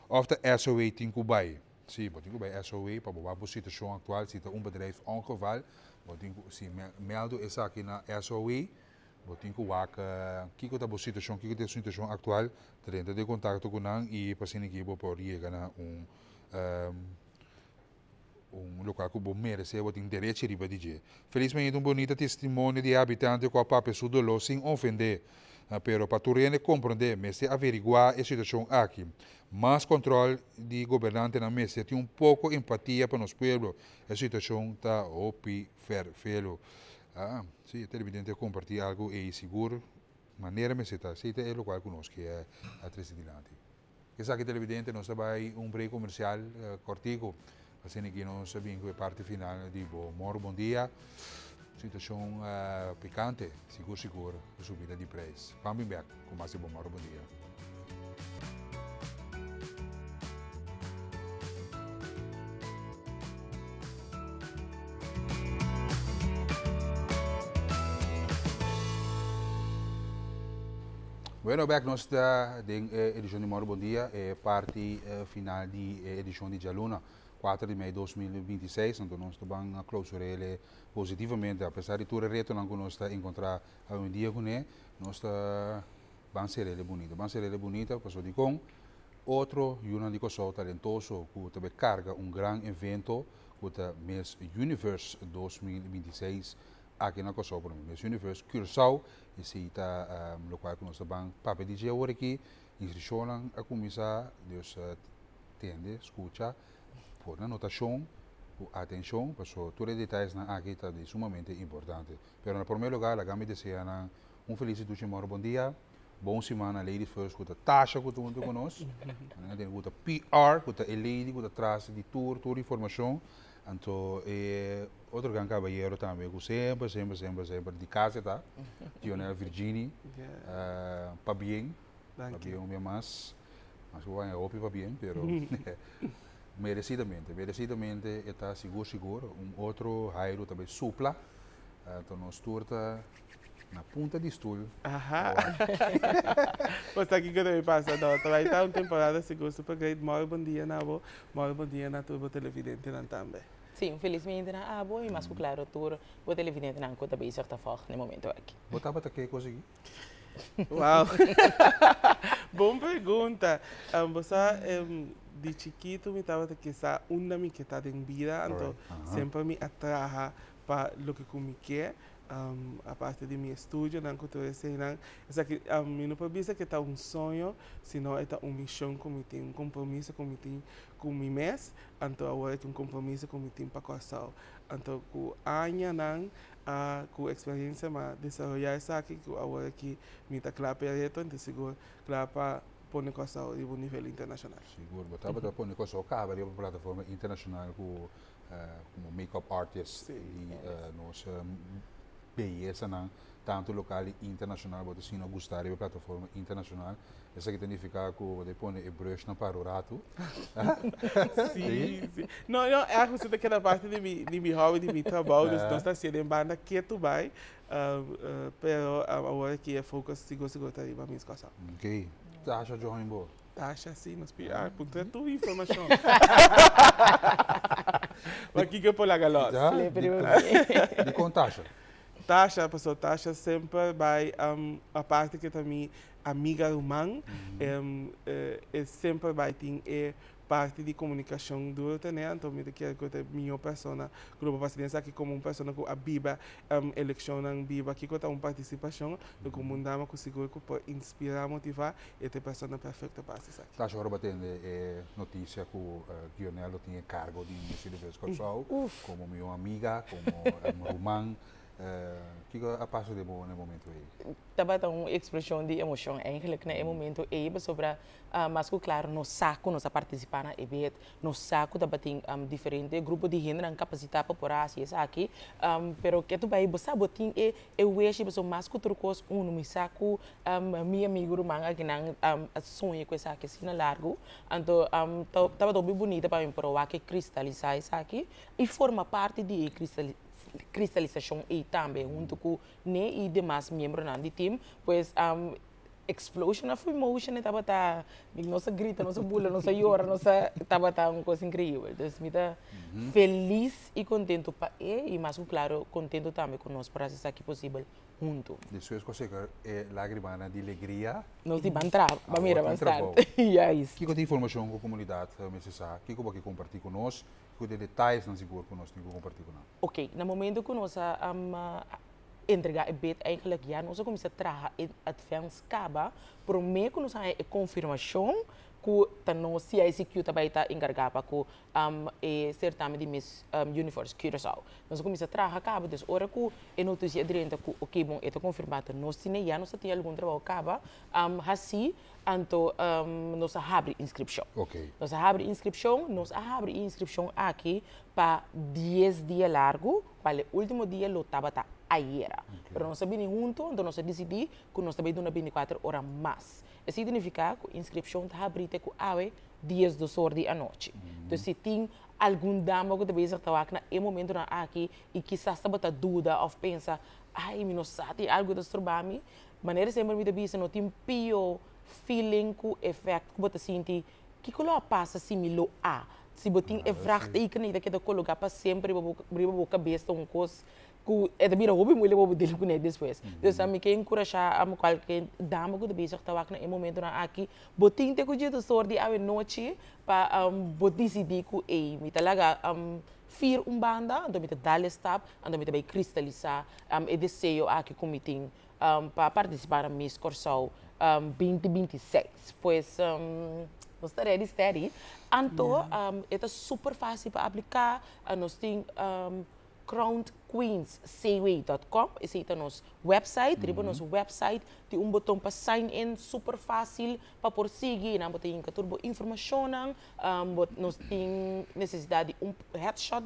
Of de SOE tem que bij. Sim, tem que bij SOE, para a situação atual, se tem bedrijfsongeval, se meldo isso aqui na SOE, tem que ver que é a situação atual, tendo de contato com nós e para ser aqui para chegar a local que merece o interesse de dizer. Felizmente um bonito testemunho de habitante com a papa sudolo sem ofender, pero para tu compreender, mas se averiguar a situação aqui, mais controle de governante na mesa, tem pouco empatia para nos pueblos, a situação está opi ferfelo. Sim, é evidente compartilhar algo e seguro, maneira me está, se é o local conosco que é a Trecidilante. Essa aqui televidente nós trabalhamos break comercial cortico. Assim que nós sabemos que a parte final de bom dia, situação picante, seguro, subida de preço. Vamos back com mais de bom dia. Bueno, back nós da edição de Moro Bom Dia, parte final de edição de Jaluna. 4 de maio de 2026, então nós vamos clausurar ele positivamente, apesar de todo o reto que nós estamos encontrar um dia com ele, nós vamos ser ele bonita, passou de com outro de coisa talentoso que também carga grande evento, que é Miss Universe 2026 aqui na Kosovo, Miss Universe Curaçao, e se está local que nós vamos para dizer agora aqui, inscrição a começar, Deus tende, escuta, por anotação, atenção, porque todos os detalhes aqui estão sumamente importantes. Mas, em primeiro lugar, a me deseja feliz dia, bom dia, bom semana, ladies first, com a taxa que tu conosco, com a PR, com a lady, com a traça de tour informação. Então, outro grande cavalheiro também, que sempre de casa, tá? Dionel Virginie, para bem, minha mas vai ouvir para bem, pero merecidamente, está seguro, outro raio também supla, então nós turta na ponta de stool. Pois aqui que eu passa, vai estar uma temporada seguro, super great, bom dia na tua televidente também. Sim, felizmente na abo e mais claro tour o televidente não conta bem certa forma no momento aqui. Botava até que conseguir. Uau. Boa pergunta. Você de chiquito me estava que essa onda me que está em vida, então sempre me atraja para o que eu quer. A parte de meu estúdio, não cultura não, essa que a mim não pode dizer que está sonho, senão é uma missão que me tem, compromisso que me tem com mim mesmo, então agora é compromisso que me tem para Kosovo, então com anos não, com experiência mas desenvolver isso aqui, que agora que me está claro para então seguro claro para pôr coisa a nível internacional. Seguro, botava pôr coisa acaba de uma plataforma internacional como make-up artist e nossa beleza não tanto local e internacional, mas se não gostar de uma plataforma internacional, isso que significa que você põe o brush na para o rato. Sim. Não, é você daquela parte de meu hobby, de meu trabalho, nós estamos sendo em banda que tu vai, pero agora que é foco seguro tá aí para minha coisa. Ok. Tá acha João Imbo? Acha sim, nós piar, porque tu informação. Mas que eu por lá galos. De contacha. Tasha, pessoal, Tasha sempre vai a parte que também amiga humana, sempre vai ter parte de comunicação durante, né? Então, me quero que a minha pessoa, grupo paciência aqui como uma pessoa que a biba eleição na biba aqui que uma participação, do como um dama que seguro que pode inspirar, motivar e ter pessoa perfeita para isso aqui. Tasha agora batendo notícia que o Guionello tinha cargo de Miss Universe Corsol, como minha amiga, como romã. Que a passo de bom no momento aí? Tava uma expressão de emoção, eigenlijk no momento aí sobre mas claro no saco nós participar na evento, no saco tava tem diferente grupo de gente capacidade para por assim aqui, pero que tu vai você botin eu vejo pessoa mais que trocos no saco meu amigo romano que não sonha com essa aqui assim largo, então tava bem bonita para mim provar que cristalizar isso aqui e forma parte de cristalização e também junto com e demais membros do time, pois explosion of emotion estava nossa grita, nossa bula, nossa llora, nossa estava uma coisa incrível. Então, me dá feliz e contento para e mais claro contento também com nós para isso aqui possível junto. Depois você lágrima de alegria. Nós de bantrava, vamos ir avançar. Yes. Que tem informação com a comunidade, que pode compartilhar conosco. Que detalhes não seguro que nós temos que compartilhar com nós. Ok, no momento que nós entregar o bet eigenlijk já nós começamos a trabalhar advance caba, por meio que nós temos a confirmação que nós CICQ também está encarregado com o certame de Miss Universe Curaçao. Nós começamos a trabalhar caba, então hora que a notícia direita que ok bom está confirmado, nós temos já nós temos algum trabalho caba, assim então nós abrimos inscrição. Ok. Nós abrimos inscrição aqui para 10 dias largo, qual é o último dia lo estava ayer. Pero nós sabemos junto, então nós decidimos que nós também damos 24 horas mais. Isso significa que a inscrição está aberta com a 10 das horas da noite. Então se tem algum dama que talvez está aqui no momento aqui e quizás está dúvida ou pensa, ai, não sabe algo das trabalhos, maneira sempre me diz, não tem pior feeling com efeito que você sente que quando passa similar a se você tem efeito aí que nem daquele colocar para sempre para a cabeça uma coisa que é também hobby muito bom dele com ele depois. Então a mim que encorajar a qualquer dama que também já está aqui no momento aqui, botin te cuidar do sorte a noite para decidir que ei me talaga fir banda, então me dar stop, então me também cristalizar e desejo aqui como tem para participar na Miss Corsol 2026, pois nós estaremos ready. Então, é super fácil para aplicar. Nós temos crownqueensseaway.com, esse é o nosso website. Nosso website tem botão para sign in, super fácil para por seguir. Nós temos informação, nós temos necessidade de headshot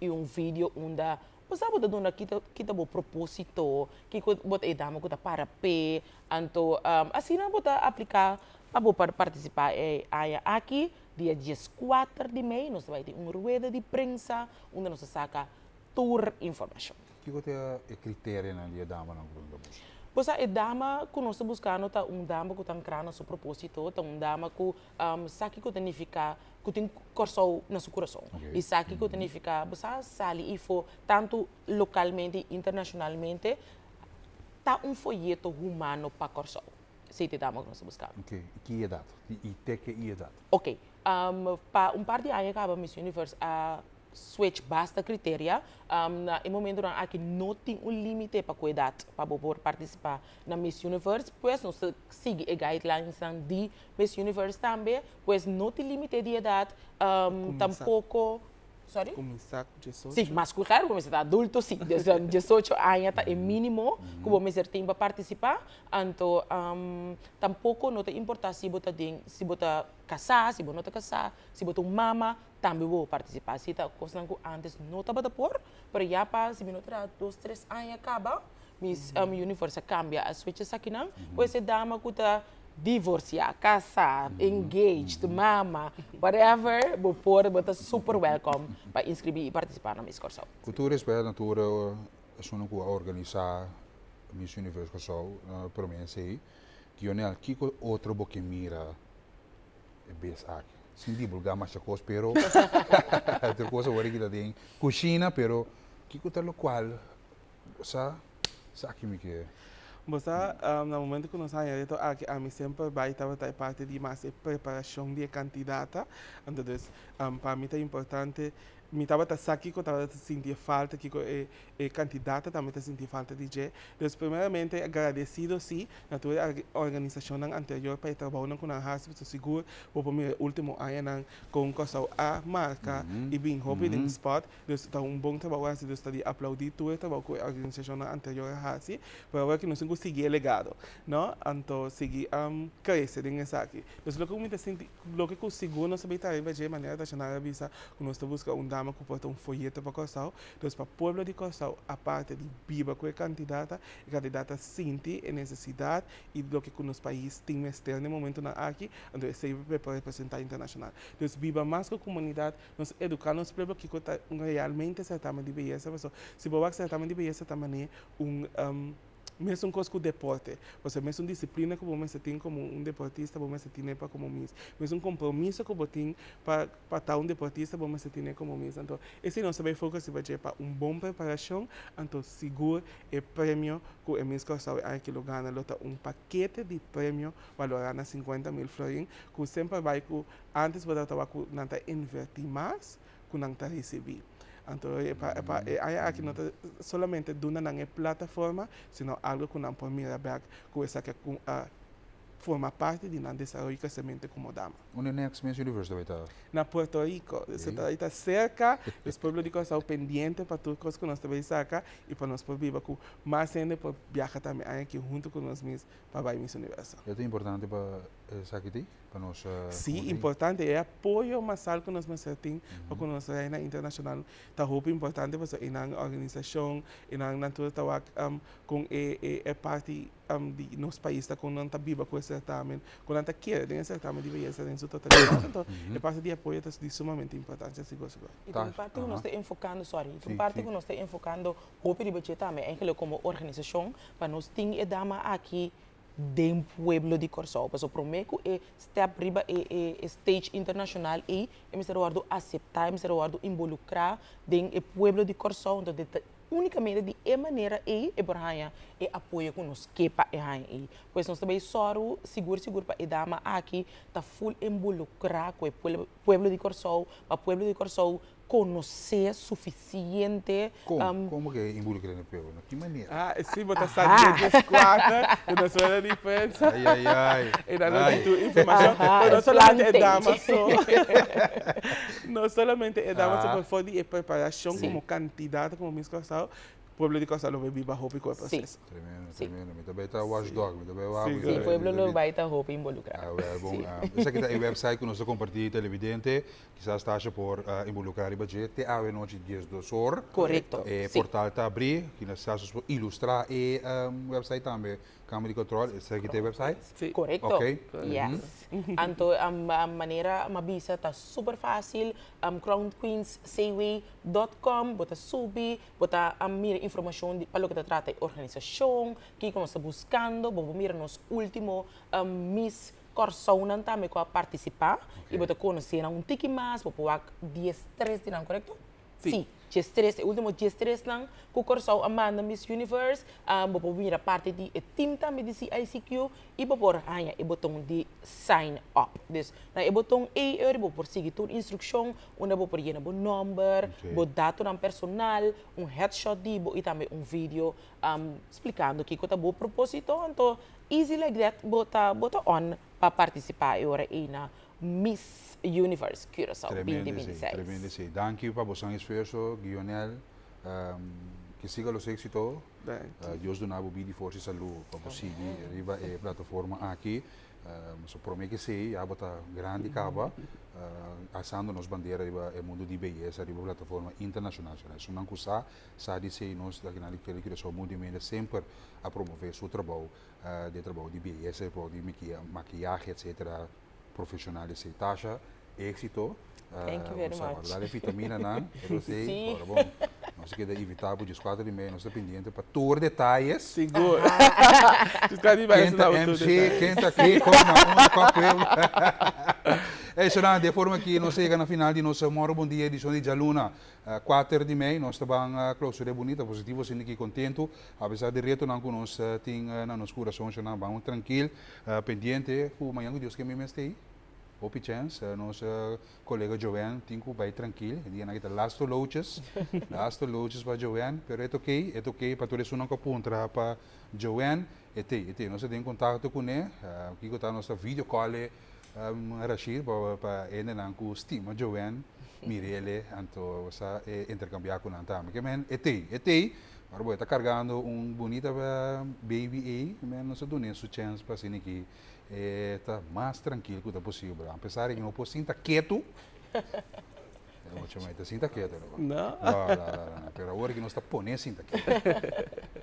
e vídeo onde você pode dar kita bo propósito, que bota dama que para p, então assim não bota aplicar para participar aqui dia 4 de maio nós vai ter uma rueda de prensa onde nós saca tour informação. Que é critério na dia dama não grupo? Você é dama que nós buscando tá dama que tem crana seu propósito, tá dama que sabe que significa que tem coração na seu coração. E sabe que significa você sali e for tanto localmente e internacionalmente tá folheto humano para coração. Se te dama que nós buscando. Ok. Que idade? E te que idade? Ok. Para par de anos acaba Miss Universe switch basta critério no momento aqui não tem limite para cuidar para poder participar na Miss Universe, pois nós seguimos as guidelines de Miss Universe também, pois não tem limite de idade, tampouco Sorry? Começar com 18. Sim, mas claro, como você está adulto, sim. Desde 18 anos é mínimo que você tem para participar. Então, tampouco não tem importância se você casar, se você não está casar, se você mama, também vou participar. Se está coisa que antes não estava por, mas já para, se não terá 2, 3 anos acaba, mis universo cambia. As switches aqui não, pois é dama que está divorciar, casar, engaged, mama, whatever, você está super welcome para inscrever e participar na minha excursão. Cultura espera natura sono ku organizar Miss Universe Kosovo para mim sei que eu nem que outro boque mira é bes aqui. Sem divulgar mais coisas, pero outra coisa agora que tem cozinha, pero que tal qual sa aqui me que Você, no momento que nós saímos aqui, a mim sempre vai estar parte de mais preparação de candidata. Então, para mim é importante. Me estava aqui que estava sentindo falta que é candidata também está sentindo falta de gente. Então, primeiramente agradecido sim na tua organização anterior para trabalhar com a raça seguro o meu último ano com a marca e bem hobby de spot. Então, está bom trabalho assim, está de aplaudir tudo trabalho com a organização anterior raça para ver que nós conseguimos legado, não? Então, seguir crescer nessa aqui. Então, o que consigo nós sabemos de maneira de chamar a visa que nós buscando que porta folheto para Kosovo, então para o povo de Kosovo, a parte de viva com a candidata sente a necessidade e do que nos países tem externo no momento aqui, então é sempre para representar internacional. Então viva mais com a comunidade, nós educamos para que realmente certamente de beleza, se você certamente de beleza também mesmo coisa com o deporte, você mesmo disciplina que você tem como deportista, você tem para como mesmo compromisso que você tem para estar deportista, você tem como então esse não sabe foco se vai para bom preparação, então seguro é prêmio que é mesmo que lo ganha, lota paquete de prêmio valorando 50,000 florins, que sempre vai que antes você estava com nada investir mais, que não está receber. Então, aqui não solamente duna na plataforma, sino algo que não pode mirar back, que essa que forma parte de um desenvolvimento e crescimento como dama. Onde é next Miss Universe vai estar? Na Puerto Rico. Você está cerca, os povos de Kosovo pendientes para tudo que nós também saca e para nós poder viver mais ainda para viajar também aqui junto com nós mesmos para a Miss Universo. É importante para essa aqui? Para nós, sim, importante é apoio massal que nós temos para que nós reina internacional. Está muito importante para a organização, na natureza com a parte de nosso país, com não está viva com esse certamen, com não está quer esse certamen de beleza em sua totalidade. Então, a parte de apoio é de sumamente importante. E tem parte que nós estamos enfocando, tem parte que nós estamos enfocando, o budget também, como organização, para nós ter a dama aqui do pueblo de Kosovo. Porque o primeiro é step riba é stage internacional e me será aceitar, me será involucrar do pueblo de Kosovo. Então, unicamente de maneira é apoio que nos quepa aí. Pois nós também seguro para a dama aqui está full involucrar com o pueblo de Kosovo, para o pueblo de Kosovo conhecer suficiente. Como que é involucrar no povo? Que maneira? Sim, você sabe das quatro, e não sou a diferença. E não tem tua informação. Não solamente é dama só. Não solamente é dama só, para fora de preparação como candidata, como Miss Kosovo. O pueblo de Kosovo vai viver roupa com o processo. Tremendo. Me também está watchdog, me também sim, o pueblo vai estar roupa involucrado. Essa aqui é o website que nós compartilhamos televidente, que está por involucrar o budget, a noite 10 do sor. Correto. O portal está abrindo, que nós estamos por ilustrar e o website também. Câmara de controle, esse aqui tem website? Sim. Correto. Ok. Yes. Então, a maneira, a visa está super fácil. crownqueensayway.com, bota subir, bota mira informação para o que trata a organização, que nós estamos buscando, vamos mirar nos últimos Miss Kosovo também para participar e bota conhecer um tique mais, vou pôr 10-3, correto? Sim. O último 10-3 não, que o Kosovo Amanda Miss Universe, vou vir a parte de team também de CICQ e vou pôr o botão de sign up. Então, o botão eu vou por seguir toda a instrução, onde vou por o número, vou dar todo personal, headshot e também vídeo explicando o que é o propósito. Então, easy like that, bota on para participar agora na Miss Universe Curaçao Tremendo, 2026. tremendo, sí. Thank you para vos esfuerzo, Guionel. Que siga los éxitos. Dios do nabo bidi força e saúde para você arriba a plataforma aqui. Mas prometo que sim, a bota grande cava, assando nos bandeira riba o mundo de beleza, riba plataforma internacional. Isso não custa, sabe se nós daqui na Liga que só muito sempre a promover seu trabalho de beleza, de maquiagem, etc. Profissionais sem taxa, êxito. Thank you very much. Dá vitamina, não? Eu sei. Sim. Bom, nós queremos evitar por 4:30, nós estamos pendentes para todos os detalhes. Seguro. Quenta MC, quenta aqui, como é isso, não, de forma que nós chegamos na final de nosso Moro Bom Dia, edição de Jaluna, 4 de maio, nós estamos a clausura bonita, positivo, sendo que contento, apesar de reto, não nós temos na nosso coração, nós vamos tranquilo, pendente, o amanhã Deus que me mestei. Hope chance, nosso colega Joanne tem que ir tranquilo, dia na kita last loaches para Joanne, pero é ok para todos não capuntra para Joanne, nós temos contato com ele, aqui está nossa video call, Rashid para ele não com estima Joanne, Mirele, então você intercambiar com ele também, que men, agora está carregando bonita baby mas nós damos chance para assim aqui. Está mais tranquilo que possível. Apesar de que não posso estar quieto, eu vou chamar de sinta quieto. Não. Mas agora que nós está ponendo sinta quieto.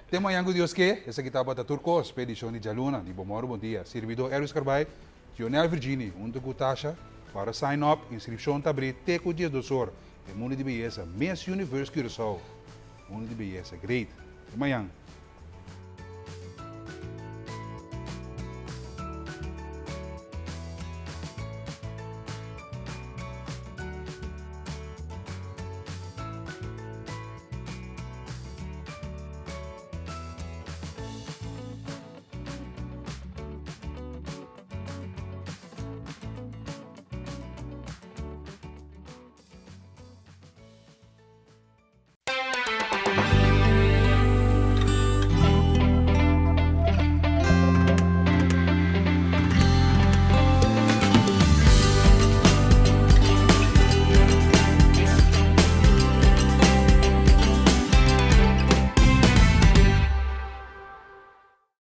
Tem amanhã com Deus que essa aqui está para Turco, expedição de Jaluna, de Bomoro, bom dia. Servidor Eros Carbai, Tionel Virginia, com taxa para sign up, inscrição está aberta até o dia do Sor. É mundo de beleza, Miss Universe Curaçao. Mundo de beleza, great. Amanhã.